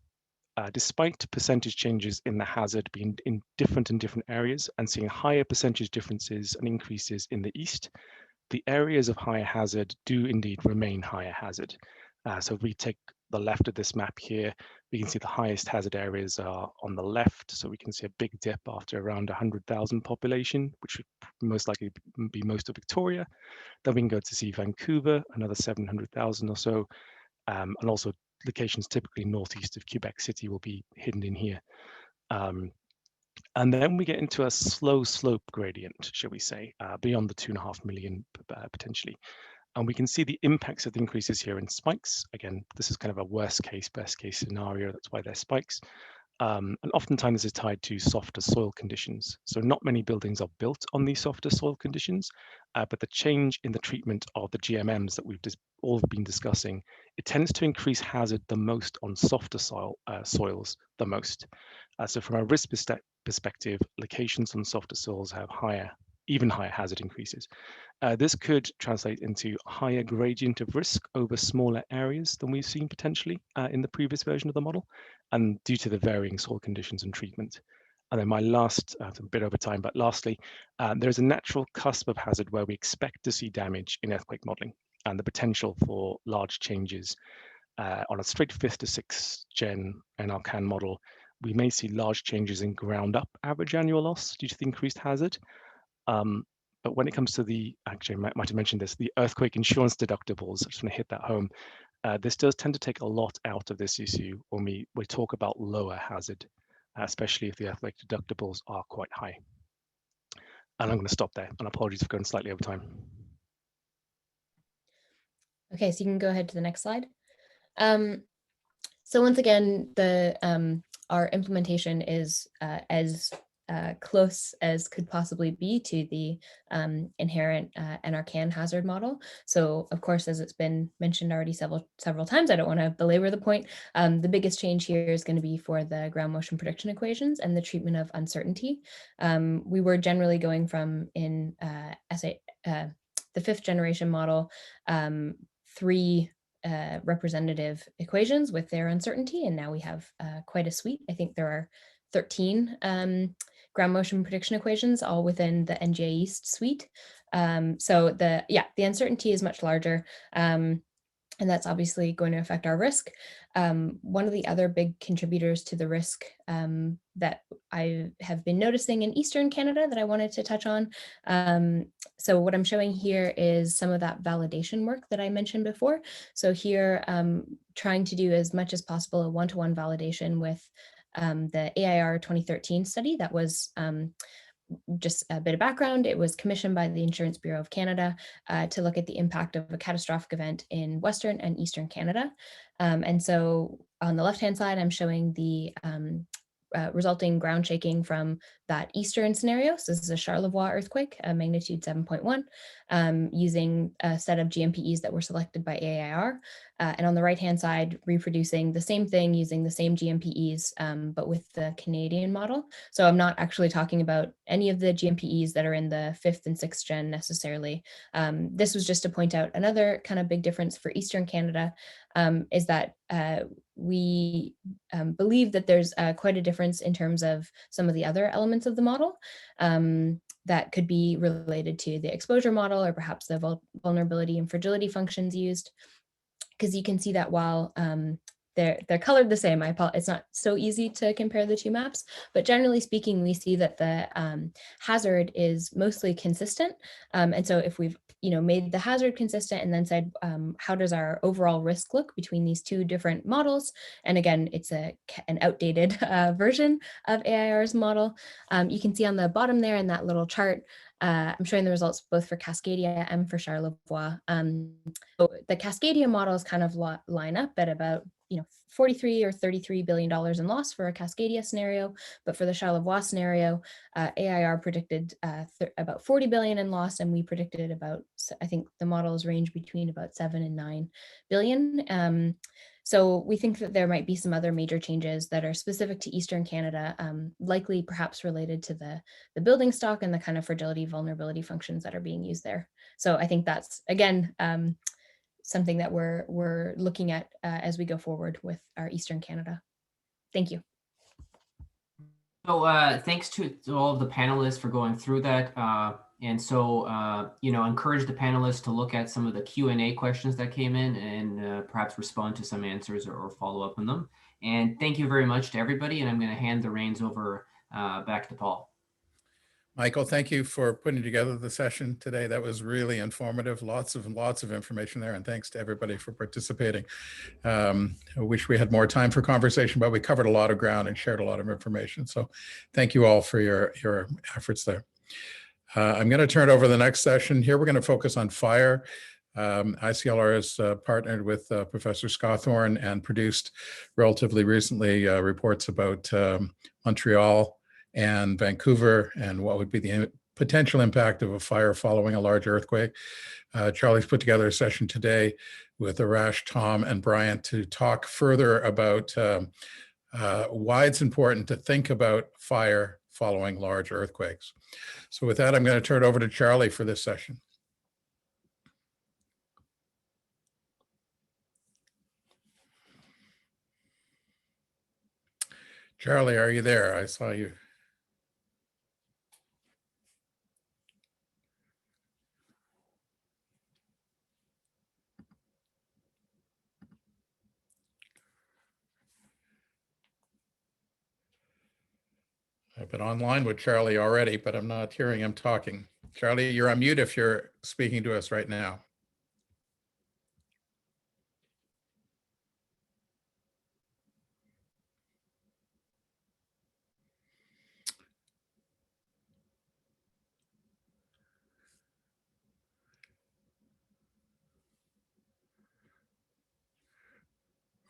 despite percentage changes in the hazard being different in different areas and seeing higher percentage differences and increases in the east, the areas of higher hazard do indeed remain higher hazard. So if we take the left of this map here, we can see the highest hazard areas are on the left. So we can see a big dip after around 100,000 population, which would most likely be most of Victoria. Then we can go to see Vancouver, another 700,000 or so. And also locations typically northeast of Quebec City will be hidden in here. And then we get into a slow slope gradient, shall we say, beyond the 2.5 million potentially. And we can see the impacts of the increases here in spikes. Again, this is kind of a worst case, best case scenario. That's why they're spikes. And oftentimes this is tied to softer soil conditions. So not many buildings are built on these softer soil conditions, but the change in the treatment of the GMMs that we've all been discussing, it tends to increase hazard the most on softer soils the most. So from a risk perspective, locations on softer soils have even higher hazard increases. This could translate into a higher gradient of risk over smaller areas than we've seen potentially in the previous version of the model, and due to the varying soil conditions and treatment. And then my last, a bit over time, but lastly, there's a natural cusp of hazard where we expect to see damage in earthquake modeling and the potential for large changes. On a straight 5th to 6th gen Anarchan model, we may see large changes in ground up average annual loss due to the increased hazard. But when it comes to actually, I might have mentioned this, the earthquake insurance deductibles, I just want to hit that home. This does tend to take a lot out of this issue when we talk about lower hazard, especially if the earthquake deductibles are quite high. And I'm going to stop there, and apologies for going slightly over time. Okay, so you can go ahead to the next slide. So once again, our implementation is as close as could possibly be to the inherent Anarchan hazard model. So of course, as it's been mentioned already several times, I don't want to belabor the point. The biggest change here is going to be for the ground motion prediction equations and the treatment of uncertainty. We were generally going from in the 5th generation model, 3 representative equations with their uncertainty, and now we have quite a suite. I think there are 13 ground motion prediction equations, all within the NGA East suite. So the uncertainty is much larger, and that's obviously going to affect our risk. One of the other big contributors to the risk that I have been noticing in Eastern Canada that I wanted to touch on. So what I'm showing here is some of that validation work that I mentioned before. So here, trying to do as much as possible a one-to-one validation with the AIR 2013 study that was just a bit of background. It was commissioned by the Insurance Bureau of Canada to look at the impact of a catastrophic event in Western and Eastern Canada. And so on the left-hand side, I'm showing the resulting ground shaking from that eastern scenario. So this is a Charlevoix earthquake, a magnitude 7.1, using a set of GMPEs that were selected by AIR. And on the right-hand side, reproducing the same thing using the same GMPEs, but with the Canadian model. So I'm not actually talking about any of the GMPEs that are in the 5th and 6th gen necessarily. This was just to point out another kind of big difference for Eastern Canada, is that we believe that there's quite a difference in terms of some of the other elements of the model that could be related to the exposure model or perhaps the vulnerability and fragility functions used. Because you can see that while they're colored the same, it's not so easy to compare the two maps, but generally speaking, we see that the hazard is mostly consistent. And so if we've made the hazard consistent and then said, how does our overall risk look between these two different models? And again, it's an outdated version of AIR's model. You can see on the bottom there in that little chart, I'm showing the results both for Cascadia and for Charlevoix. So the Cascadia models kind of line up at about $43 or $33 billion in loss for a Cascadia scenario, but for the Charlevoix scenario, AIR predicted about 40 billion in loss, and we predicted about, I think the models range between about 7 and 9 billion. So we think that there might be some other major changes that are specific to Eastern Canada, likely perhaps related to the building stock and the kind of fragility vulnerability functions that are being used there. So I think that's, again, something that we're looking at as we go forward with our Eastern Canada. Thank you. So thanks to all of the panelists for going through that. And so, encourage the panelists to look at some of the Q&A questions that came in and perhaps respond to some answers or follow up on them. And thank you very much to everybody. And I'm going to hand the reins over back to Paul. Michael, thank you for putting together the session today. That was really informative. Lots of information there. And thanks to everybody for participating. I wish we had more time for conversation, but we covered a lot of ground and shared a lot of information. So thank you all for your efforts there. I'm going to turn over the next session. Here we're going to focus on fire. ICLR has partnered with Professor Scawthorne and produced relatively recently reports about Montreal and Vancouver and what would be the potential impact of a fire following a large earthquake. Charlie's put together a session today with Arash, Tom, and Bryant to talk further about why it's important to think about fire following large earthquakes. So with that, I'm going to turn it over to Charlie for this session. Charlie, are you there? I saw you. I've been online with Charlie already, but I'm not hearing him talking. Charlie, you're on mute if you're speaking to us right now.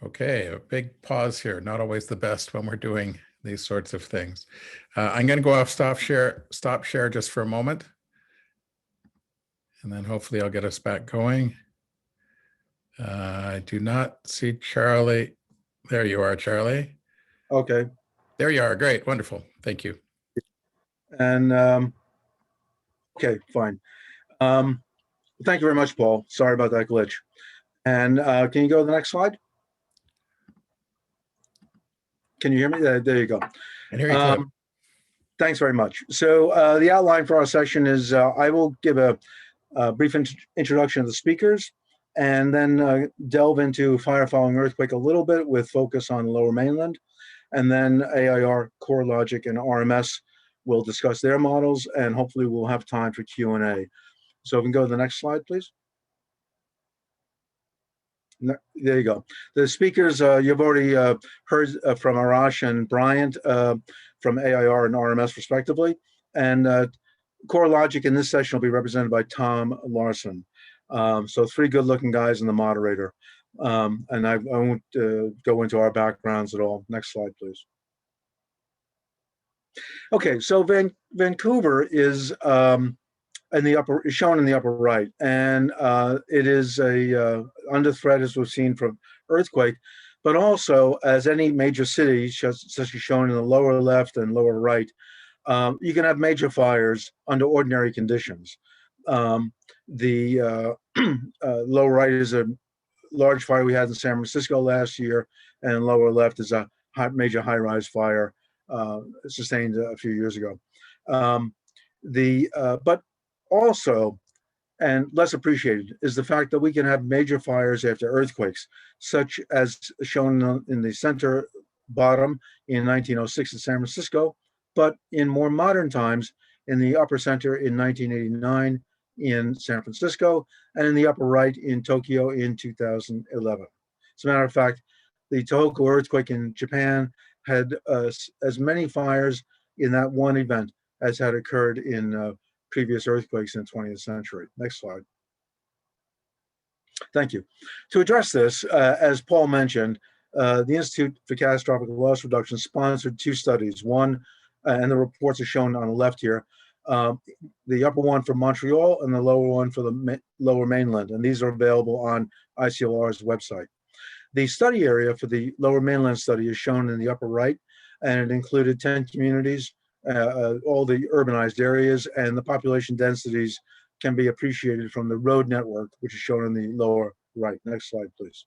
Okay, a big pause here. Not always the best when we're doing these sorts of things. I'm going to go off stop share just for a moment. And then hopefully I'll get us back going. I do not see Charlie. There you are, Charlie. Okay. There you are. Great. Wonderful. Thank you. And okay, fine. Thank you very much, Paul. Sorry about that glitch. And can you go to the next slide? Can you hear me? There you go. And here you go. Thanks very much. So the outline for our session is I will give a brief introduction of the speakers and then delve into fire following earthquake a little bit with focus on Lower Mainland. And then AIR, Corelogic, and RMS will discuss their models, and hopefully we'll have time for Q&A. So if we can go to the next slide, please. There you go. The speakers, you've already heard from Arash and Bryant from AIR and RMS respectively. And Corelogic in this session will be represented by Tom Larson. So three good looking guys and the moderator. And I won't go into our backgrounds at all. Next slide, please. Okay, so Vancouver is shown in the upper right, and it is under threat, as we've seen from earthquake, but also as any major city, such as shown in the lower left and lower right, you can have major fires under ordinary conditions. The lower right is a large fire we had in San Francisco last year, and lower left is a major high-rise fire sustained a few years ago. But also, and less appreciated, is the fact that we can have major fires after earthquakes, such as shown in the center bottom in 1906 in San Francisco, but in more modern times in the upper center in 1989 in San Francisco, and in the upper right in Tokyo in 2011. As a matter of fact, the Tohoku earthquake in Japan had as many fires in that one event as had occurred in previous earthquakes in the 20th century. Next slide. Thank you. To address this, as Paul mentioned, the Institute for Catastrophic Loss Reduction sponsored two studies. One, and the reports are shown on the left here, the upper one for Montreal and the lower one for the Lower Mainland, and these are available on ICLR's website. The study area for the Lower Mainland study is shown in the upper right, and it included 10 communities, all the urbanized areas, and the population densities can be appreciated from the road network, which is shown in the lower right. Next slide, please.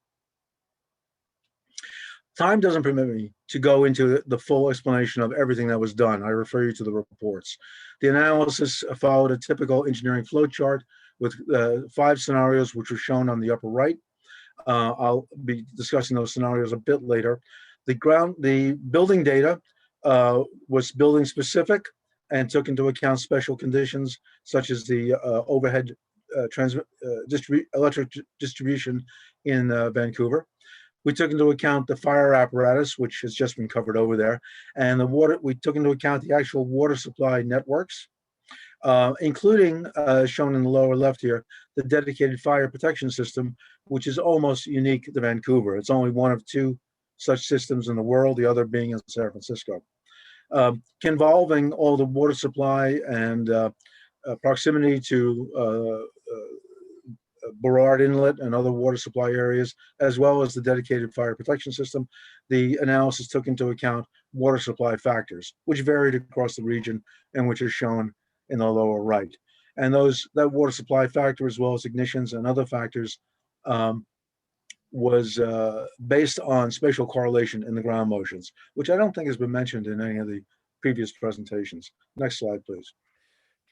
Time doesn't permit me to go into the full explanation of everything that was done. I refer you to the reports. The analysis followed a typical engineering flow chart with 5 scenarios, which were shown on the upper right. I'll be discussing those scenarios a bit later. The building data was building specific and took into account special conditions such as the overhead electric distribution in Vancouver. We took into account the fire apparatus, which has just been covered over there, and the water. We took into account the actual water supply networks, including, shown in the lower left here, the dedicated fire protection system, which is almost unique to Vancouver. It's only one of 2 such systems in the world, the other being in San Francisco. Involving all the water supply and proximity to Burrard Inlet and other water supply areas, as well as the dedicated fire protection system. The analysis took into account water supply factors, which varied across the region and which are shown in the lower right. And that water supply factor, as well as ignitions and other factors, was based on spatial correlation in the ground motions, which I don't think has been mentioned in any of the previous presentations. Next slide, please.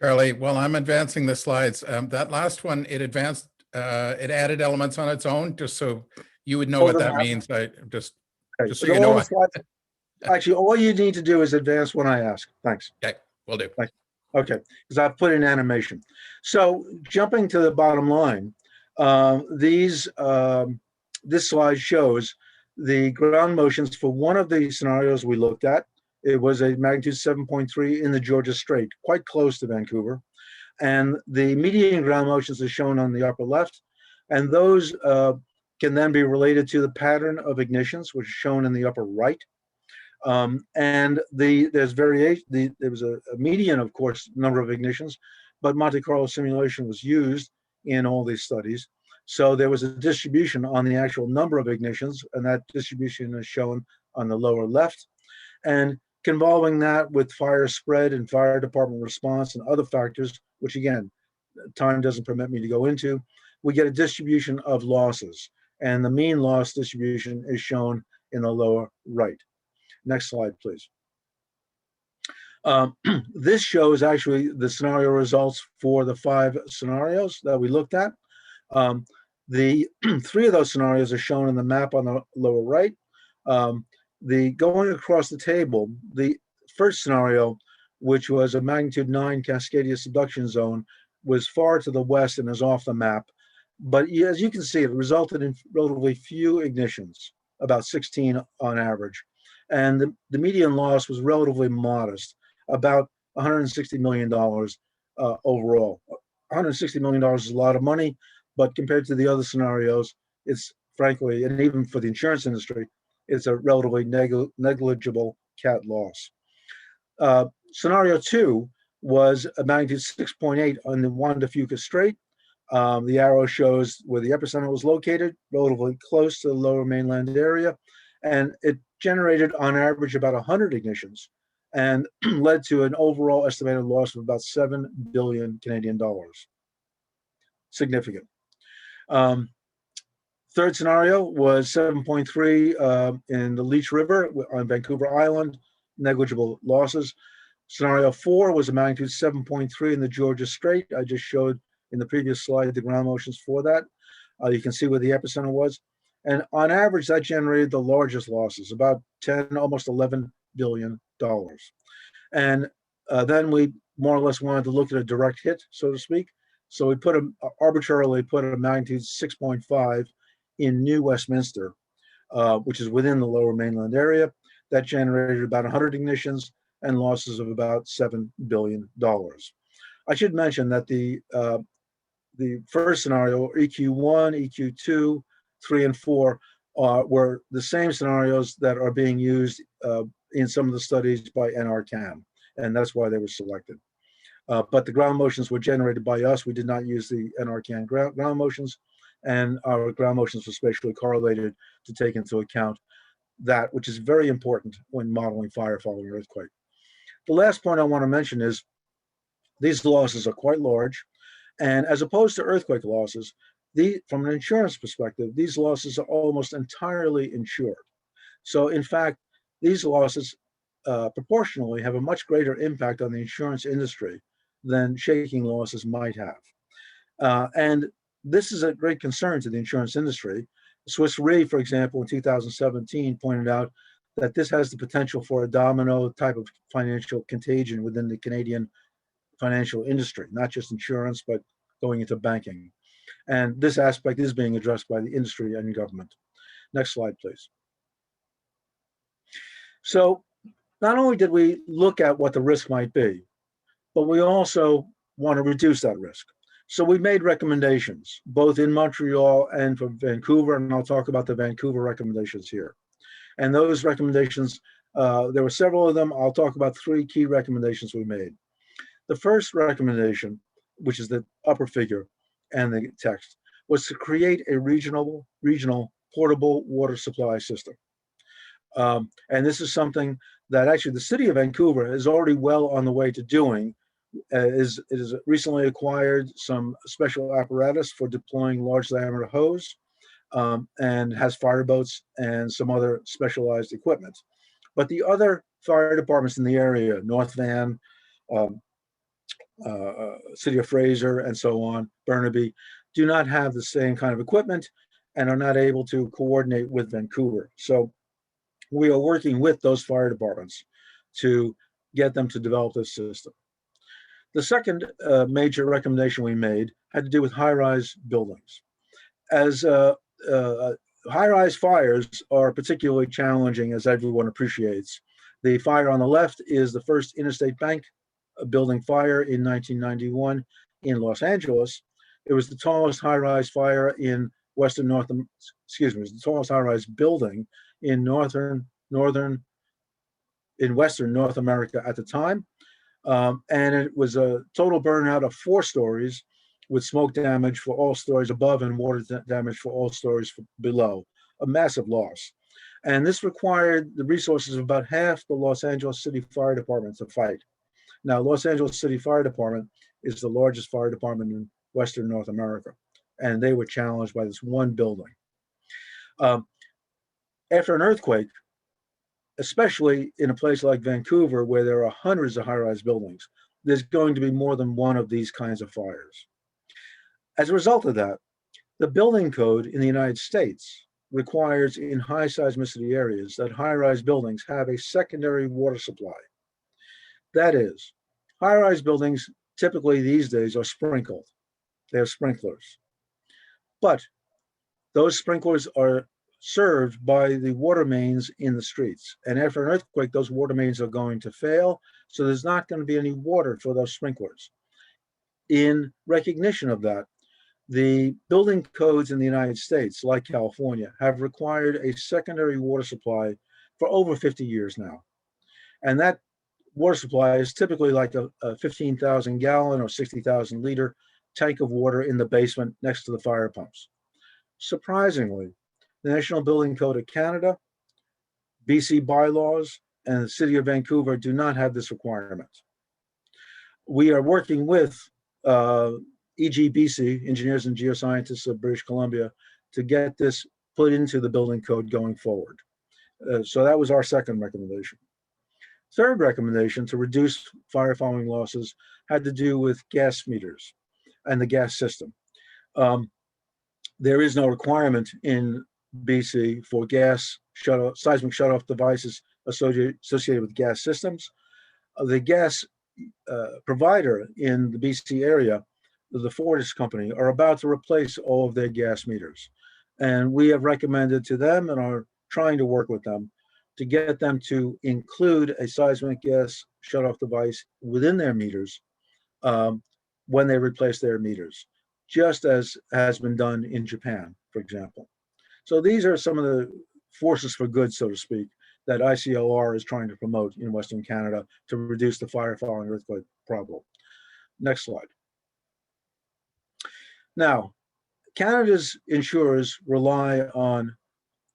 Charlie, while I'm advancing the slides, that last one, it advanced, it added elements on its own, just so you would know what that means. Just so you know. Actually, all you need to do is advance when I ask. Thanks. Okay, will do. Thanks. Okay, because I've put in animation. So jumping to the bottom line, this slide shows the ground motions for one of the scenarios we looked at. It was a magnitude 7.3 in the Georgia Strait, quite close to Vancouver. And the median ground motions are shown on the upper left. And those can then be related to the pattern of ignitions, which is shown in the upper right. And there's variation. There was a median, of course, number of ignitions, but Monte Carlo simulation was used in all these studies. So there was a distribution on the actual number of ignitions, and that distribution is shown on the lower left. And convolving that with fire spread and fire department response and other factors, which again, time doesn't permit me to go into, we get a distribution of losses. And the mean loss distribution is shown in the lower right. Next slide, please. This shows actually the scenario results for the 5 scenarios that we looked at. The 3 of those scenarios are shown in the map on the lower right. Going across the table, the first scenario, which was a magnitude 9 Cascadia subduction zone, was far to the west and is off the map. But as you can see, it resulted in relatively few ignitions, about 16 on average. And the median loss was relatively modest, about $160 million overall. $160 million is a lot of money, but compared to the other scenarios, it's frankly, and even for the insurance industry, it's a relatively negligible cat loss. Scenario 2 was a magnitude 6.8 on the Juan de Fuca Strait. The arrow shows where the epicenter was located, relatively close to the lower mainland area, and it generated on average about 100 ignitions and led to an overall estimated loss of about 7 billion Canadian dollars. Significant. Third scenario was 7.3 in the Leech River on Vancouver Island, negligible losses. Scenario 4 was a magnitude 7.3 in the Georgia Strait. I just showed in the previous slide the ground motions for that. You can see where the epicenter was. And on average, that generated the largest losses, about 10, almost $11 billion. And then we more or less wanted to look at a direct hit, so to speak. So we arbitrarily put a magnitude 6.5 in New Westminster, which is within the lower mainland area. That generated about 100 ignitions and losses of about $7 billion. I should mention that the first scenario, EQ1, EQ2, 3, and 4, were the same scenarios that are being used in some of the studies by Anarchan, and that's why they were selected. But the ground motions were generated by us. We did not use the Anarchan ground motions, and our ground motions were spatially correlated to take into account that, which is very important when modeling fire following earthquake. The last point I want to mention is these losses are quite large, and as opposed to earthquake losses, from an insurance perspective, these losses are almost entirely insured. So in fact, these losses proportionally have a much greater impact on the insurance industry than shaking losses might have. And this is a great concern to the insurance industry. Swiss Re, for example, in 2017 pointed out that this has the potential for a domino type of financial contagion within the Canadian financial industry, not just insurance, but going into banking. And this aspect is being addressed by the industry and government. Next slide, please. So not only did we look at what the risk might be, but we also want to reduce that risk. So we made recommendations, both in Montreal and for Vancouver, and I'll talk about the Vancouver recommendations here. And those recommendations, there were several of them. I'll talk about 3 key recommendations we made. The first recommendation, which is the upper figure and the text, was to create a regional portable water supply system. And this is something that actually the city of Vancouver is already well on the way to doing. It has recently acquired some special apparatus for deploying large diameter hose and has fireboats and some other specialized equipment. But the other fire departments in the area, North Van, City of Fraser, and so on, Burnaby, do not have the same kind of equipment and are not able to coordinate with Vancouver. So we are working with those fire departments to get them to develop this system. The second major recommendation we made had to do with high-rise buildings. As high-rise fires are particularly challenging, as everyone appreciates. The fire on the left is the first Interstate Bank building fire in 1991 in Los Angeles. It was the tallest high-rise fire in Western North, excuse me, it was the tallest high-rise building in Western North America at the time. And it was a total burnout of 4 stories with smoke damage for all stories above and water damage for all stories below, a massive loss. And this required the resources of about half the Los Angeles City Fire Department to fight. Now, Los Angeles City Fire Department is the largest fire department in Western North America, and they were challenged by this one building. After an earthquake, especially in a place like Vancouver, where there are hundreds of high-rise buildings, there's going to be more than one of these kinds of fires. As a result of that, the building code in the United States requires in high seismicity areas that high-rise buildings have a secondary water supply. That is, high-rise buildings typically these days are sprinkled. They have sprinklers. But those sprinklers are served by the water mains in the streets. And after an earthquake, those water mains are going to fail. So there's not going to be any water for those sprinklers. In recognition of that, the building codes in the United States, like California, have required a secondary water supply for over 50 years now. And that water supply is typically like a 15,000 gallon or 60,000 liter tank of water in the basement next to the fire pumps. Surprisingly, the National Building Code of Canada, BC bylaws, and the City of Vancouver do not have this requirement. We are working with EGBC, Engineers and Geoscientists of British Columbia, to get this put into the building code going forward. So that was our second recommendation. Third recommendation to reduce fire following losses had to do with gas meters and the gas system. There is no requirement in BC for gas seismic shutoff devices associated with gas systems. The gas provider in the BC area, the Fortis company, are about to replace all of their gas meters. And we have recommended to them and are trying to work with them to get them to include a seismic gas shutoff device within their meters when they replace their meters, just as has been done in Japan, for example. So these are some of the forces for good, so to speak, that ICLR is trying to promote in Western Canada to reduce the fire following earthquake problem. Next slide. Now, Canada's insurers rely on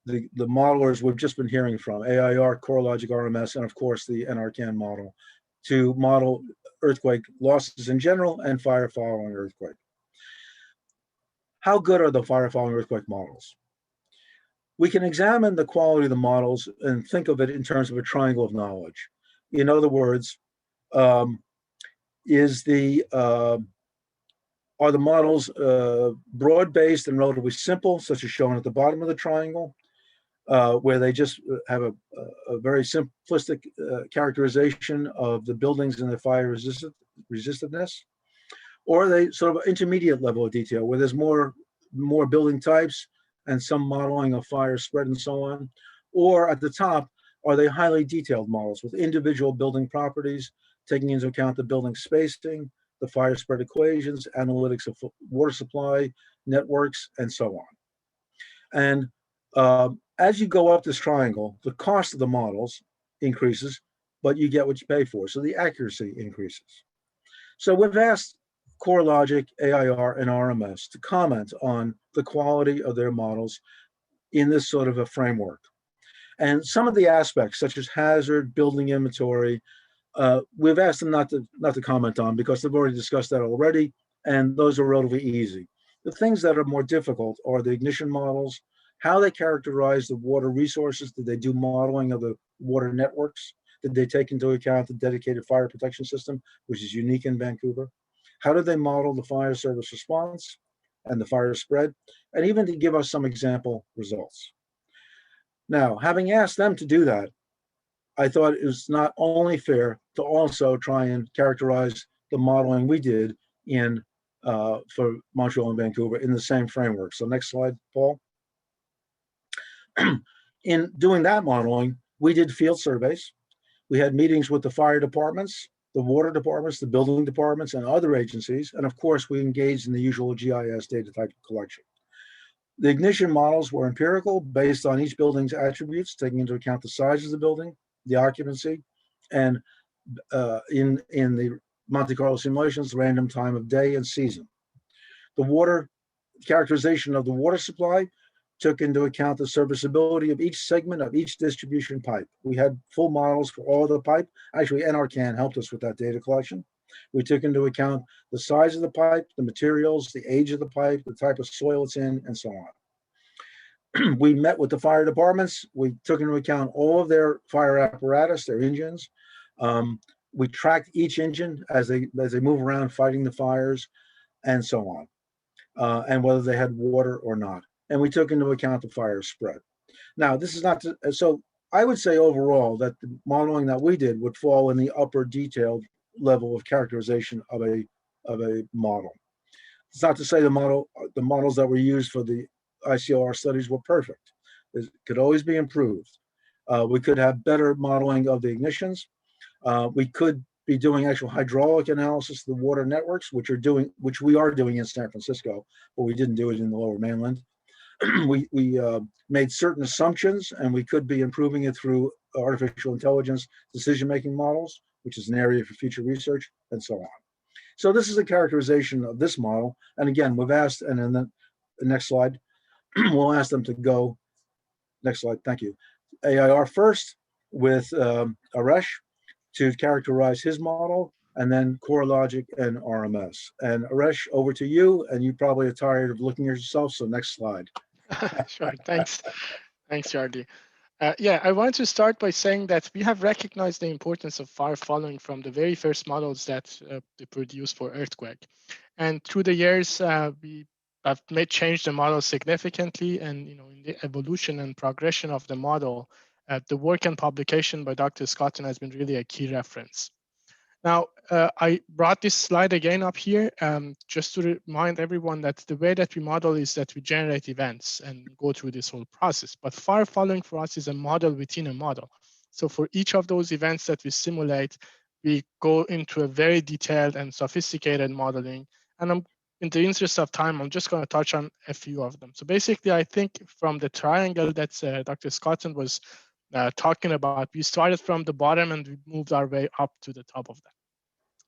the modelers we've just been hearing from, AIR, Corelogic, RMS, and of course the Anarchan model, to model earthquake losses in general and fire following earthquake. How good are the fire following earthquake models? We can examine the quality of the models and think of it in terms of a triangle of knowledge. In other words, are the models broad-based and relatively simple, such as shown at the bottom of the triangle, where they just have a very simplistic characterization of the buildings and their fire resistiveness? Or are they sort of intermediate level of detail, where there's more building types and some modeling of fire spread and so on? Or at the top, are they highly detailed models with individual building properties, taking into account the building spacing, the fire spread equations, analytics of water supply, networks, and so on? And as you go up this triangle, the cost of the models increases, but you get what you pay for. So the accuracy increases. So we've asked Corelogic, AIR, and RMS to comment on the quality of their models in this sort of a framework. And some of the aspects, such as hazard, building inventory, we've asked them not to comment on because they've already discussed that already, and those are relatively easy. The things that are more difficult are the ignition models, how they characterize the water resources. Did they do modeling of the water networks? Did they take into account the dedicated fire protection system, which is unique in Vancouver? How did they model the fire service response and the fire spread? And even to give us some example results. Now, having asked them to do that, I thought it was not only fair to also try and characterize the modeling we did in for Montreal and Vancouver in the same framework. So next slide, Paul. In doing that modeling, we did field surveys. We had meetings with the fire departments, the water departments, the building departments, and other agencies. And of course, we engaged in the usual GIS data type collection. The ignition models were empirical, based on each building's attributes, taking into account the size of the building, the occupancy, and in the Monte Carlo simulations, random time of day and season. The water characterization of the water supply took into account the serviceability of each segment of each distribution pipe. We had full models for all the pipe. Actually, Anarchan helped us with that data collection. We took into account the size of the pipe, the materials, the age of the pipe, the type of soil it's in, and so on. We met with the fire departments. We took into account all of their fire apparatus, their engines. We tracked each engine as they move around fighting the fires, and so on, and whether they had water or not. And we took into account the fire spread. Now, this is not to, so I would say overall that the modeling that we did would fall in the upper detailed level of characterization of a model. It's not to say the models that were used for the ICLR studies were perfect. It could always be improved. We could have better modeling of the ignitions. We could be doing actual hydraulic analysis of the water networks, which we are doing in San Francisco, but we didn't do it in the Lower Mainland. We made certain assumptions, and we could be improving it through artificial intelligence decision-making models, which is an area for future research, and so on. So this is a characterization of this model. And again, we've asked, and then the next slide, we'll ask them to go, next slide, thank you. AIR first with Aresh to characterize his model, and then Corelogic and RMS. And Aresh, over to you, and you probably are tired of looking at yourself, so next slide. Sure, thanks. Thanks, Charlie. Yeah, I want to start by saying that we have recognized the importance of fire following from the very first models that they produced for earthquake. And through the years, we have changed the model significantly, and in the evolution and progression of the model, the work and publication by Dr. Scotton has been really a key reference. Now, I brought this slide again up here just to remind everyone that the way that we model is that we generate events and go through this whole process. But fire following for us is a model within a model. So for each of those events that we simulate, we go into a very detailed and sophisticated modeling. And in the interest of time, I'm just going to touch on a few of them. So basically, I think from the triangle that Dr. Scotton was talking about, we started from the bottom and we moved our way up to the top of that.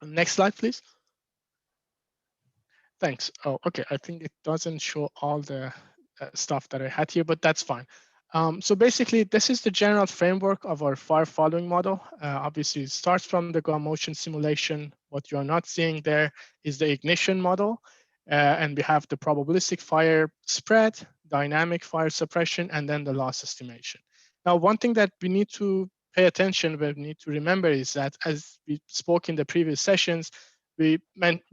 Next slide, please. Thanks. Oh, okay. I think it doesn't show all the stuff that I had here, but that's fine. So basically, this is the general framework of our fire following model. Obviously, it starts from the ground motion simulation. What you are not seeing there is the ignition model. And we have the probabilistic fire spread, dynamic fire suppression, and then the loss estimation. Now, one thing that we need to pay attention, we need to remember is that, as we spoke in the previous sessions, we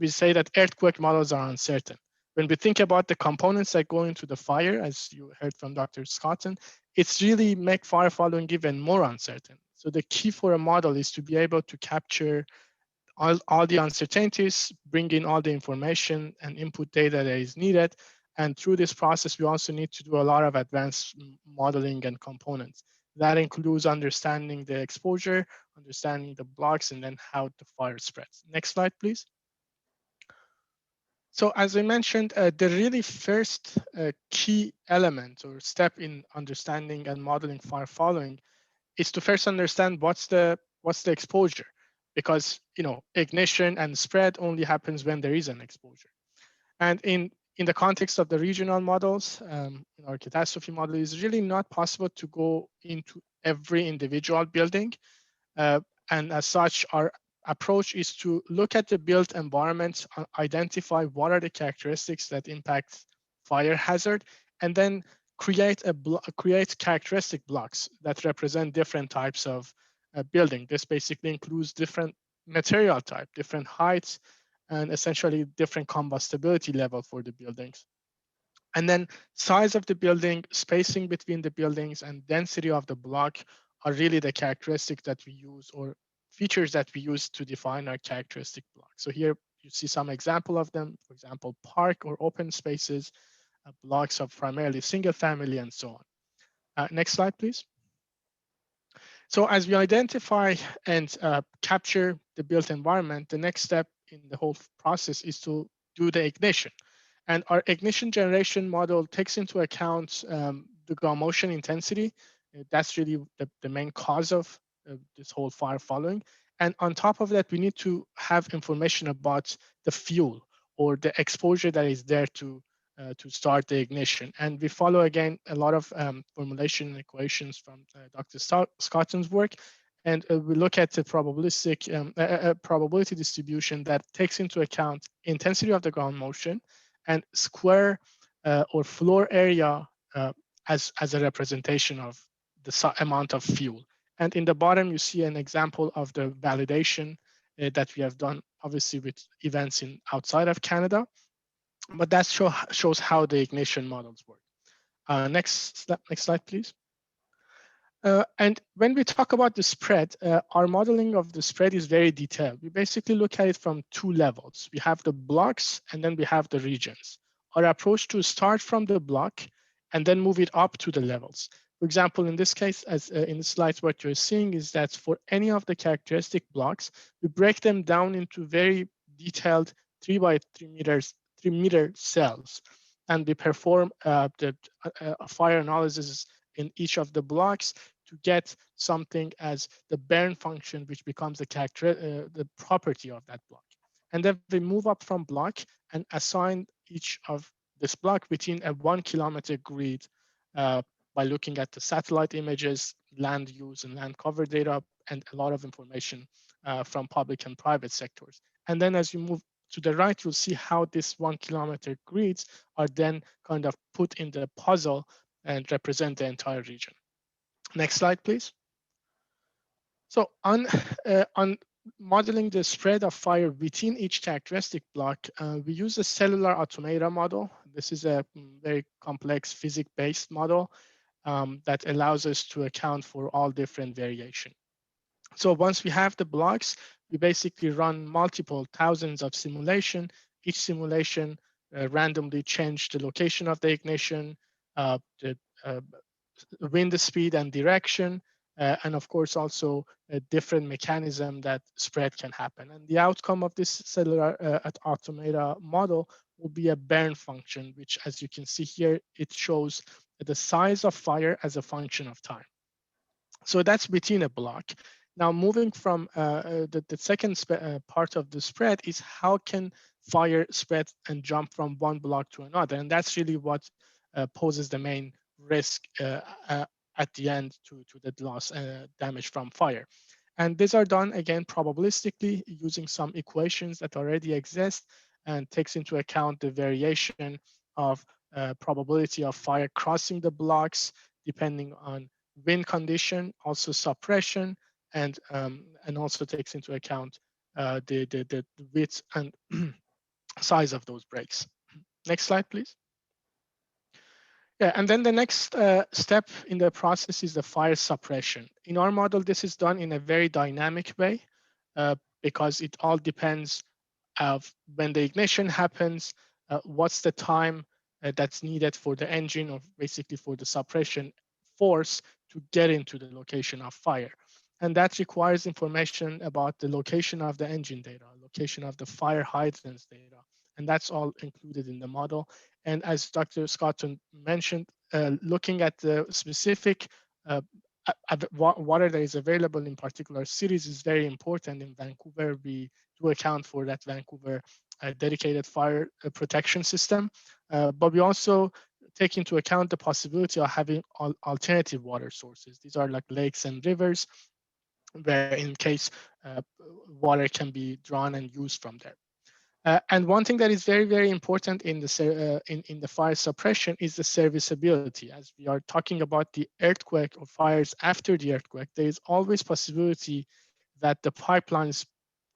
say that earthquake models are uncertain. When we think about the components that go into the fire, as you heard from Dr. Scotton, it's really make fire following even more uncertain. So the key for a model is to be able to capture all the uncertainties, bring in all the information and input data that is needed. And through this process, we also need to do a lot of advanced modeling and components. That includes understanding the exposure, understanding the blocks, and then how the fire spreads. Next slide, please. So as I mentioned, the really first key element or step in understanding and modeling fire following is to first understand what's the exposure, because ignition and spread only happens when there is an exposure. And in the context of the regional models, our catastrophe model, is really not possible to go into every individual building. And as such, our approach is to look at the built environment, identify what are the characteristics that impact fire hazard, and then create characteristic blocks that represent different types of building. This basically includes different material type, different heights, and essentially different combustibility level for the buildings. And then size of the building, spacing between the buildings, and density of the block are really the characteristics that we use or features that we use to define our characteristic blocks. So here you see some example of them, for example, park or open spaces, blocks of primarily single family, and so on. Next slide, please. So as we identify and capture the built environment, the next step in the whole process is to do the ignition. And our ignition generation model takes into account the ground motion intensity. That's really the main cause of this whole fire following. And on top of that, we need to have information about the fuel or the exposure that is there to start the ignition. And we follow, again, a lot of formulation equations from Dr. Scotton's work. And we look at the probabilistic probability distribution that takes into account intensity of the ground motion and square or floor area as a representation of the amount of fuel. And in the bottom, you see an example of the validation that we have done, obviously with events outside of Canada. But that shows how the ignition models work. Next slide, please. And when we talk about the spread, our modeling of the spread is very detailed. We basically look at it from two levels. We have the blocks, and then we have the regions. Our approach to start from the block and then move it up to the levels. For example, in this case, as in the slides, what you're seeing is that for any of the characteristic blocks, we break them down into very detailed 3 by 3 meter cells, and we perform the fire analysis in each of the blocks to get something as the Bairn function, which becomes the property of that block. And then we move up from block and assign each of this block within a 1 kilometer grid by looking at the satellite images, land use and land cover data, and a lot of information from public and private sectors. And then as you move to the right, you'll see how this 1 kilometer grids are then kind of put in the puzzle and represent the entire region. Next slide, please. So on modeling the spread of fire within each characteristic block, we use a cellular automata model. This is a very complex physics-based model that allows us to account for all different variation. So once we have the blocks, we basically run multiple thousands of simulation. Each simulation randomly change the location of the ignition, the wind speed and direction, and of course also a different mechanism that spread can happen. And the outcome of this cellular automata model will be a Bairn function, which, as you can see here, it shows the size of fire as a function of time. So that's within a block. Now moving from the second part of the spread is how can fire spread and jump from one block to another. And that's really what poses the main risk at the end to the loss damage from fire. And these are done, again, probabilistically using some equations that already exist and takes into account the variation of probability of fire crossing the blocks depending on wind condition, also suppression, and also takes into account the width and size of those breaks. Next slide, please. Yeah, and then the next step in the process is the fire suppression. In our model, this is done in a very dynamic way because it all depends of when the ignition happens, what's the time that's needed for the engine, or basically for the suppression force to get into the location of fire. And that requires information about the location of the engine data, location of the fire hydrants data, and that's all included in the model. And as Dr. Scotton mentioned, looking at the specific water that is available in particular cities is very important. In Vancouver, we do account for that Vancouver dedicated fire protection system, but we also take into account the possibility of having alternative water sources. These are like lakes and rivers, where in case water can be drawn and used from there. And one thing that is very, very important in the fire suppression is the serviceability. As we are talking about the earthquake or fires after the earthquake, there is always possibility that the pipelines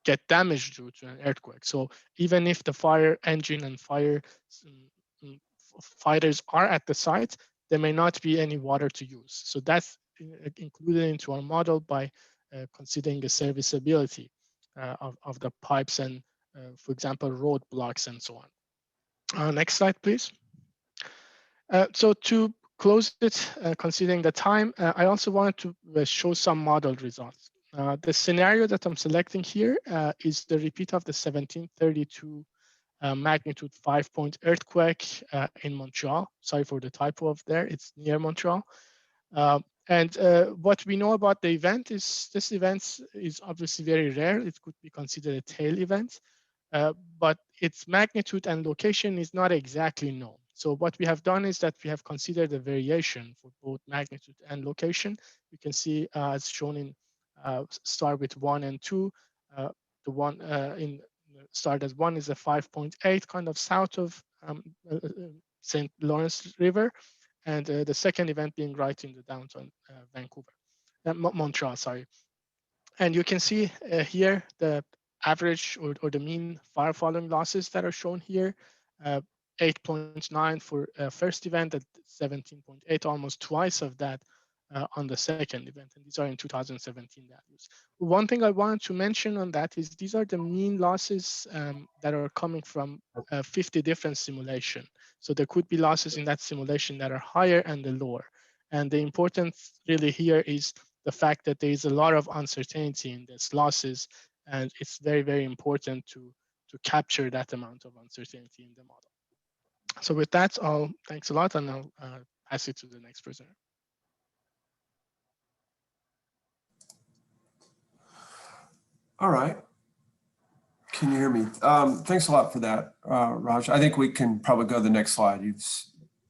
get damaged due to an earthquake. So even if the fire engine and fire fighters are at the site, there may not be any water to use. So that's included into our model by considering the serviceability of the pipes and, for example, road blocks and so on. Next slide, please. So to close it, considering the time, I also wanted to show some model results. The scenario that I'm selecting here is the repeat of the 1732 magnitude 5-point earthquake in Montreal. Sorry for the typo of there, it's near Montreal. And what we know about the event is this event is obviously very rare. It could be considered a tail event, but its magnitude and location is not exactly known. So what we have done is that we have considered a variation for both magnitude and location. You can see as shown in start with 1 and 2. The one in start as 1 is a 5.8, kind of south of St. Lawrence River, and the second event being right in the downtown Vancouver, Montreal, sorry. And you can see here the average or the mean fire following losses that are shown here. 8.9 for first event at 17.8, almost twice of that on the second event, and these are in 2017 values. One thing I wanted to mention on that is these are the mean losses that are coming from 50 different simulation. So there could be losses in that simulation that are higher and the lower. And the importance really here is the fact that there is a lot of uncertainty in these losses, and it's very, very important to capture that amount of uncertainty in the model. So with that, thanks a lot, and I'll pass it to the next presenter. All right. Can you hear me? Thanks a lot for that, Raj. I think we can probably go to the next slide.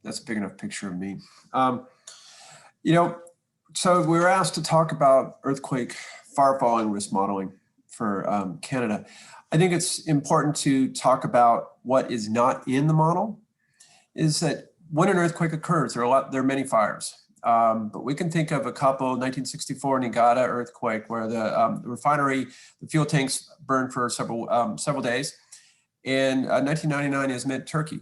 That's a big enough picture of me. You know, so we were asked to talk about earthquake fire following risk modeling for Canada. I think it's important to talk about what is not in the model. Is that when an earthquake occurs, there are many fires. But we can think of a couple, 1964 Niigata earthquake, where the refinery, the fuel tanks burned for several days. And 1999 Izmit, Turkey,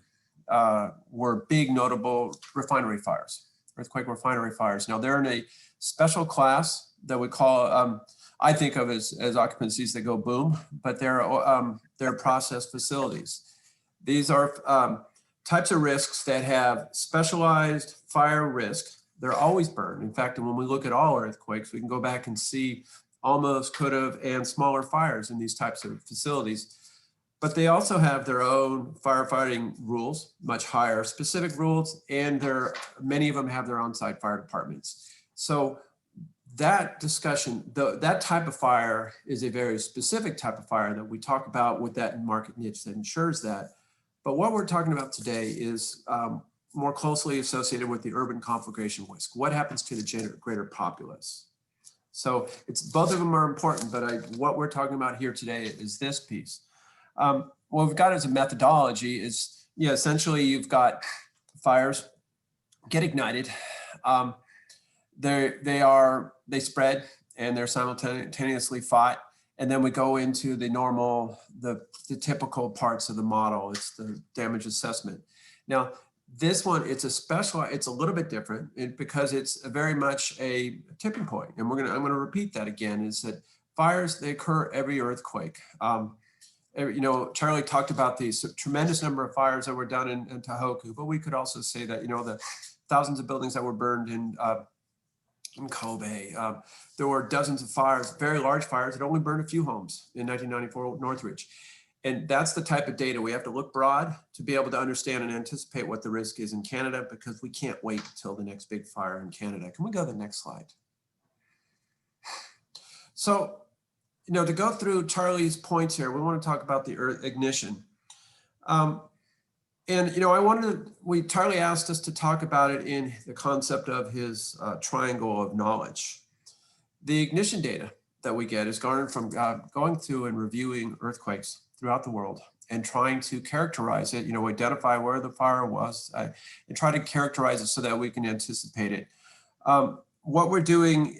were big notable refinery fires, earthquake refinery fires. Now they're in a special class that we call, I think of as occupancies that go boom, but they're process facilities. These are types of risks that have specialized fire risk. They're always burned. In fact, when we look at all earthquakes, we can go back and see almost, could have, and smaller fires in these types of facilities. But they also have their own firefighting rules, much higher specific rules, and many of them have their on-site fire departments. So that discussion, that type of fire is a very specific type of fire that we talk about with that market niche that ensures that. But what we're talking about today is more closely associated with the urban conflagration risk. What happens to the greater populace? So both of them are important, but what we're talking about here today is this piece. What we've got as a methodology is, essentially you've got fires get ignited. They spread and they're simultaneously fought. And then we go into the typical parts of the model. It's the damage assessment. Now, this one, it's a little bit different because it's very much a tipping point. And I'm gonna repeat that again, is that fires, they occur every earthquake. Charlie talked about these tremendous number of fires that were done in Tohoku, but we could also say that, the thousands of buildings that were burned in Kobe. There were dozens of fires, very large fires that only burned a few homes in 1994 Northridge. And that's the type of data we have to look broad to be able to understand and anticipate what the risk is in Canada, because we can't wait until the next big fire in Canada. Can we go to the next slide? So, to go through Charlie's points here, we want to talk about the ignition. Charlie asked us to talk about it in the concept of his triangle of knowledge. The ignition data that we get is garnered from going through and reviewing earthquakes throughout the world and trying to characterize it, identify where the fire was and try to characterize it so that we can anticipate it. What we're doing,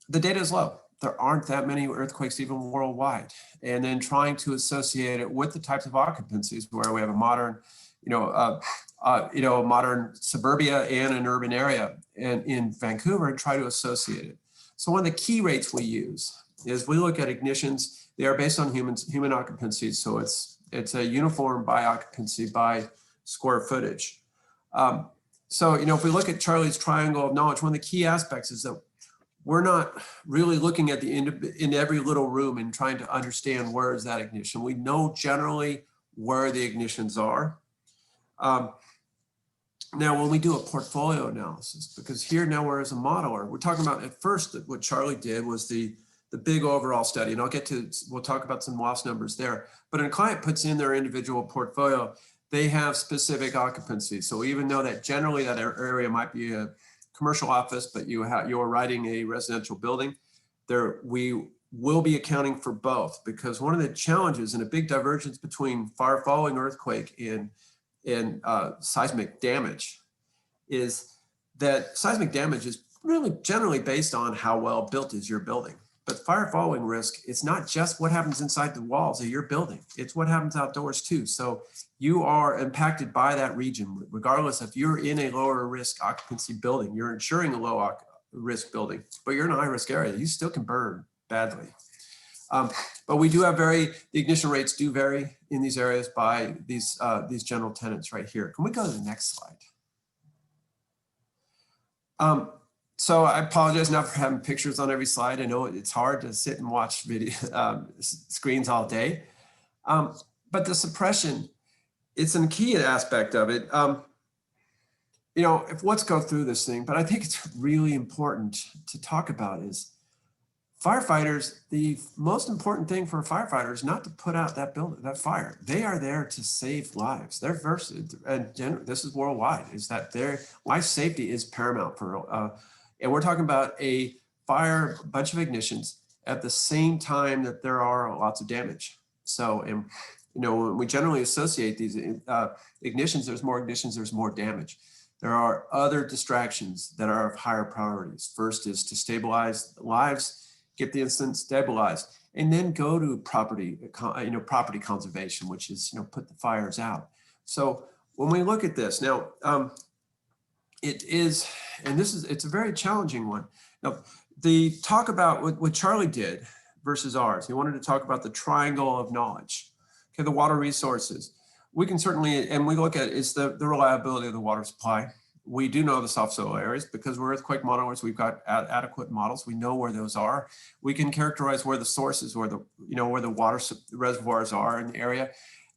the data is low. There aren't that many earthquakes even worldwide. And then trying to associate it with the types of occupancies where we have a modern, modern suburbia and an urban area in Vancouver, and try to associate it. So one of the key rates we use is we look at ignitions. They are based on human occupancy. So it's a uniform by occupancy by square footage. So, if we look at Charlie's triangle of knowledge, one of the key aspects is that we're not really looking at in every little room and trying to understand where is that ignition. We know generally where the ignitions are. Now, when we do a portfolio analysis, because here now we're as a modeler, we're talking about at first that what Charlie did was the big overall study, and we'll talk about some loss numbers there. But when a client puts in their individual portfolio, they have specific occupancy. So even though that generally that area might be a commercial office, but you're writing a residential building, we will be accounting for both, because one of the challenges and a big divergence between fire following earthquake and seismic damage is that seismic damage is really generally based on how well built is your building. But fire following risk, it's not just what happens inside the walls of your building, it's what happens outdoors too. So you are impacted by that region, regardless if you're in a lower risk occupancy building, you're insuring a low risk building, but you're in a high risk area, you still can burn badly. But we do have the ignition rates do vary in these areas by these general tenets right here. Can we go to the next slide? So I apologize now for having pictures on every slide. I know it's hard to sit and watch video screens all day, but the suppression, it's a key aspect of it. Let's go through this thing, but I think it's really important to talk about is firefighters, the most important thing for a firefighter is not to put out that fire. They are there to save lives. They're this is worldwide, is that their life safety is paramount for, and we're talking about a bunch of ignitions at the same time that there are lots of damage. So, when we generally associate these ignitions, there's more damage. There are other distractions that are of higher priorities. First is to stabilize lives, get the incident stabilized, and then go to property conservation, which is, put the fires out. So when we look at this now, it's a very challenging one. Now, the talk about what Charlie did versus ours, he wanted to talk about the triangle of knowledge. Okay, the water resources. We can certainly, and we look at it's the reliability of the water supply. We do know the soft soil areas because we're earthquake modelers. We've got adequate models. We know where those are. We can characterize where the sources, where the water reservoirs are in the area,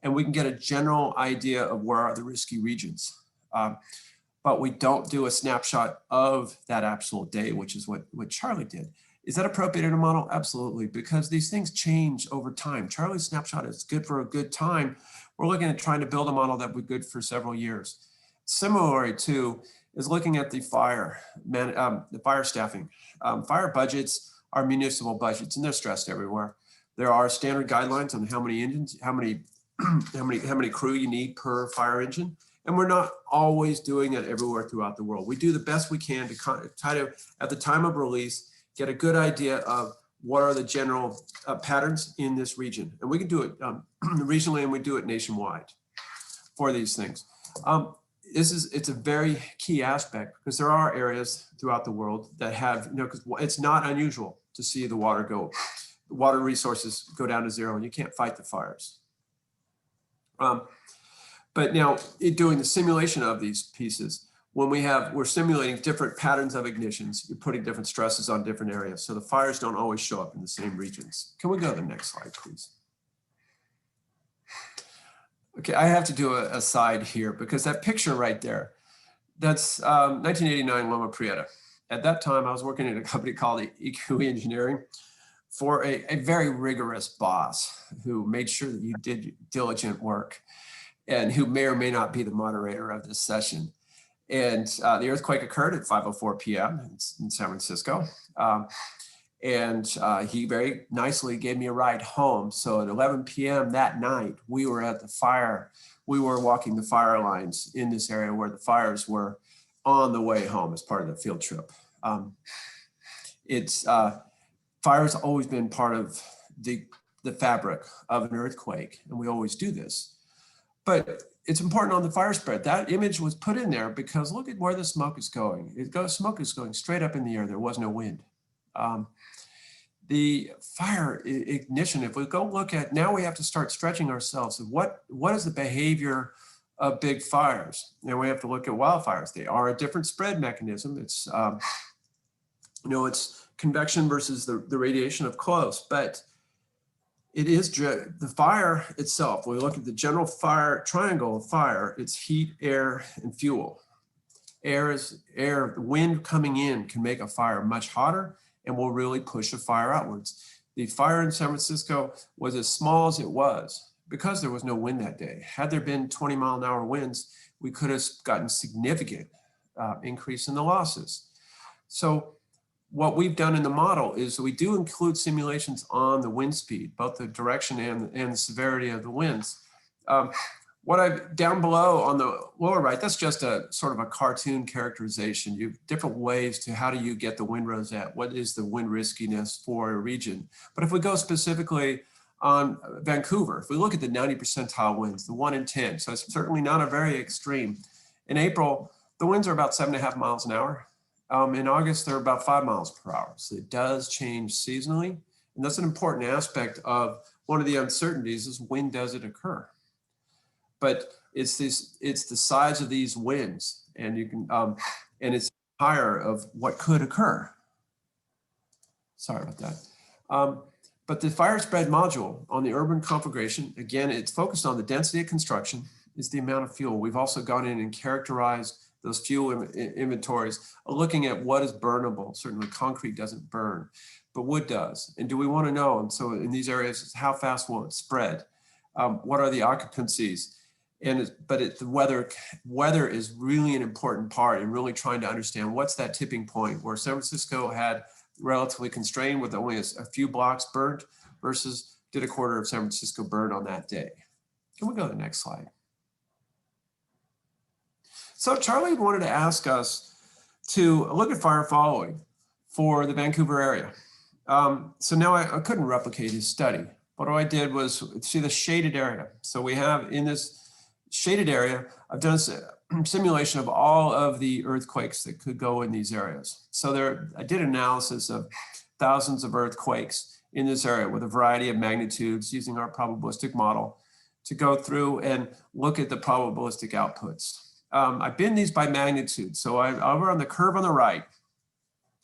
and we can get a general idea of where are the risky regions. But we don't do a snapshot of that absolute day, which is what Charlie did. Is that appropriate in a model? Absolutely, because these things change over time. Charlie's snapshot is good for a good time. We're looking at trying to build a model that would be good for several years. Similarly, too, is looking at the fire staffing. Fire budgets are municipal budgets, and they're stressed everywhere. There are standard guidelines on how many engines, how many crew you need per fire engine, and we're not always doing it everywhere throughout the world. We do the best we can to try to, at the time of release, get a good idea of what are the general patterns in this region, and we can do it regionally, and we do it nationwide for these things. It's a very key aspect because there are areas throughout the world that have, because it's not unusual to see the water resources go down to zero, and you can't fight the fires. But now, doing the simulation of these pieces, when we're simulating different patterns of ignitions, you're putting different stresses on different areas, so the fires don't always show up in the same regions. Can we go to the next slide, please? Okay, I have to do a side here because that picture right there, that's 1989 Loma Prieta. At that time, I was working at a company called Equating Engineering for a very rigorous boss who made sure that you did diligent work and who may or may not be the moderator of this session. And the earthquake occurred at 5:04 p.m. in San Francisco. And he very nicely gave me a ride home. So at 11 p.m. that night, we were at the fire. We were walking the fire lines in this area where the fires were on the way home as part of the field trip. Fire's always been part of the fabric of an earthquake, and we always do this. But it's important on the fire spread. That image was put in there because look at where the smoke is going. Smoke is going straight up in the air. There was no wind. The fire ignition, if we go look at, now we have to start stretching ourselves. What is the behavior of big fires? Now we have to look at wildfires. They are a different spread mechanism. It's, it's convection versus the radiation of close, but it is the fire itself. When we look at the general fire triangle of fire, it's heat, air, and fuel. Air, the wind coming in can make a fire much hotter and will really push a fire outwards. The fire in San Francisco was as small as it was because there was no wind that day. Had there been 20-mile-an-hour winds, we could have gotten significant increase in the losses. So what we've done in the model is we do include simulations on the wind speed, both the direction and the severity of the winds. What I've down below on the lower right, that's just a sort of a cartoon characterization. You have different ways to how do you get the wind rosette? What is the wind riskiness for a region? But if we go specifically on Vancouver, if we look at the 90 percentile winds, the 1 in 10, so it's certainly not a very extreme. In April, the winds are about 7.5 miles an hour. In August, they're about 5 miles per hour. So it does change seasonally. And that's an important aspect of one of the uncertainties is when does it occur? But it's the size of these winds, and you can and it's higher of what could occur. Sorry about that. But the fire spread module on the urban conflagration, again, it's focused on the density of construction, is the amount of fuel. We've also gone in and characterized those fuel inventories, looking at what is burnable. Certainly concrete doesn't burn, but wood does. And do we want to know? And so in these areas, how fast will it spread? What are the occupancies? The weather is really an important part in really trying to understand what's that tipping point where San Francisco had relatively constrained with only a few blocks burned versus did a quarter of San Francisco burn on that day. Can we go to the next slide? So Charlie wanted to ask us to look at fire following for the Vancouver area. So now I couldn't replicate his study. What I did was see the shaded area. So we have in this shaded area, I've done a simulation of all of the earthquakes that could go in these areas. So I did analysis of thousands of earthquakes in this area with a variety of magnitudes using our probabilistic model to go through and look at the probabilistic outputs. I bin these by magnitude. So over on the curve on the right,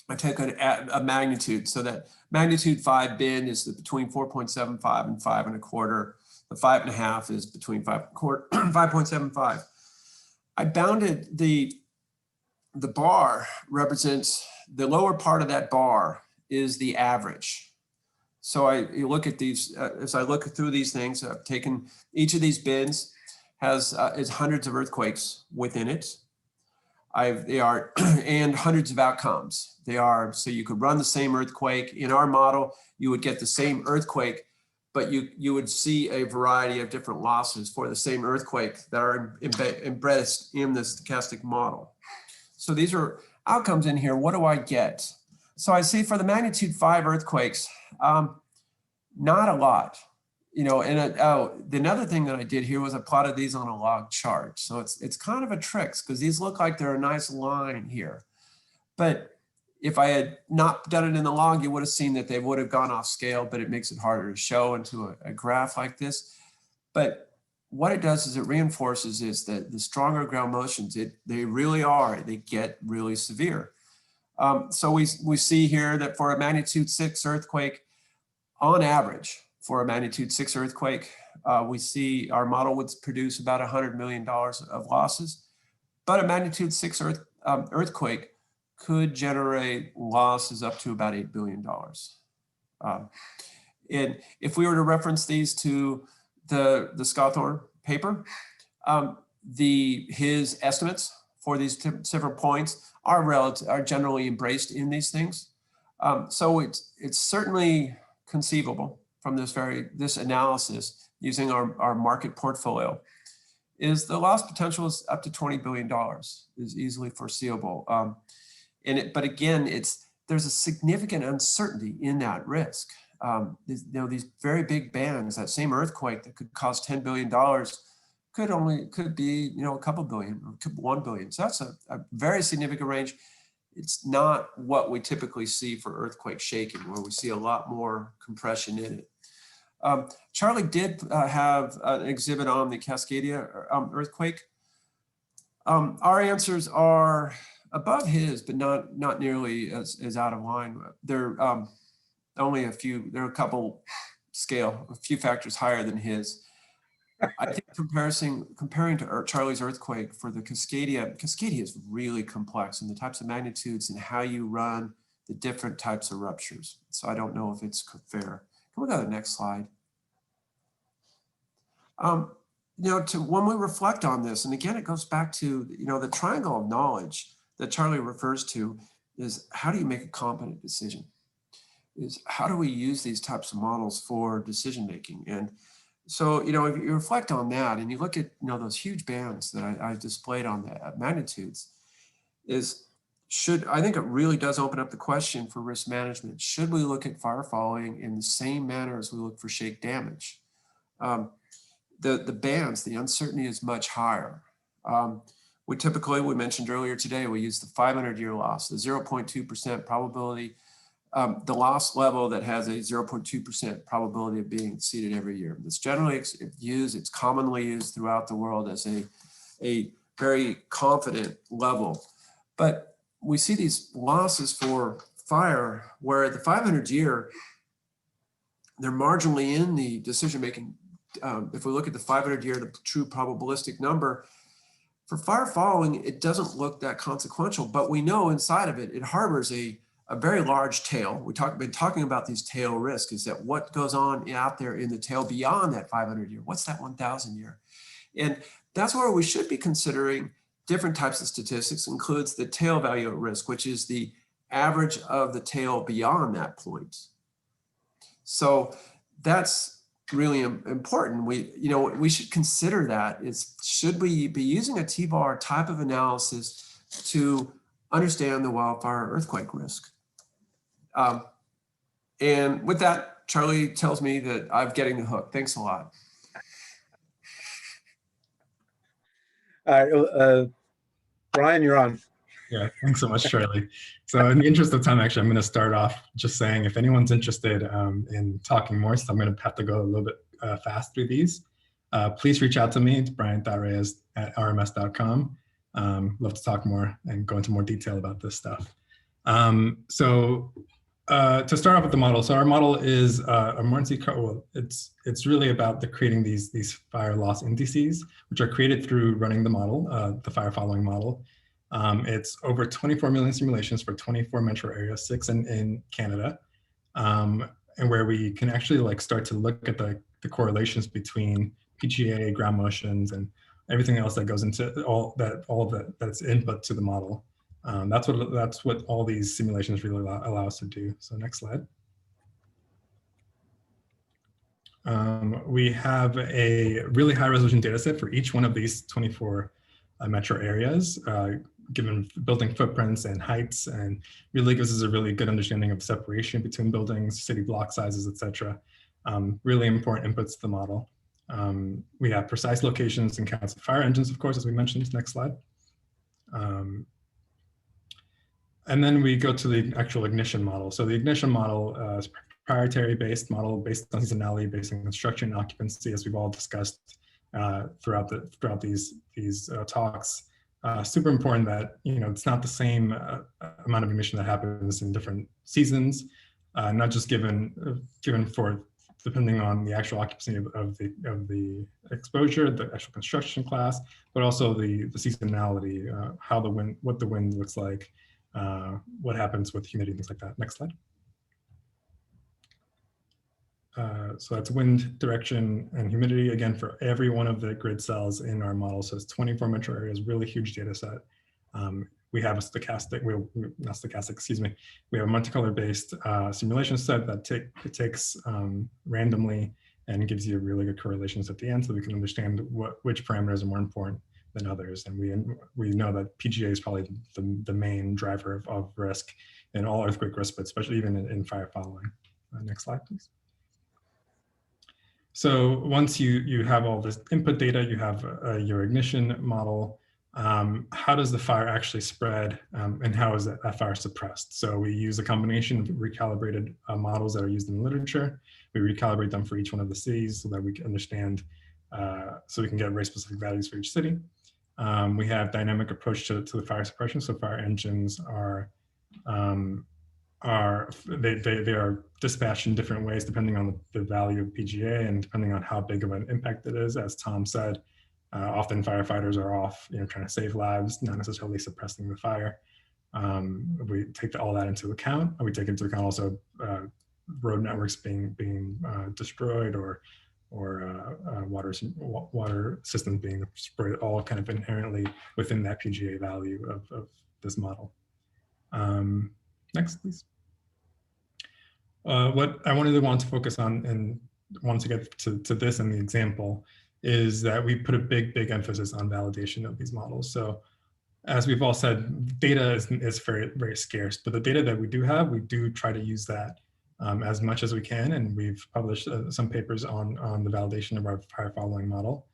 I take a magnitude. So that magnitude 5 bin is between 4.75 and 5.25. The 5.5 is between 5.75. I bounded the bar represents the lower part of that bar is the average. So you look at these, as I look through these things, I've taken each of these bins has hundreds of earthquakes within it. And hundreds of outcomes. So you could run the same earthquake. In our model, you would get the same earthquake, but you would see a variety of different losses for the same earthquake that are embedded in the stochastic model. So these are outcomes in here. What do I get? So I see for the magnitude 5 earthquakes, not a lot. Another thing that I did here was I plotted these on a log chart. So it's kind of a trick because these look like they're a nice line here. But if I had not done it in the log, you would have seen that they would have gone off scale, but it makes it harder to show into a graph like this. But what it does is it reinforces is that the stronger ground motions, they get really severe. So we see here that for a magnitude 6 earthquake, on average, for a magnitude 6 earthquake, we see our model would produce about $100 million of losses, but a magnitude 6 earthquake could generate losses up to about $8 billion. And if we were to reference these to the Scawthorne paper, his estimates for these several points are generally embraced in these things. So it's certainly conceivable from this analysis using our market portfolio is the loss potential is up to $20 billion is easily foreseeable. But again, there's a significant uncertainty in that risk. These very big bands, that same earthquake that could cost $10 billion could be a couple billion or $1 billion. So that's a very significant range. it's not what we typically see for earthquake shaking, where we see a lot more compression in it. Charlie did have an exhibit on the Cascadia earthquake. Our answers are above his, but not nearly as out of line. They're only a few, there are a couple a few factors higher than his. I think comparing to Charlie's earthquake for the Cascadia is really complex in the types of magnitudes and how you run the different types of ruptures. So I don't know if it's fair. Can we go to the next slide? You know, when we reflect on this, and again, it goes back to, you know, the triangle of knowledge that Charlie refers to is how do you make a competent decision? Is how do we use these types of models for decision making? And so, you know, if you reflect on that and you look at, you know, those huge bands that I displayed on the magnitudes, I think it really does open up the question for risk management. Should we look at fire following in the same manner as we look for shake damage? The bands, the uncertainty is much higher. We mentioned earlier today, we use the 500-year loss, the 0.2% probability, the loss level that has a 0.2% probability of being exceeded every year. It's generally it's commonly used throughout the world as a very confident level. But we see these losses for fire where the 500-year, they're marginally in the decision-making. If we look at the 500-year, the true probabilistic number, for fire following, it doesn't look that consequential, but we know inside of it, it harbors a very large tail. We've been talking about these tail risks, is that what goes on out there in the tail beyond that 500-year? What's that 1,000-year? And that's where we should be considering different types of statistics, includes the tail value at risk, which is the average of the tail beyond that point. So that's really important. We should consider that should we be using a T-bar type of analysis to understand the wildfire earthquake risk? And with that, Charlie tells me that I'm getting the hook. Thanks a lot. All right, Brian, you're on. Yeah, thanks so much, Charlie. So in the interest of time, actually, I'm going to start off just saying if anyone's interested in talking more, so I'm going to have to go a little bit fast through these. Please reach out to me. It's brian.reyes@rms.com. Love to talk more and go into more detail about this stuff. To start off with the model, so our model is it's really about creating these fire loss indices, which are created through running the model, the fire following model. It's over 24 million simulations for 24 metro areas, 6 in Canada, and where we can actually start to look at the correlations between PGA, ground motions, and everything else that goes into all of that that's input to the model. That's what all these simulations really allow us to do. So next slide. We have a really high resolution data set for each one of these 24 metro areas, given building footprints and heights, and really gives us a really good understanding of separation between buildings, city block sizes, etc. Really important inputs to the model. We have precise locations and counts of fire engines, of course, as we mentioned. Next slide. And then we go to the actual ignition model. So the ignition model is a proprietary based model based on seasonality, based on construction and occupancy, as we've all discussed throughout these talks. Super important that it's not the same amount of ignition that happens in different seasons, not just depending on the actual occupancy of the exposure, the actual construction class, but also the seasonality, what the wind looks like, what happens with humidity, things like that. Next slide. So that's wind direction and humidity, again, for every one of the grid cells in our model. So it's 24 metro areas, really huge data set. We have a stochastic, not stochastic, excuse me. We have a multicolor based simulation set that takes randomly and gives you really good correlations at the end, so we can understand which parameters are more important than others. And we know that PGA is probably the main driver of risk in all earthquake risk, but especially even in fire following. Next slide, please. So once you have all this input data, you have your ignition model. how does the fire actually spread, and how is that fire suppressed? So we use a combination of recalibrated models that are used in the literature. We recalibrate them for each one of the cities so that we can understand, so we can get very specific values for each city. We have dynamic approach to the fire suppression. So fire engines they are dispatched in different ways depending on the value of PGA and depending on how big of an impact it is. As Tom said, often firefighters are off, trying to save lives, not necessarily suppressing the fire. We take all that into account. We take into account also road networks being destroyed or water systems being destroyed, all kind of inherently within that PGA value of this model. Next, please. What I want to focus on and want to get to this in the example is that we put a big emphasis on validation of these models. So as we've all said, data is very, very scarce, but the data that we do have, we do try to use that as much as we can. And we've published some papers on the validation of our fire following model.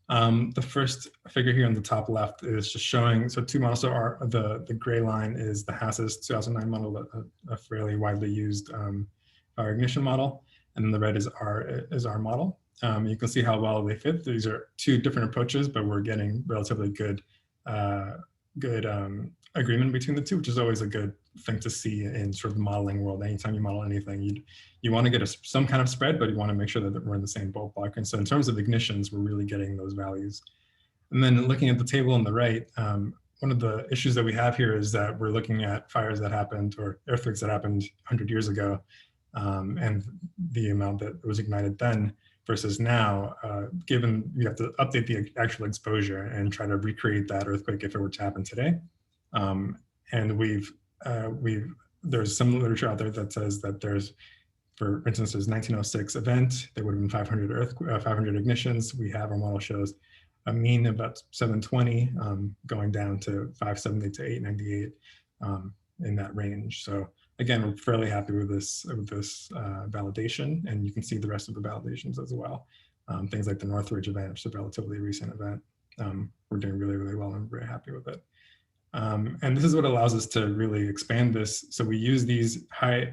The first figure here on the top left is just showing, so two models. So the gray line is the Hass's 2009 model, a fairly widely used fire ignition model. And then the red is our model. You can see how well they fit. These are two different approaches, but we're getting relatively good agreement between the two, which is always a good thing to see in sort of the modeling world. Anytime you model anything, you want to get some kind of spread, but you want to make sure that we're in the same ballpark. And so in terms of ignitions, we're really getting those values. And then looking at the table on the right, one of the issues that we have here is that we're looking at fires that happened or earthquakes that happened 100 years ago, and the amount that was ignited then versus now, given you have to update the actual exposure and try to recreate that earthquake if it were to happen today. And there's some literature out there that says that there's, for instance, there's 1906 event, there would have been 500 ignitions. We have, our model shows a mean of about 720, going down to 570 to 898 in that range. So again, we're fairly happy with this validation, and you can see the rest of the validations as well. Things like the Northridge event, which is a relatively recent event. We're doing really, really well, and we're very happy with it. And this is what allows us to really expand this. So we use these high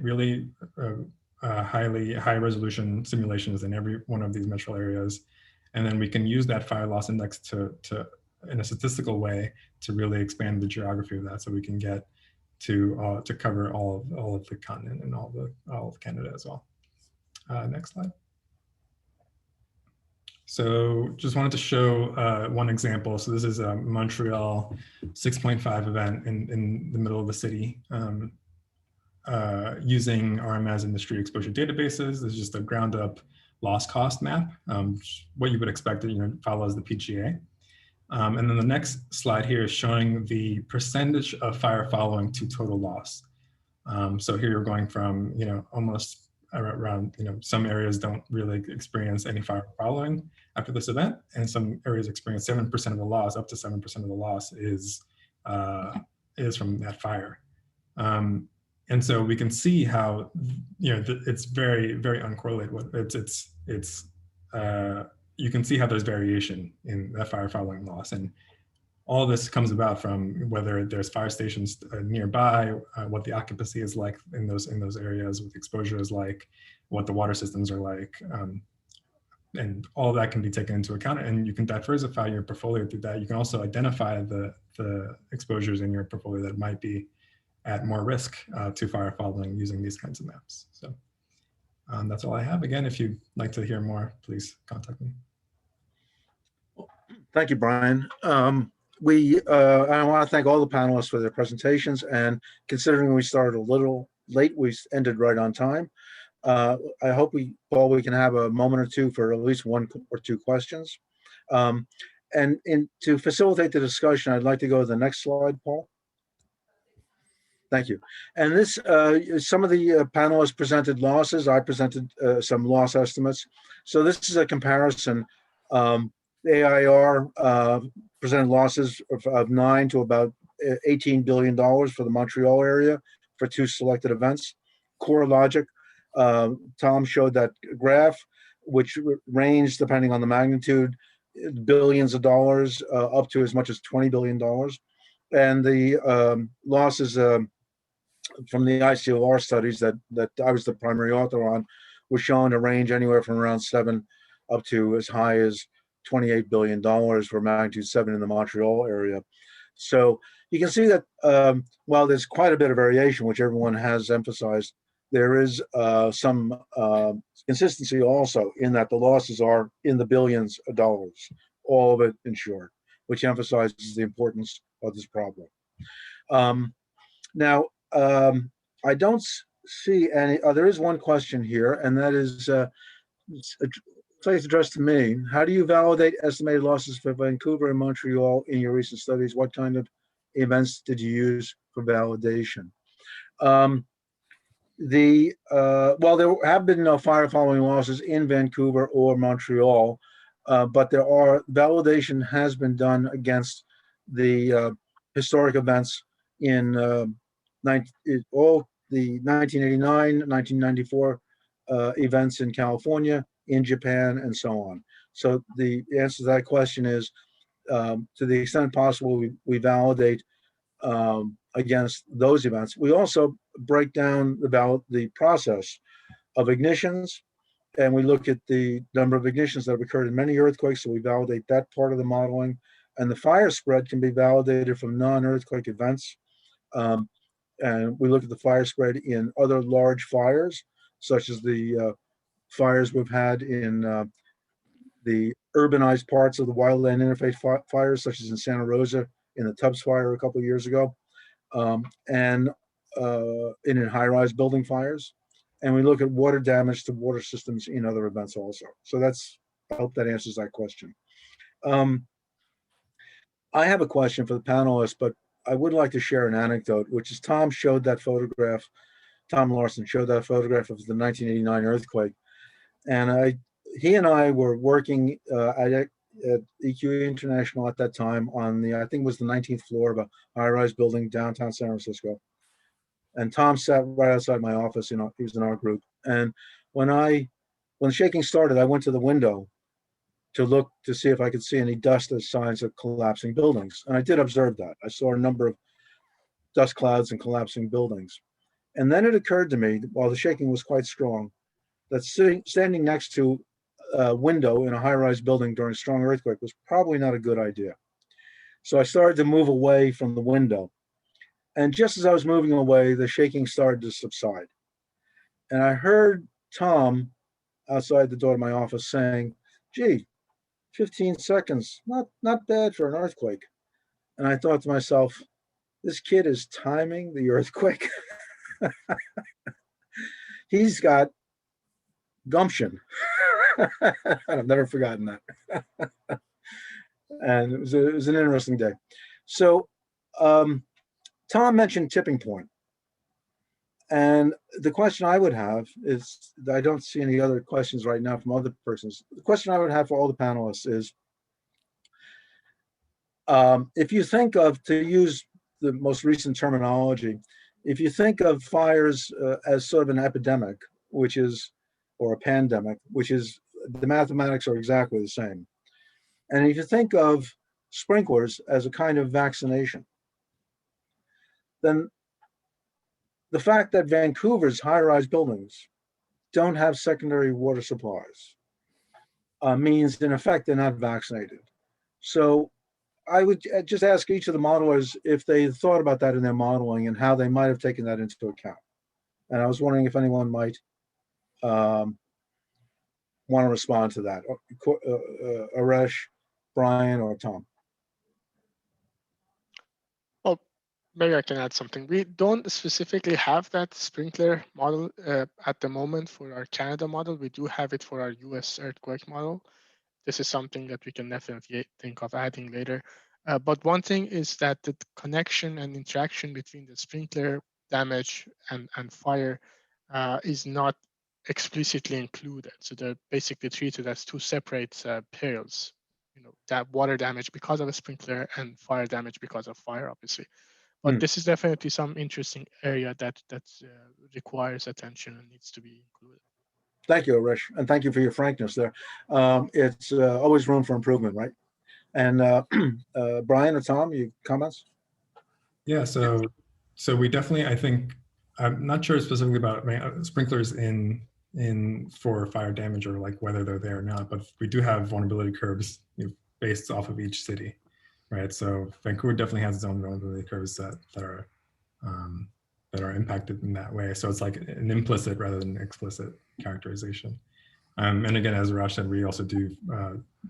resolution simulations in every one of these metro areas. And then we can use that fire loss index to in a statistical way to really expand the geography of that. So we can get to cover all of the continent and all of Canada as well. Next slide. So just wanted to show one example. So this is a Montreal 6.5 event in the middle of the city using RMS industry exposure databases. This is just a ground up loss cost map. What you would expect, it follows the PGA. And then the next slide here is showing the percentage of fire following to total loss. So here you're going from, almost around, some areas don't really experience any fire following after this event, and some areas experience 7% of the loss, up to 7% of the loss is from that fire. And so we can see how, it's very, very uncorrelated. You can see how there's variation in that fire following loss. And all of this comes about from whether there's fire stations nearby, what the occupancy is like in those areas, what the exposure is like, what the water systems are like. And all of that can be taken into account, and you can diversify your portfolio through that. You can also identify the exposures in your portfolio that might be at more risk to fire following using these kinds of maps. So that's all I have. Again, if you'd like to hear more, please contact me. Thank you, Brian. I want to thank all the panelists for their presentations, and considering we started a little late, we ended right on time. I hope Paul, we can have a moment or two for at least one or two questions. And to facilitate the discussion, I'd like to go to the next slide, Paul. Thank you. And this, some of the panelists presented losses. I presented some loss estimates. So this is a comparison. AIR presented losses of 9 to about $18 billion for the Montreal area for two selected events. Corelogic, Tom showed that graph, which ranged depending on the magnitude billions of dollars, up to as much as $20 billion. And the losses from the ICLR studies that I was the primary author on was shown to range anywhere from around 7 up to as high as $28 billion for magnitude 7 in the Montreal area. So you can see that while there's quite a bit of variation, which everyone has emphasized, there is some consistency also in that the losses are in the billions of dollars, all of it insured, which emphasizes the importance of this problem. Now, I don't see any, there is one question here, and that is, it's addressed to me. How do you validate estimated losses for Vancouver and Montreal in your recent studies? What kind of events did you use for validation? Well, there have been no fire following losses in Vancouver or Montreal, but validation has been done against the historic events in all the 1989, 1994 events in California, in Japan, and so on. So the answer to that question is, to the extent possible, we validate against those events. We also break down the process of ignitions, and we look at the number of ignitions that have occurred in many earthquakes, so we validate that part of the modeling. And the fire spread can be validated from non-earthquake events. And we look at the fire spread in other large fires, such as the fires we've had in the urbanized parts of the wildland interface fires, such as in Santa Rosa in the Tubbs fire a couple of years ago, and in high-rise building fires. And we look at water damage to water systems in other events also. So I hope that answers that question. I have a question for the panelists, but I would like to share an anecdote, which is Tom Larson showed that photograph of the 1989 earthquake. And he and I were working at EQ International at that time on I think it was the 19th floor of a high-rise building downtown San Francisco. And Tom sat right outside my office, he was in our group. And when shaking started, I went to the window to look to see if I could see any dust as signs of collapsing buildings. And I did observe that. I saw a number of dust clouds and collapsing buildings. And then it occurred to me, while the shaking was quite strong, that standing next to a window in a high-rise building during a strong earthquake was probably not a good idea. So I started to move away from the window. And just as I was moving away, the shaking started to subside. And I heard Tom outside the door of my office saying, "Gee, 15 seconds, not bad for an earthquake." And I thought to myself, this kid is timing the earthquake. He's got gumption. I've never forgotten that. And it was an interesting day. So Tom mentioned tipping point. And the question I would have is, I don't see any other questions right now from other persons. The question I would have for all the panelists is, if you think of, to use the most recent terminology, if you think of fires as sort of an epidemic, or a pandemic, which is, the mathematics are exactly the same. And if you think of sprinklers as a kind of vaccination, then the fact that Vancouver's high-rise buildings don't have secondary water supplies means, in effect, they're not vaccinated. So I would just ask each of the modelers if they thought about that in their modeling and how they might have taken that into account. And I was wondering if anyone might want to respond to that. Aresh, Brian, or Tom. Oh, maybe I can add something. We don't specifically have that sprinkler model at the moment for our Canada model. We do have it for our US earthquake model. This is something that we can definitely think of adding later. But one thing is that the connection and interaction between the sprinkler damage and fire is not explicitly included. So they're basically treated as two separate perils. That water damage because of a sprinkler and fire damage because of fire, obviously. But this is definitely some interesting area that requires attention and needs to be included. Thank you, Arish, and thank you for your frankness there. It's always room for improvement, right? And Brian or Tom, you comments? Yeah, so we definitely, I think, I'm not sure specifically about sprinklers in for fire damage or like whether they're there or not, but we do have vulnerability curves based off of each city, right? So Vancouver definitely has its own vulnerability curves that are impacted in that way. So it's like an implicit rather than explicit characterization. And again, as Raj said, we also do,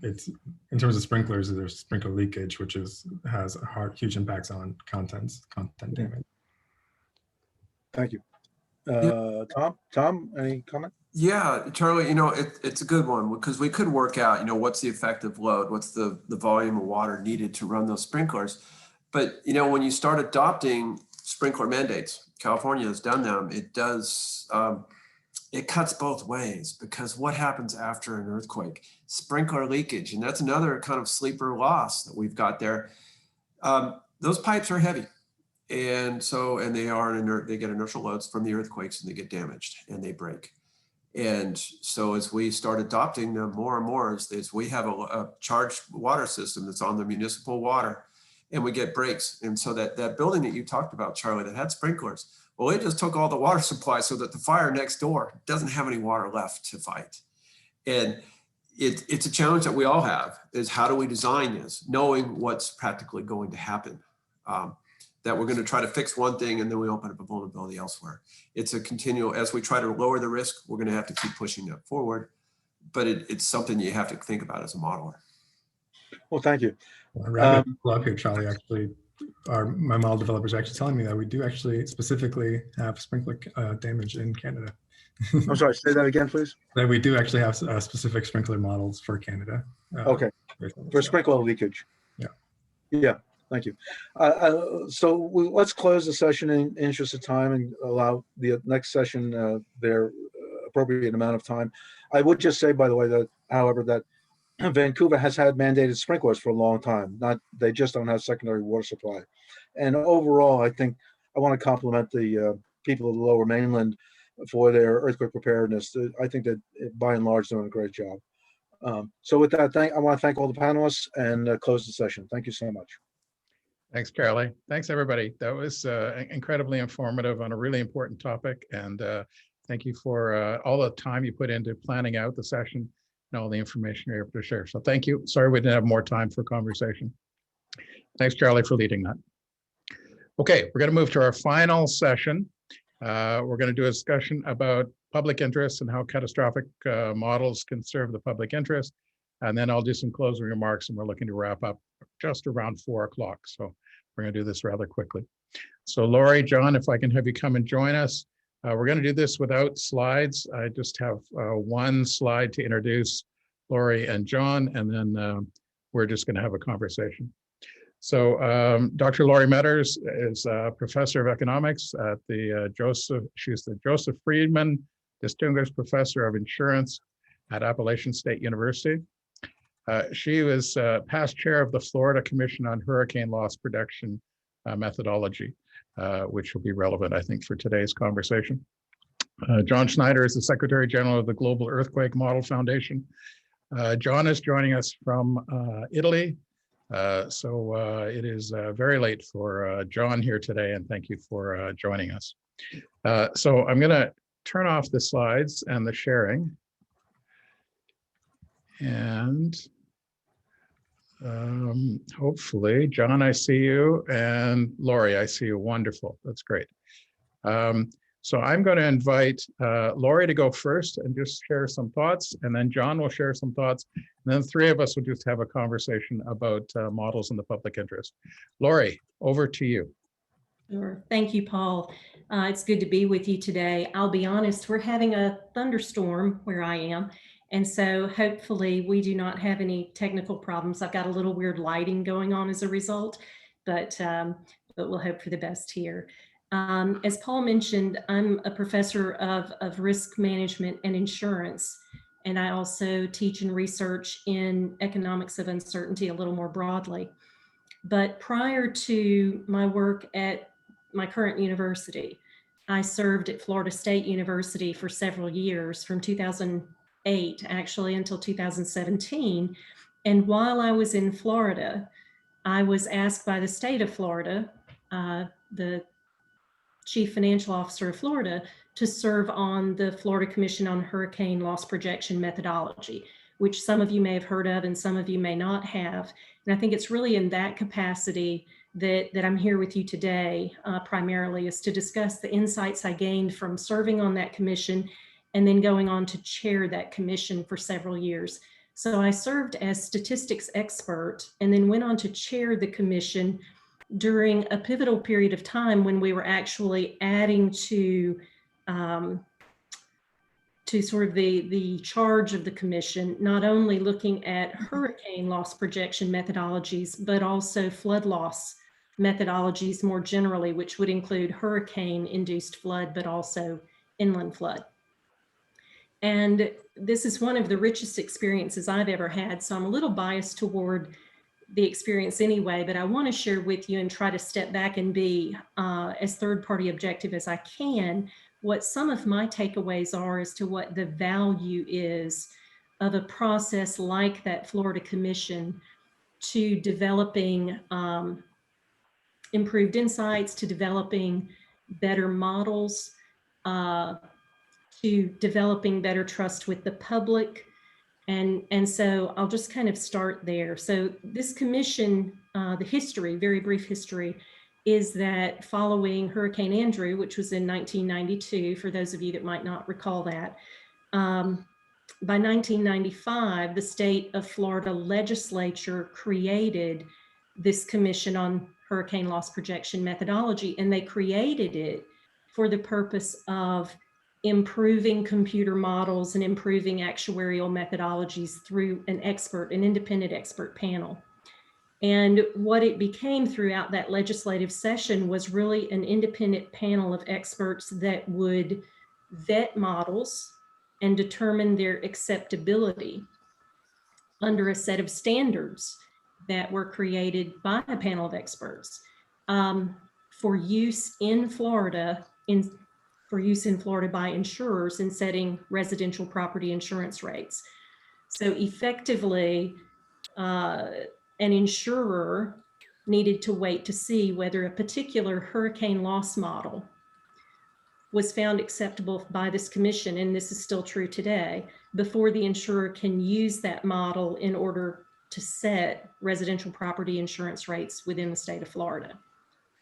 it's in terms of sprinklers, there's sprinkler leakage, which has huge impacts on content damage. Thank you. Tom, any comment? Yeah, Charlie, it's a good one because we could work out, what's the effective load, what's the volume of water needed to run those sprinklers. But, when you start adopting sprinkler mandates, California has done them, it does, it cuts both ways because what happens after an earthquake? Sprinkler leakage, and that's another kind of sleeper loss that we've got there. Those pipes are heavy. And they get inertial loads from the earthquakes and they get damaged and they break. And so as we start adopting them more and more, as we have a charged water system that's on the municipal water and we get breaks. And so that building that you talked about, Charlie, that had sprinklers, well, it just took all the water supply so that the fire next door doesn't have any water left to fight. And it's a challenge that we all have is how do we design this, knowing what's practically going to happen. That we're going to try to fix one thing and then we open up a vulnerability elsewhere. It's a continual, as we try to lower the risk, we're going to have to keep pushing that forward, but it's something you have to think about as a modeler. Well, thank you. Wrap it up here, Charlie. Actually, my model developers are actually telling me that we do actually specifically have sprinkler damage in Canada. I'm sorry, say that again, please. That we do actually have specific sprinkler models for Canada. Okay, for sprinkler leakage. Yeah. Yeah. Thank you. So let's close the session in interest of time and allow the next session their appropriate amount of time. I would just say, by the way, that however, that Vancouver has had mandated sprinklers for a long time. They just don't have secondary water supply. And overall, I think I want to compliment the people of the Lower Mainland for their earthquake preparedness. I think that by and large, doing a great job. So with that, I want to thank all the panelists and close the session. Thank you so much. Thanks, Charlie. Thanks, everybody. That was incredibly informative on a really important topic. And thank you for all the time you put into planning out the session and all the information you're able to share. So thank you. Sorry we didn't have more time for conversation. Thanks, Charlie, for leading that. Okay, we're going to move to our final session. We're going to do a discussion about public interest and how catastrophic models can serve the public interest. And then I'll do some closing remarks and we're looking to wrap up just around 4 o'clock. So we're going to do this rather quickly. So Laurie, John, if I can have you come and join us. We're going to do this without slides. I just have one slide to introduce Laurie and John, and then we're just going to have a conversation. So Dr. Laurie Metters is a professor of economics at she's the Joseph Friedman Distinguished Professor of Insurance at Appalachian State University. She was past chair of the Florida Commission on Hurricane Loss Protection Methodology, which will be relevant, I think, for today's conversation. John Schneider is the Secretary General of the Global Earthquake Model Foundation. John is joining us from Italy. So it is very late for John here today, and thank you for joining us. So I'm going to turn off the slides and the sharing. And hopefully, John, I see you, and Laurie, I see you. Wonderful. That's great. So I'm going to invite Laurie to go first and just share some thoughts, and then John will share some thoughts, and then 3 of us will just have a conversation about models in the public interest. Laurie, over to you. Sure. Thank you, Paul. It's good to be with you today. I'll be honest, we're having a thunderstorm where I am. And so hopefully we do not have any technical problems. I've got a little weird lighting going on as a result, but we'll hope for the best here. As Paul mentioned, I'm a professor of risk management and insurance, and I also teach and research in economics of uncertainty a little more broadly. But prior to my work at my current university, I served at Florida State University for several years, from 2008 actually until 2017. And while I was in Florida, I was asked by the state of Florida, the Chief Financial Officer of Florida, to serve on the Florida Commission on Hurricane Loss Projection Methodology, which some of you may have heard of and some of you may not have. And I think it's really in that capacity that I'm here with you today, primarily, is to discuss the insights I gained from serving on that commission and then going on to chair that commission for several years. So I served as statistics expert and then went on to chair the commission during a pivotal period of time when we were actually adding to sort of the charge of the commission, not only looking at hurricane loss projection methodologies, but also flood loss methodologies more generally, which would include hurricane-induced flood, but also inland flood. And this is one of the richest experiences I've ever had, so I'm a little biased toward the experience anyway, but I want to share with you and try to step back and be as third-party objective as I can, what some of my takeaways are as to what the value is of a process like that Florida Commission to developing improved insights, to developing better models, to developing better trust with the public. And so I'll just kind of start there. So this commission, the history, very brief history, is that following Hurricane Andrew, which was in 1992, for those of you that might not recall that, by 1995, the state of Florida legislature created this commission on hurricane loss projection methodology, and they created it for the purpose of improving computer models and improving actuarial methodologies through an independent expert panel. And what it became throughout that legislative session was really an independent panel of experts that would vet models and determine their acceptability under a set of standards that were created by a panel of experts for use in Florida, by insurers in setting residential property insurance rates. So effectively, an insurer needed to wait to see whether a particular hurricane loss model was found acceptable by this commission, and this is still true today, before the insurer can use that model in order to set residential property insurance rates within the state of Florida.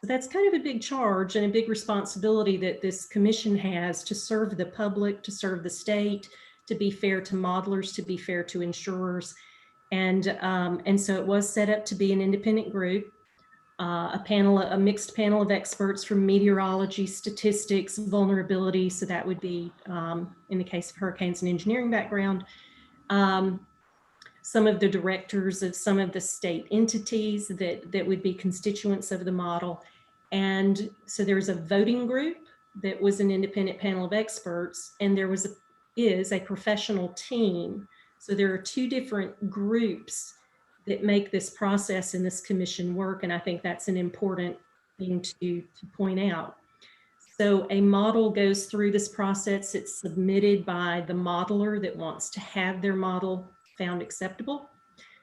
So that's kind of a big charge and a big responsibility that this commission has to serve the public, to serve the state, to be fair to modelers, to be fair to insurers. And so it was set up to be an independent group, a mixed panel of experts from meteorology, statistics, vulnerability. So that would be, in the case of hurricanes, an engineering background. Some of the directors of some of the state entities that would be constituents of the model. And so there was a voting group that was an independent panel of experts, and there is a professional team. So there are two different groups that make this process and this commission work. And I think that's an important thing to point out. So a model goes through this process. It's submitted by the modeler that wants to have their model found acceptable.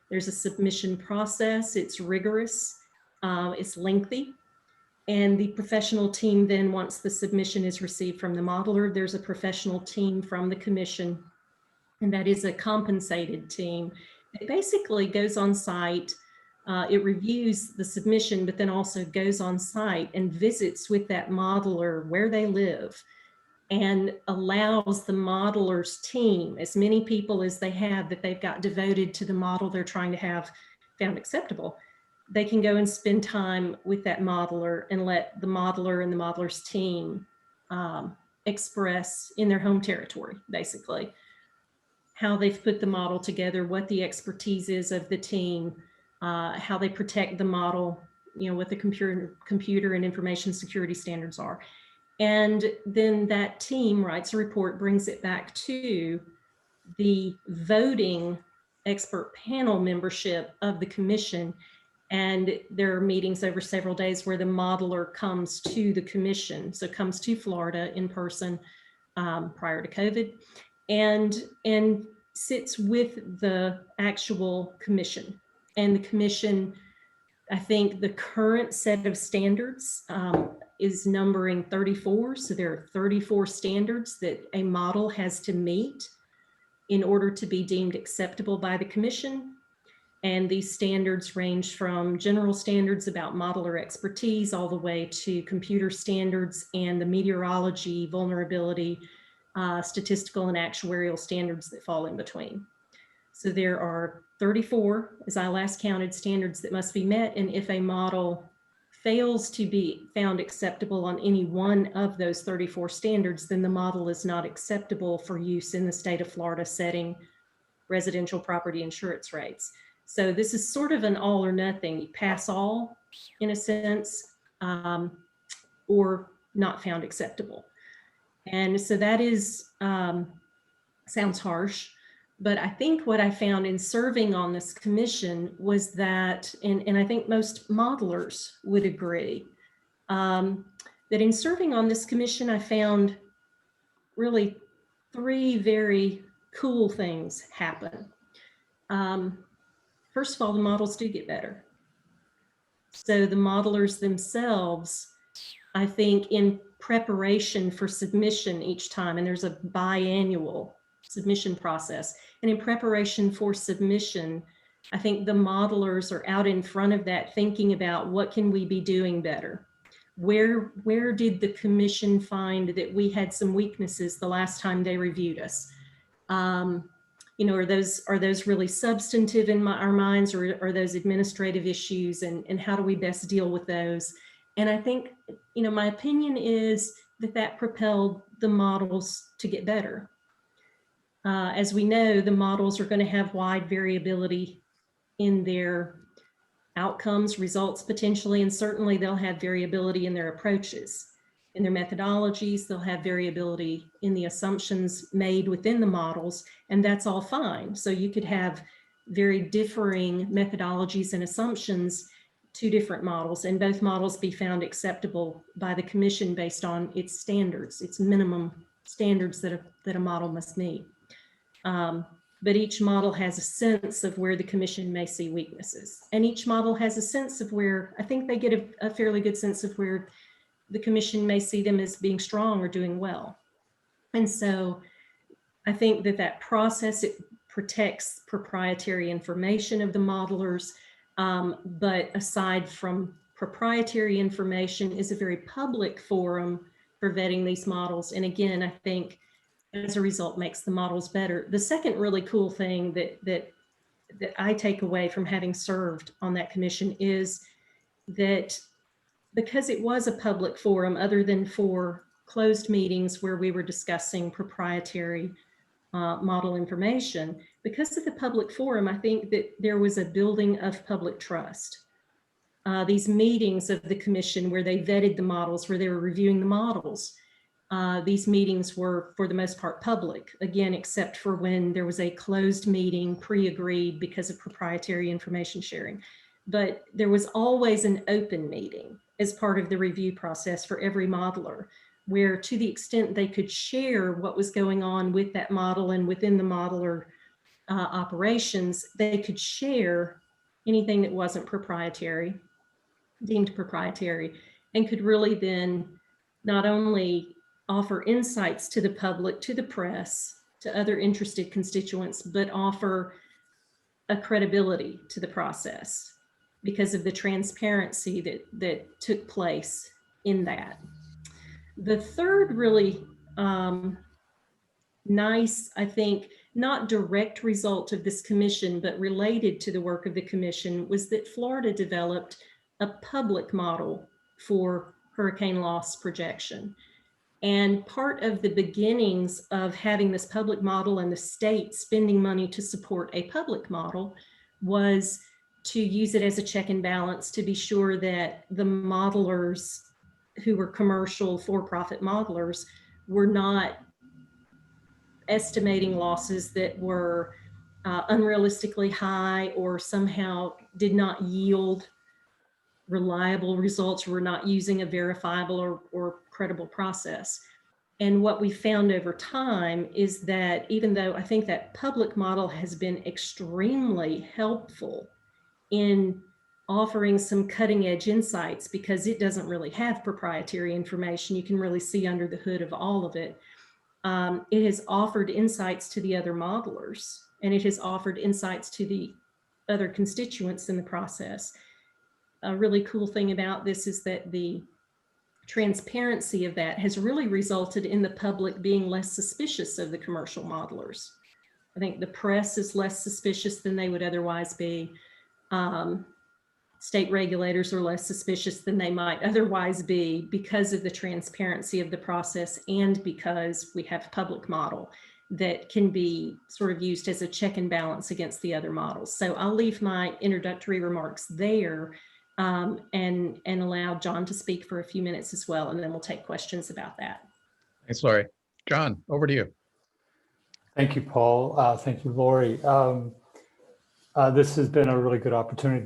There's a submission process. It's rigorous. It's lengthy. And the professional team then, once the submission is received from the modeler, there's a professional team from the commission, and that is a compensated team. It basically goes on site. It reviews the submission, but then also goes on site and visits with that modeler where they live and allows the modeler's team, as many people as they have that they've got devoted to the model they're trying to have found acceptable, they can go and spend time with that modeler and let the modeler and the modeler's team express in their home territory, basically, how they've put the model together, what the expertise is of the team, how they protect the model, what the computer and information security standards are. And then that team writes a report, brings it back to the voting expert panel membership of the commission, And there are meetings over several days where the modeler comes to the commission, so comes to Florida in person prior to COVID, and sits with the actual commission. And the commission, I think the current set of standards is numbering 34. So there are 34 standards that a model has to meet in order to be deemed acceptable by the commission. And these standards range from general standards about modeler expertise all the way to computer standards and the meteorology, vulnerability, statistical and actuarial standards that fall in between. So there are 34, as I last counted, standards that must be met. And if a model fails to be found acceptable on any one of those 34 standards, then the model is not acceptable for use in the state of Florida setting residential property insurance rates. So this is sort of an all or nothing. You pass all in a sense, or not found acceptable. And so that is, sounds harsh, but I think what I found in serving on this commission was that, and I think most modelers would agree, that in serving on this commission, I found really 3 very cool things happen. First of all, the models do get better. So the modelers themselves, I think in preparation for submission each time, and there's a biannual submission process, and in preparation for submission, I think the modelers are out in front of that thinking about what can we be doing better? Where did the commission find that we had some weaknesses the last time they reviewed us? You know, are those really substantive in our minds, or are those administrative issues, and how do we best deal with those? And I think, you know, my opinion is that propelled the models to get better. As we know, the models are going to have wide variability in their outcomes, results potentially, and certainly they'll have variability in their approaches. In their methodologies, they'll have variability in the assumptions made within the models, and that's all fine. So you could have very differing methodologies and assumptions, 2 different models, and both models be found acceptable by the commission based on its standards, its minimum standards that a model must meet. But each model has a sense of where the commission may see weaknesses, and each model has a sense of where, I think they get a fairly good sense of where the commission may see them as being strong or doing well. And so I think that process, it protects proprietary information of the modelers, but aside from proprietary information, is a very public forum for vetting these models. And again, I think as a result makes the models better. The second really cool thing that I take away from having served on that commission is that because it was a public forum, other than for closed meetings where we were discussing proprietary model information, because of the public forum, I think that there was a building of public trust. These meetings of the commission where they vetted the models, where they were reviewing the models, these meetings were for the most part public, again, except for when there was a closed meeting pre-agreed because of proprietary information sharing. But there was always an open meeting as part of the review process for every modeler, where to the extent they could share what was going on with that model and within the modeler operations, they could share anything that wasn't proprietary, deemed proprietary, and could really then not only offer insights to the public, to the press, to other interested constituents, but offer a credibility to the process because of the transparency that took place in that. The third really nice, I think, not direct result of this commission, but related to the work of the commission, was that Florida developed a public model for hurricane loss projection. And part of the beginnings of having this public model and the state spending money to support a public model was to use it as a check and balance to be sure that the modelers who were commercial for-profit modelers were not estimating losses that were unrealistically high or somehow did not yield reliable results. We're not using a verifiable or credible process. And what we found over time is that even though I think that public model has been extremely helpful in offering some cutting edge insights, because it doesn't really have proprietary information, you can really see under the hood of all of it. It has offered insights to the other modelers, and it has offered insights to the other constituents in the process. A really cool thing about this is that the transparency of that has really resulted in the public being less suspicious of the commercial modelers. I think the press is less suspicious than they would otherwise be. State regulators are less suspicious than they might otherwise be because of the transparency of the process, and because we have a public model that can be sort of used as a check and balance against the other models. So I'll leave my introductory remarks there and allow John to speak for a few minutes as well, and then we'll take questions about that. Thanks, Lori. John, over to you. Thank you, Paul. Thank you, Lori. This has been a really good opportunity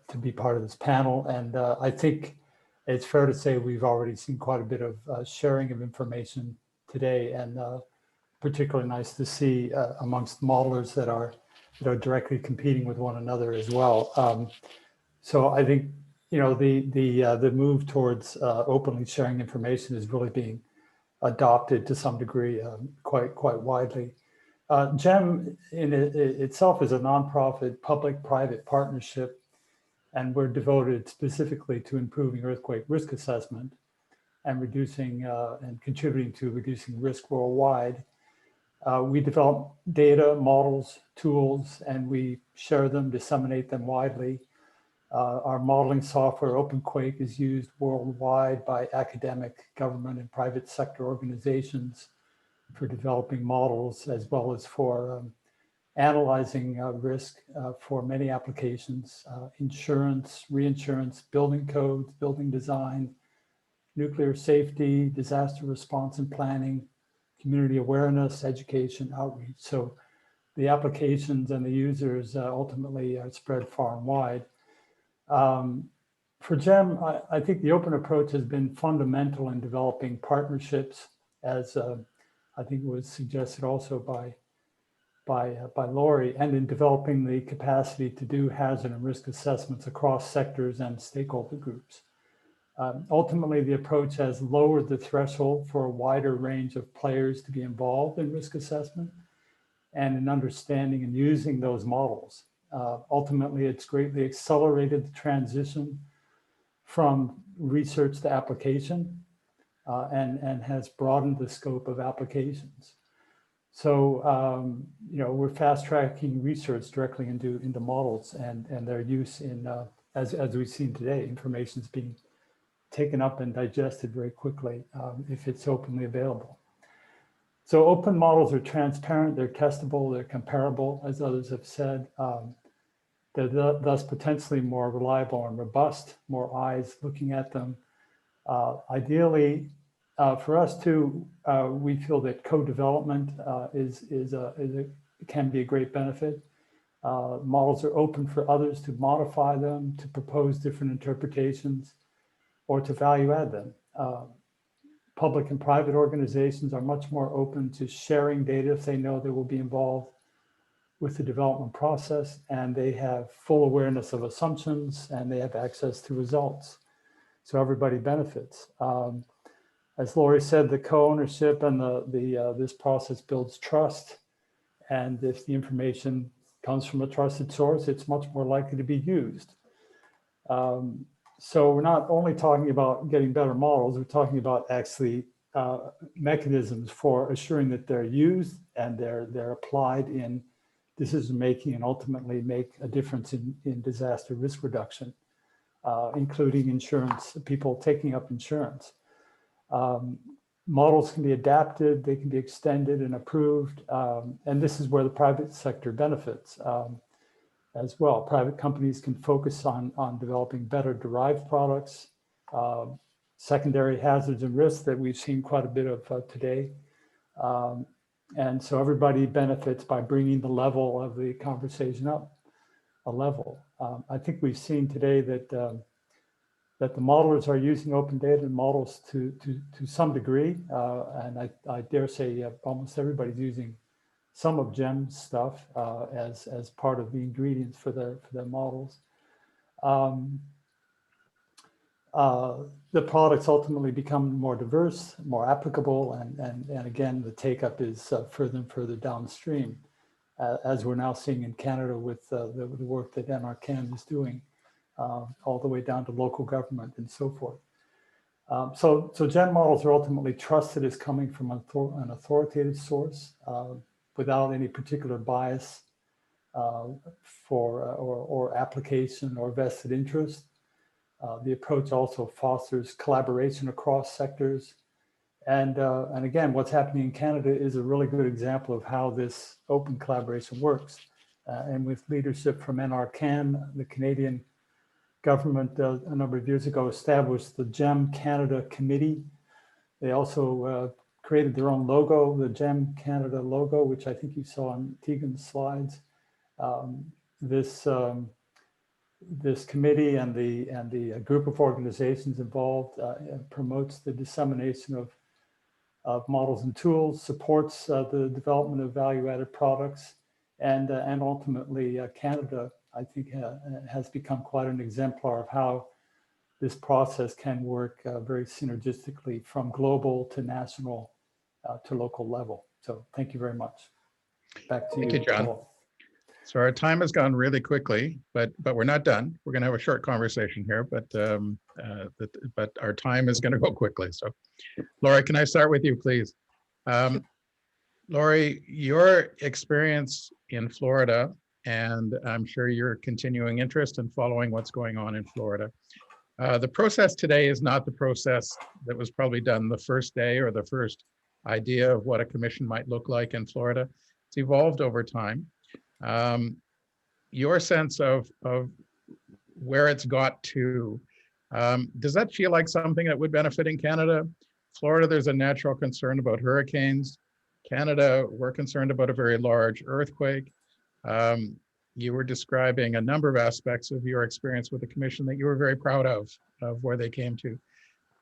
to be part of this panel, and I think it's fair to say we've already seen quite a bit of sharing of information today, and particularly nice to see amongst modelers that are directly competing with one another as well. So I think the move towards openly sharing information is really being adopted to some degree quite widely. GEM in itself is a nonprofit public-private partnership, and we're devoted specifically to improving earthquake risk assessment and reducing and contributing to reducing risk worldwide. We develop data, models, tools, and we share them, disseminate them widely. Our modeling software, Quake, is used worldwide by academic, government, and private sector organizations for developing models, as well as for analyzing risk for many applications: insurance, reinsurance, building codes, building design, nuclear safety, disaster response and planning, community awareness, education, outreach. So the applications and the users ultimately are spread far and wide. For GEM, I think the open approach has been fundamental in developing partnerships, as I think was suggested also by Lori, and in developing the capacity to do hazard and risk assessments across sectors and stakeholder groups. Ultimately, the approach has lowered the threshold for a wider range of players to be involved in risk assessment and in understanding and using those models. Ultimately, it's greatly accelerated the transition from research to application and has broadened the scope of applications. So, we're fast tracking research directly into models and their use in, as we've seen today, information is being taken up and digested very quickly if it's openly available. So open models are transparent, they're testable, they're comparable, as others have said. They're thus potentially more reliable and robust, more eyes looking at them. Ideally, for us too, we feel that co-development can be a great benefit. Models are open for others to modify them, to propose different interpretations, or to value add them. Public and private organizations are much more open to sharing data if they know they will be involved with the development process, and they have full awareness of assumptions, and they have access to results. So everybody benefits. As Lori said, the co-ownership and this process builds trust. And if the information comes from a trusted source, it's much more likely to be used. So we're not only talking about getting better models, we're talking about actually mechanisms for assuring that they're used and they're applied in decision-making and ultimately make a difference in disaster risk reduction, including insurance, people taking up insurance. Models can be adapted, they can be extended and approved, and this is where the private sector benefits as well. Private companies can focus on developing better derived products, secondary hazards and risks that we've seen quite a bit of today. And so everybody benefits by bringing the level of the conversation up a level. I think we've seen today that that the modelers are using open data models to some degree. And I dare say almost everybody's using some of GEM's stuff as part of the ingredients for their models. The products ultimately become more diverse, more applicable, and again, the take-up is further and further downstream, as we're now seeing in Canada with the work that Anarchan is doing, all the way down to local government and so forth. So GEM models are ultimately trusted as coming from an authoritative source without any particular bias or application or vested interest. The approach also fosters collaboration across sectors. And again, what's happening in Canada is a really good example of how this open collaboration works. And with leadership from Anarchan, the Canadian government a number of years ago established the GEM Canada Committee. They also created their own logo, the GEM Canada logo, which I think you saw on Tegan's slides. This committee and the group of organizations involved promotes the dissemination of models and tools, supports the development of value-added products, and ultimately Canada, I think, has become quite an exemplar of how this process can work very synergistically from global to national to local level. So thank you very much. Back to you. Thank you, John. Paul. So our time has gone really quickly, but we're not done. We're going to have a short conversation here, but our time is going to go quickly. So, Laurie, can I start with you, please? Laurie, your experience in Florida, and I'm sure your continuing interest in following what's going on in Florida. The process today is not the process that was probably done the first day or the first idea of what a commission might look like in Florida. It's evolved over time. Your sense of where it's got to, does that feel like something that would benefit in Canada? Florida, there's a natural concern about hurricanes. Canada, we're concerned about a very large earthquake. You were describing a number of aspects of your experience with the commission that you were very proud of where they came to.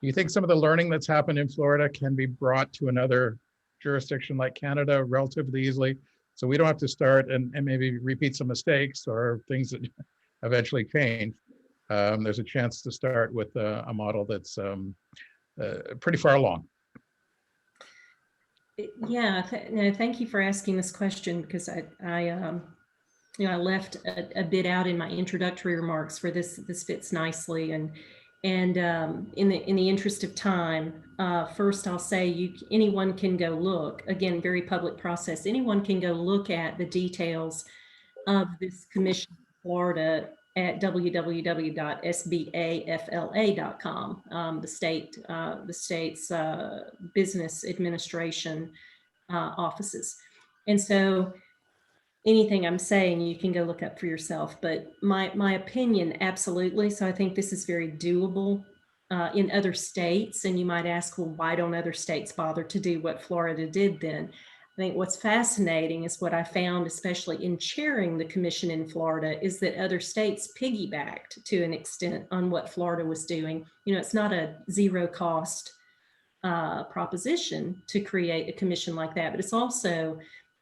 Do you think some of the learning that's happened in Florida can be brought to another jurisdiction like Canada relatively easily? So we don't have to start and maybe repeat some mistakes or things that eventually change. There's a chance to start with a model that's pretty far along. Yeah, no, thank you for asking this question, because I left a bit out in my introductory remarks for this. This fits nicely, and in the interest of time, first I'll say anyone can go look, again, very public process. Anyone can go look at the details of this commission in Florida at www.sbafla.com, the state's business administration offices. And so anything I'm saying, you can go look up for yourself, but my opinion, absolutely. So I think this is very doable in other states. And you might ask, well, why don't other states bother to do what Florida did then? I think what's fascinating is what I found, especially in chairing the commission in Florida, is that other states piggybacked to an extent on what Florida was doing. You know, it's not a zero cost proposition to create a commission like that, but it's also,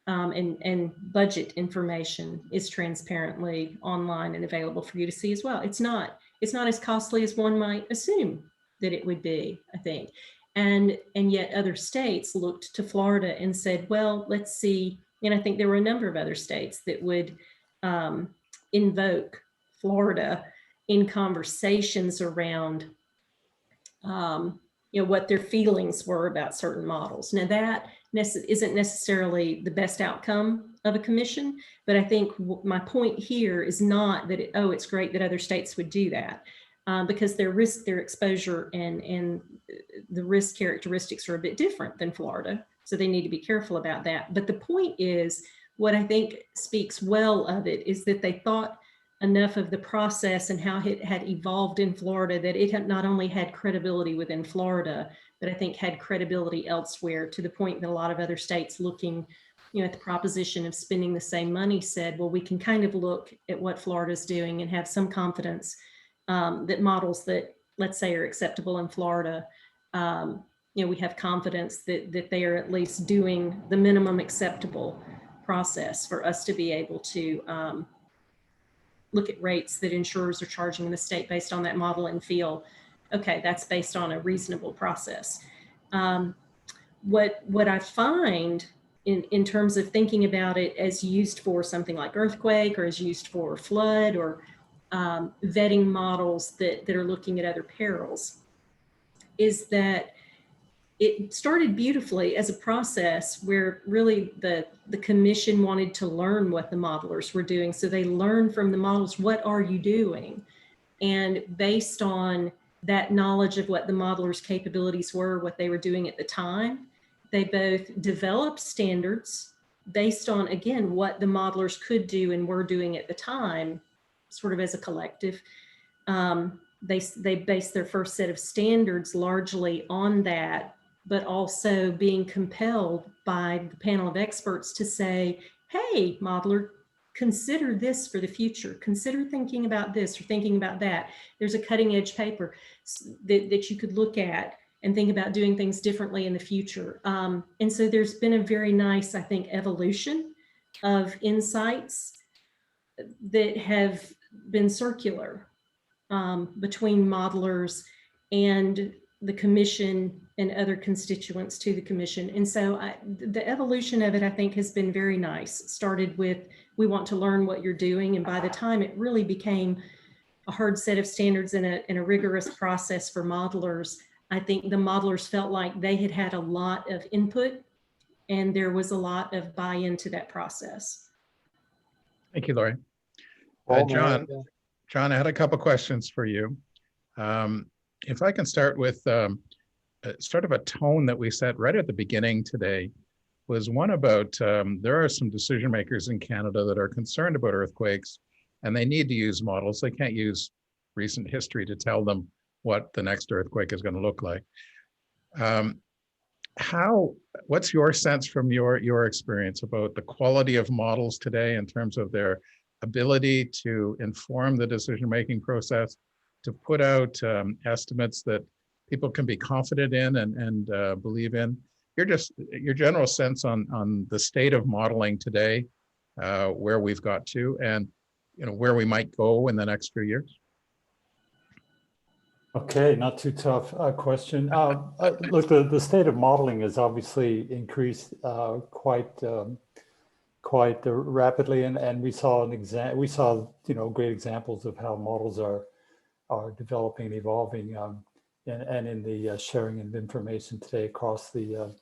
and budget information is transparently online and available for you to see as well. It's not as costly as one might assume that it would be, I think. And yet other states looked to Florida and said, well, let's see. And I think there were a number of other states that would invoke Florida in conversations around what their feelings were about certain models. Now that isn't necessarily the best outcome of a commission, but I think my point here is not that, it's great that other states would do that. Because their risk, their exposure, and the risk characteristics are a bit different than Florida. So they need to be careful about that. But the point is, what I think speaks well of it is that they thought enough of the process and how it had evolved in Florida that it had not only had credibility within Florida, but I think had credibility elsewhere, to the point that a lot of other states looking at the proposition of spending the same money said, well, we can kind of look at what Florida's doing and have some confidence that models that let's say, are acceptable in Florida, we have confidence that they are at least doing the minimum acceptable process for us to be able to look at rates that insurers are charging in the state based on that model and feel, okay, that's based on a reasonable process. What I find in terms of thinking about it as used for something like earthquake or as used for flood or vetting models that are looking at other perils is that it started beautifully as a process where really the commission wanted to learn what the modelers were doing. So they learned from the models, what are you doing? And based on that knowledge of what the modelers' capabilities were, what they were doing at the time, they both developed standards based on, again, what the modelers could do and were doing at the time, sort of as a collective. They based their first set of standards largely on that, but also being compelled by the panel of experts to say, hey, modeler, consider this for the future. Consider thinking about this or thinking about that. There's a cutting edge paper that you could look at and think about doing things differently in the future. And so there's been a very nice, I think, evolution of insights that have been circular between modelers and the commission and other constituents to the commission. And so the evolution of it, I think, has been very nice. It started with, we want to learn what you're doing. And by the time it really became a hard set of standards and a rigorous process for modelers, I think the modelers felt like they had had a lot of input and there was a lot of buy-in to that process. Thank you, Lori. Well, John, I had a couple questions for you. If I can start with sort of a tone that we set right at the beginning today, was one about there are some decision makers in Canada that are concerned about earthquakes and they need to use models. They can't use recent history to tell them what the next earthquake is going to look like. What's your sense from your experience about the quality of models today in terms of their ability to inform the decision-making process, to put out estimates that people can be confident in and believe in? Your general sense on the state of modeling today, where we've got to, and where we might go in the next few years. Okay, not too tough question. Look, the state of modeling has obviously increased quite rapidly, and we saw great examples of how models are developing and evolving, and in the sharing of information today across the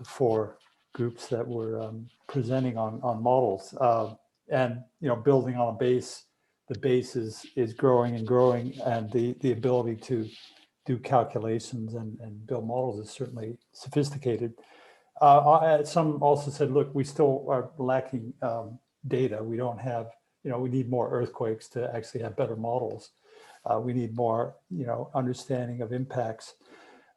four groups that were presenting on models, and building on a base. The base is growing and growing, and the ability to do calculations and build models is certainly sophisticated. Some also said, look, we still are lacking data. We don't have, we need more earthquakes to actually have better models. We need more, understanding of impacts.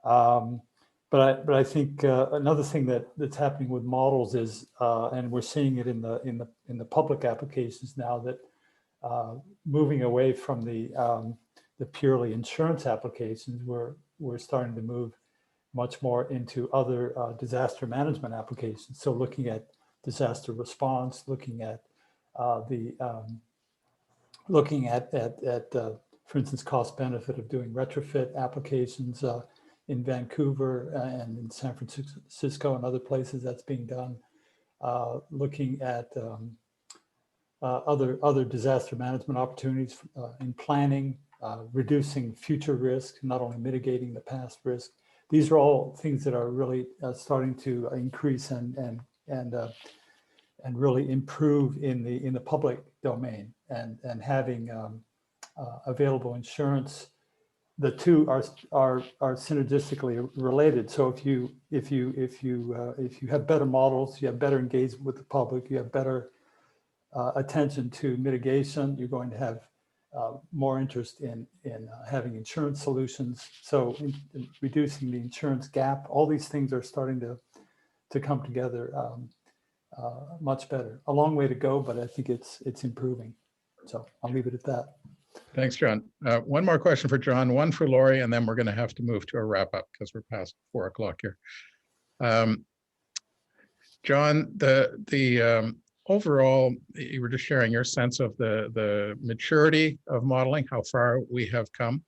But I think another thing that's happening with models is, and we're seeing it in the public applications now, that moving away from the purely insurance applications, we're starting to move much more into other disaster management applications. So looking at disaster response, looking at for instance, cost benefit of doing retrofit applications in Vancouver and in San Francisco and other places that's being done. Looking at other disaster management opportunities in planning, reducing future risk, not only mitigating the past risk. These are all things that are really starting to increase and really improve in the public domain, and having available insurance. The two are synergistically related. So if you have better models, you have better engagement with the public, you have better attention to mitigation, you're going to have more interest in having insurance solutions. So in reducing the insurance gap, all these things are starting to come together much better. A long way to go, but I think it's improving. So I'll leave it at that. Thanks, John. One more question for John, one for Lori, and then we're going to have to move to a wrap up because we're past 4 o'clock here. John, the overall, you were just sharing your sense of the maturity of modeling, how far we have come.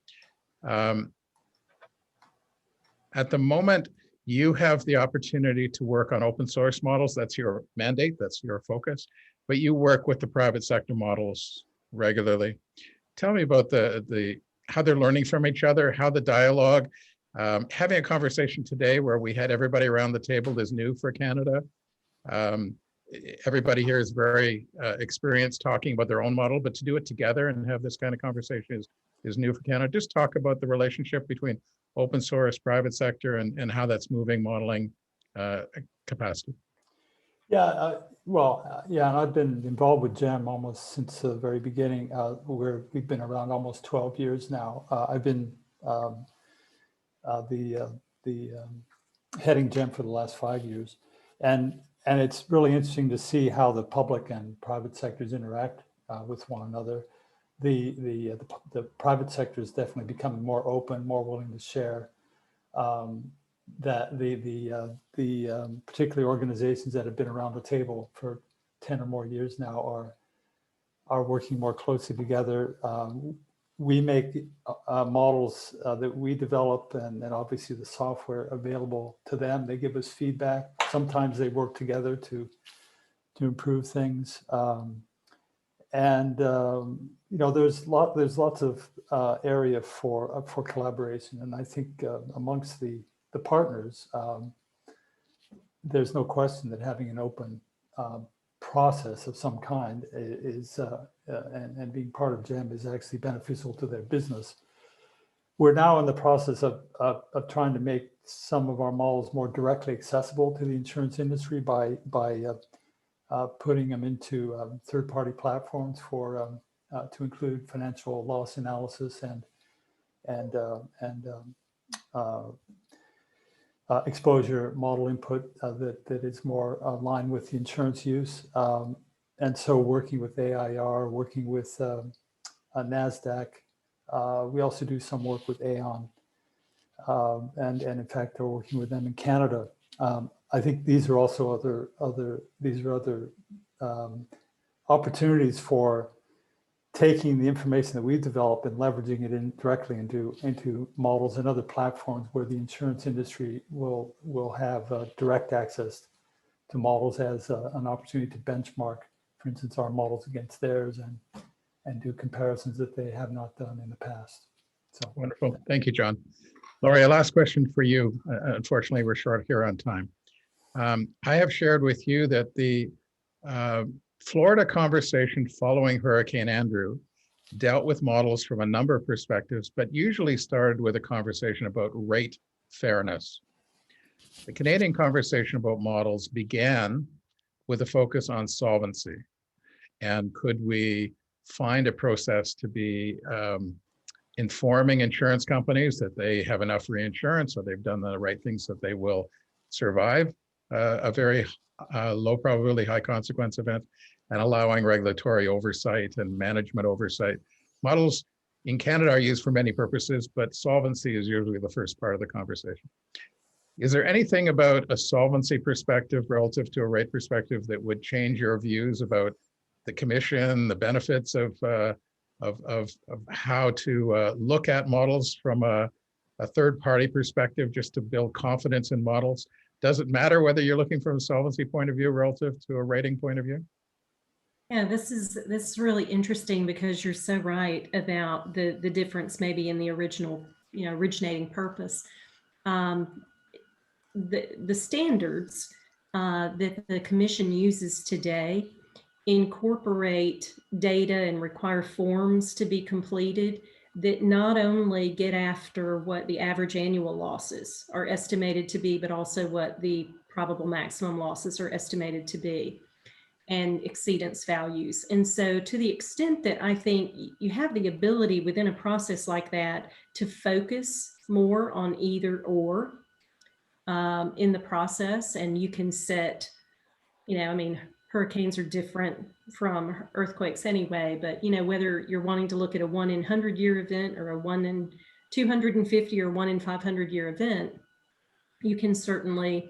At the moment, you have the opportunity to work on open source models. That's your mandate, that's your focus, but you work with the private sector models regularly. Tell me about how they're learning from each other, how the dialogue, having a conversation today where we had everybody around the table is new for Canada. Everybody here is very experienced talking about their own model, but to do it together and have this kind of conversation is new for Canada. Just talk about the relationship between open source, private sector, and how that's moving modeling capacity. Yeah, yeah, and I've been involved with GEM almost since the very beginning, where we've been around almost 12 years now. I've been heading GEM for the last 5 years. And it's really interesting to see how the public and private sectors interact with one another. The private sector is definitely becoming more open, more willing to share. That the particular organizations that have been around the table for 10 or more years now are working more closely together. We make models that we develop and obviously the software available to them. They give us feedback. Sometimes they work together to improve things. You know, there's lots of area for collaboration, and I think amongst the partners, there's no question that having an open process of some kind is and being part of GEM is actually beneficial to their business. We're now in the process of trying to make some of our models more directly accessible to the insurance industry by putting them into third-party platforms for to include financial loss analysis and exposure model input that is more aligned with the insurance use. And so working with AIR, working with NASDAQ, we also do some work with Aon. And in fact, we're working with them in Canada. I think these are also other opportunities for taking the information that we've developed and leveraging it directly into models and other platforms where the insurance industry will have direct access to models as an opportunity to benchmark, for instance, our models against theirs and do comparisons that they have not done in the past. So wonderful. Thank you, John. Laurie, a last question for you. Unfortunately, we're short here on time. I have shared with you that the Florida conversation following Hurricane Andrew dealt with models from a number of perspectives, but usually started with a conversation about rate fairness. The Canadian conversation about models began with a focus on solvency. And could we find a process to be informing insurance companies that they have enough reinsurance or they've done the right things that they will survive a very low probability, high consequence event, and allowing regulatory oversight and management oversight. Models in Canada are used for many purposes, but solvency is usually the first part of the conversation. Is there anything about a solvency perspective relative to a rate perspective that would change your views about the commission, the benefits of how to look at models from a third-party perspective, just to build confidence in models? Does it matter whether you're looking from a solvency point of view relative to a rating point of view? Yeah, this is really interesting because you're so right about the difference maybe in the original, originating purpose. The standards that the commission uses today incorporate data and require forms to be completed that not only get after what the average annual losses are estimated to be, but also what the probable maximum losses are estimated to be, and exceedance values. And so to the extent that I think you have the ability within a process like that to focus more on either or in the process, and you can set, hurricanes are different from earthquakes anyway, but you know, whether you're wanting to look at a 1 in 100-year event or a 1 in 250 or 1 in 500-year event, you can certainly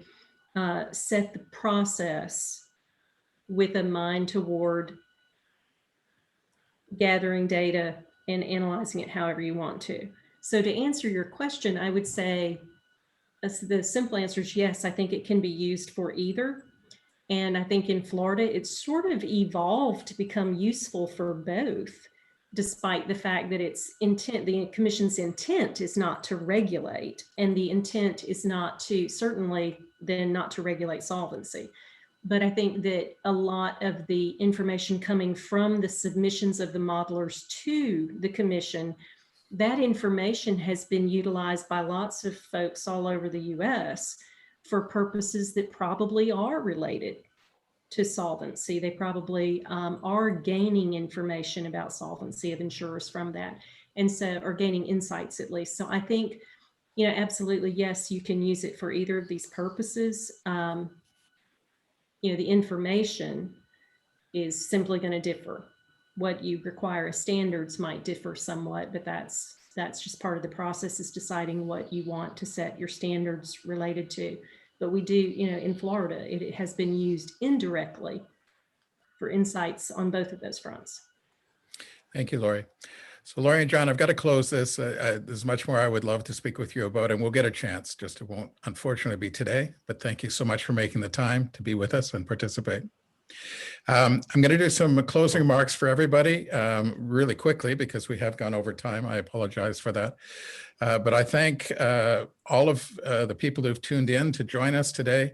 set the process with a mind toward gathering data and analyzing it however you want to. So to answer your question, I would say the simple answer is yes, I think it can be used for either. And I think in Florida, it's sort of evolved to become useful for both, despite the fact that its intent, the commission's intent is not to regulate, and the intent is not to, certainly then not to regulate solvency. But I think that a lot of the information coming from the submissions of the modelers to the commission, that information has been utilized by lots of folks all over the US for purposes that probably are related to solvency. They probably are gaining information about solvency of insurers from that. And so, or gaining insights at least. So I think, you know, absolutely, yes, you can use it for either of these purposes. You know, the information is simply going to differ. What you require as standards might differ somewhat, but that's just part of the process, is deciding what you want to set your standards related to. But we do, you know, in Florida, it has been used indirectly for insights on both of those fronts. Thank you, Lori. So Lori and John, I've got to close this. There's much more I would love to speak with you about, and we'll get a chance. Just it won't unfortunately be today, but thank you so much for making the time to be with us and participate. I'm going to do some closing remarks for everybody really quickly, because we have gone over time. I apologize for that. But I thank all of the people who've tuned in to join us today.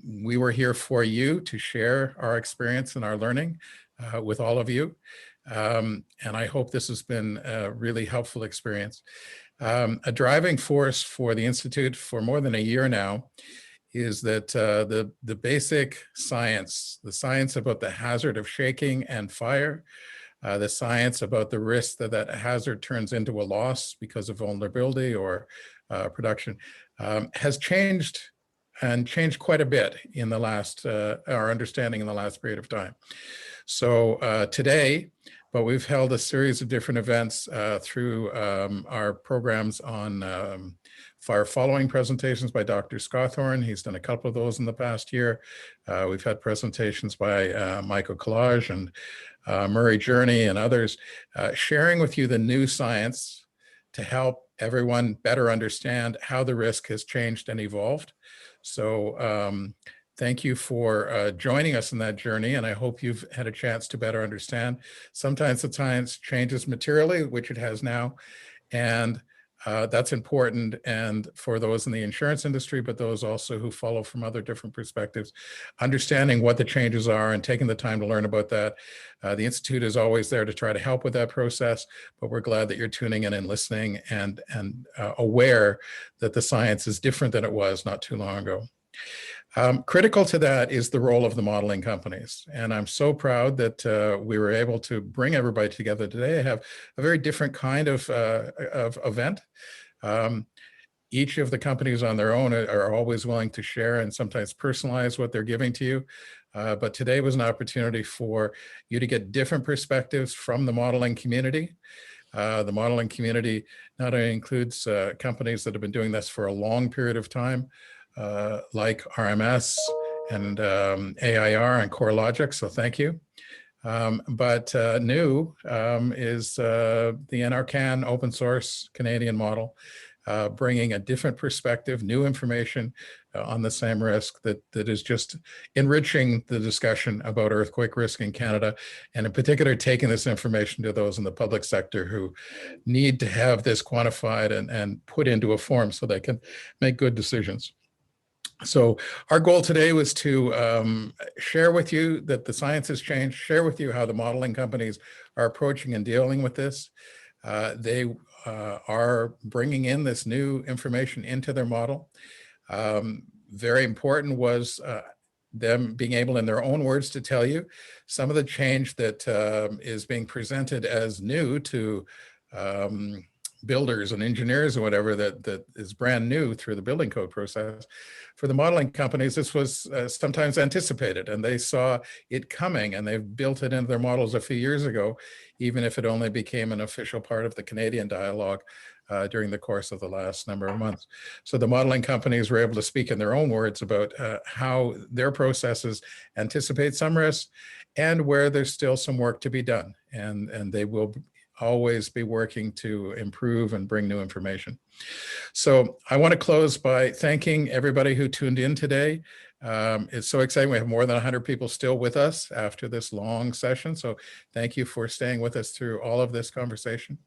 We were here for you to share our experience and our learning with all of you. And I hope this has been a really helpful experience. A driving force for the Institute for more than a year now is that the basic science, the science about the hazard of shaking and fire, the science about the risk that that hazard turns into a loss because of vulnerability or production, has changed, and changed quite a bit in the last, our understanding in the last period of time. So today, but we've held a series of different events through our programs on fire following presentations by Dr. Scawthorne. He's done a couple of those in the past year. We've had presentations by Michael Collage and Murray Journey and others, sharing with you the new science to help everyone better understand how the risk has changed and evolved. So thank you for joining us in that journey, and I hope you've had a chance to better understand. Sometimes the science changes materially, which it has now, and that's important, and for those in the insurance industry, but those also who follow from other different perspectives, understanding what the changes are and taking the time to learn about that. The Institute is always there to try to help with that process, but we're glad that you're tuning in and listening and aware that the science is different than it was not too long ago. Critical to that is the role of the modeling companies. And I'm so proud that we were able to bring everybody together today. I have a very different kind of event. Each of the companies on their own are always willing to share and sometimes personalize what they're giving to you. But today was an opportunity for you to get different perspectives from the modeling community. The modeling community not only includes companies that have been doing this for a long period of time, like RMS and AIR and Corelogic, so thank you. But new is the Anarchan open source Canadian model, bringing a different perspective, new information on the same risk that is just enriching the discussion about earthquake risk in Canada, and in particular taking this information to those in the public sector who need to have this quantified and put into a form so they can make good decisions. So our goal today was to share with you that the science has changed, share with you how the modeling companies are approaching and dealing with this. They are bringing in this new information into their model. Very important was them being able in their own words to tell you some of the change that is being presented as new to builders and engineers or whatever that is brand new through the building code process. For the modeling companies, this was sometimes anticipated, and they saw it coming, and they've built it into their models a few years ago, even if it only became an official part of the Canadian dialogue during the course of the last number of months. So the modeling companies were able to speak in their own words about how their processes anticipate some risks and where there's still some work to be done. And they will always be working to improve and bring new information. So I want to close by thanking everybody who tuned in today. It's so exciting. We have more than 100 people still with us after this long session. So thank you for staying with us through all of this conversation.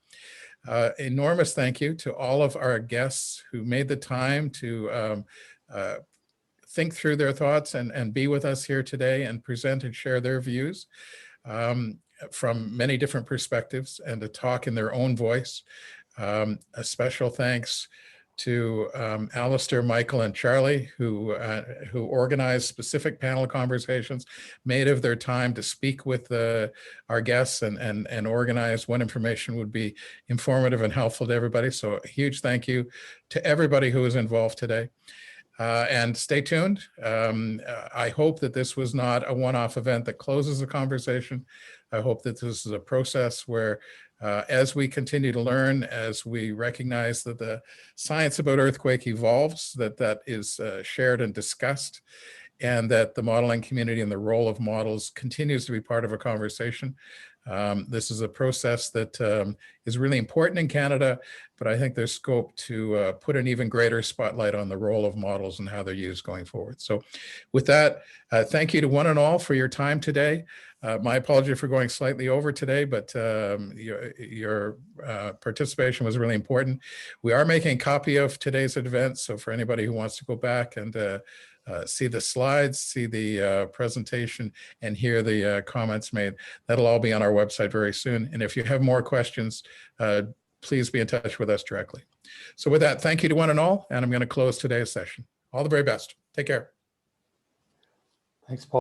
Enormous thank you to all of our guests who made the time to think through their thoughts and be with us here today and present and share their views from many different perspectives and to talk in their own voice. A special thanks to Alistair, Michael, and Charlie, who organized specific panel conversations, made of their time to speak with our guests and organize what information would be informative and helpful to everybody. So a huge thank you to everybody who was involved today. And stay tuned. I hope that this was not a one-off event that closes the conversation. I hope that this is a process where as we continue to learn, as we recognize that the science about earthquake evolves, that is shared and discussed, and that the modeling community and the role of models continues to be part of a conversation. This is a process that is really important in Canada, but I think there's scope to put an even greater spotlight on the role of models and how they're used going forward. So with that, thank you to one and all for your time today. My apology for going slightly over today, but your participation was really important. We are making a copy of today's event, so for anybody who wants to go back and see the slides, see the presentation, and hear the comments made, that'll all be on our website very soon. And if you have more questions, please be in touch with us directly. So with that, thank you to one and all, and I'm going to close today's session. All the very best. Take care. Thanks, Paul.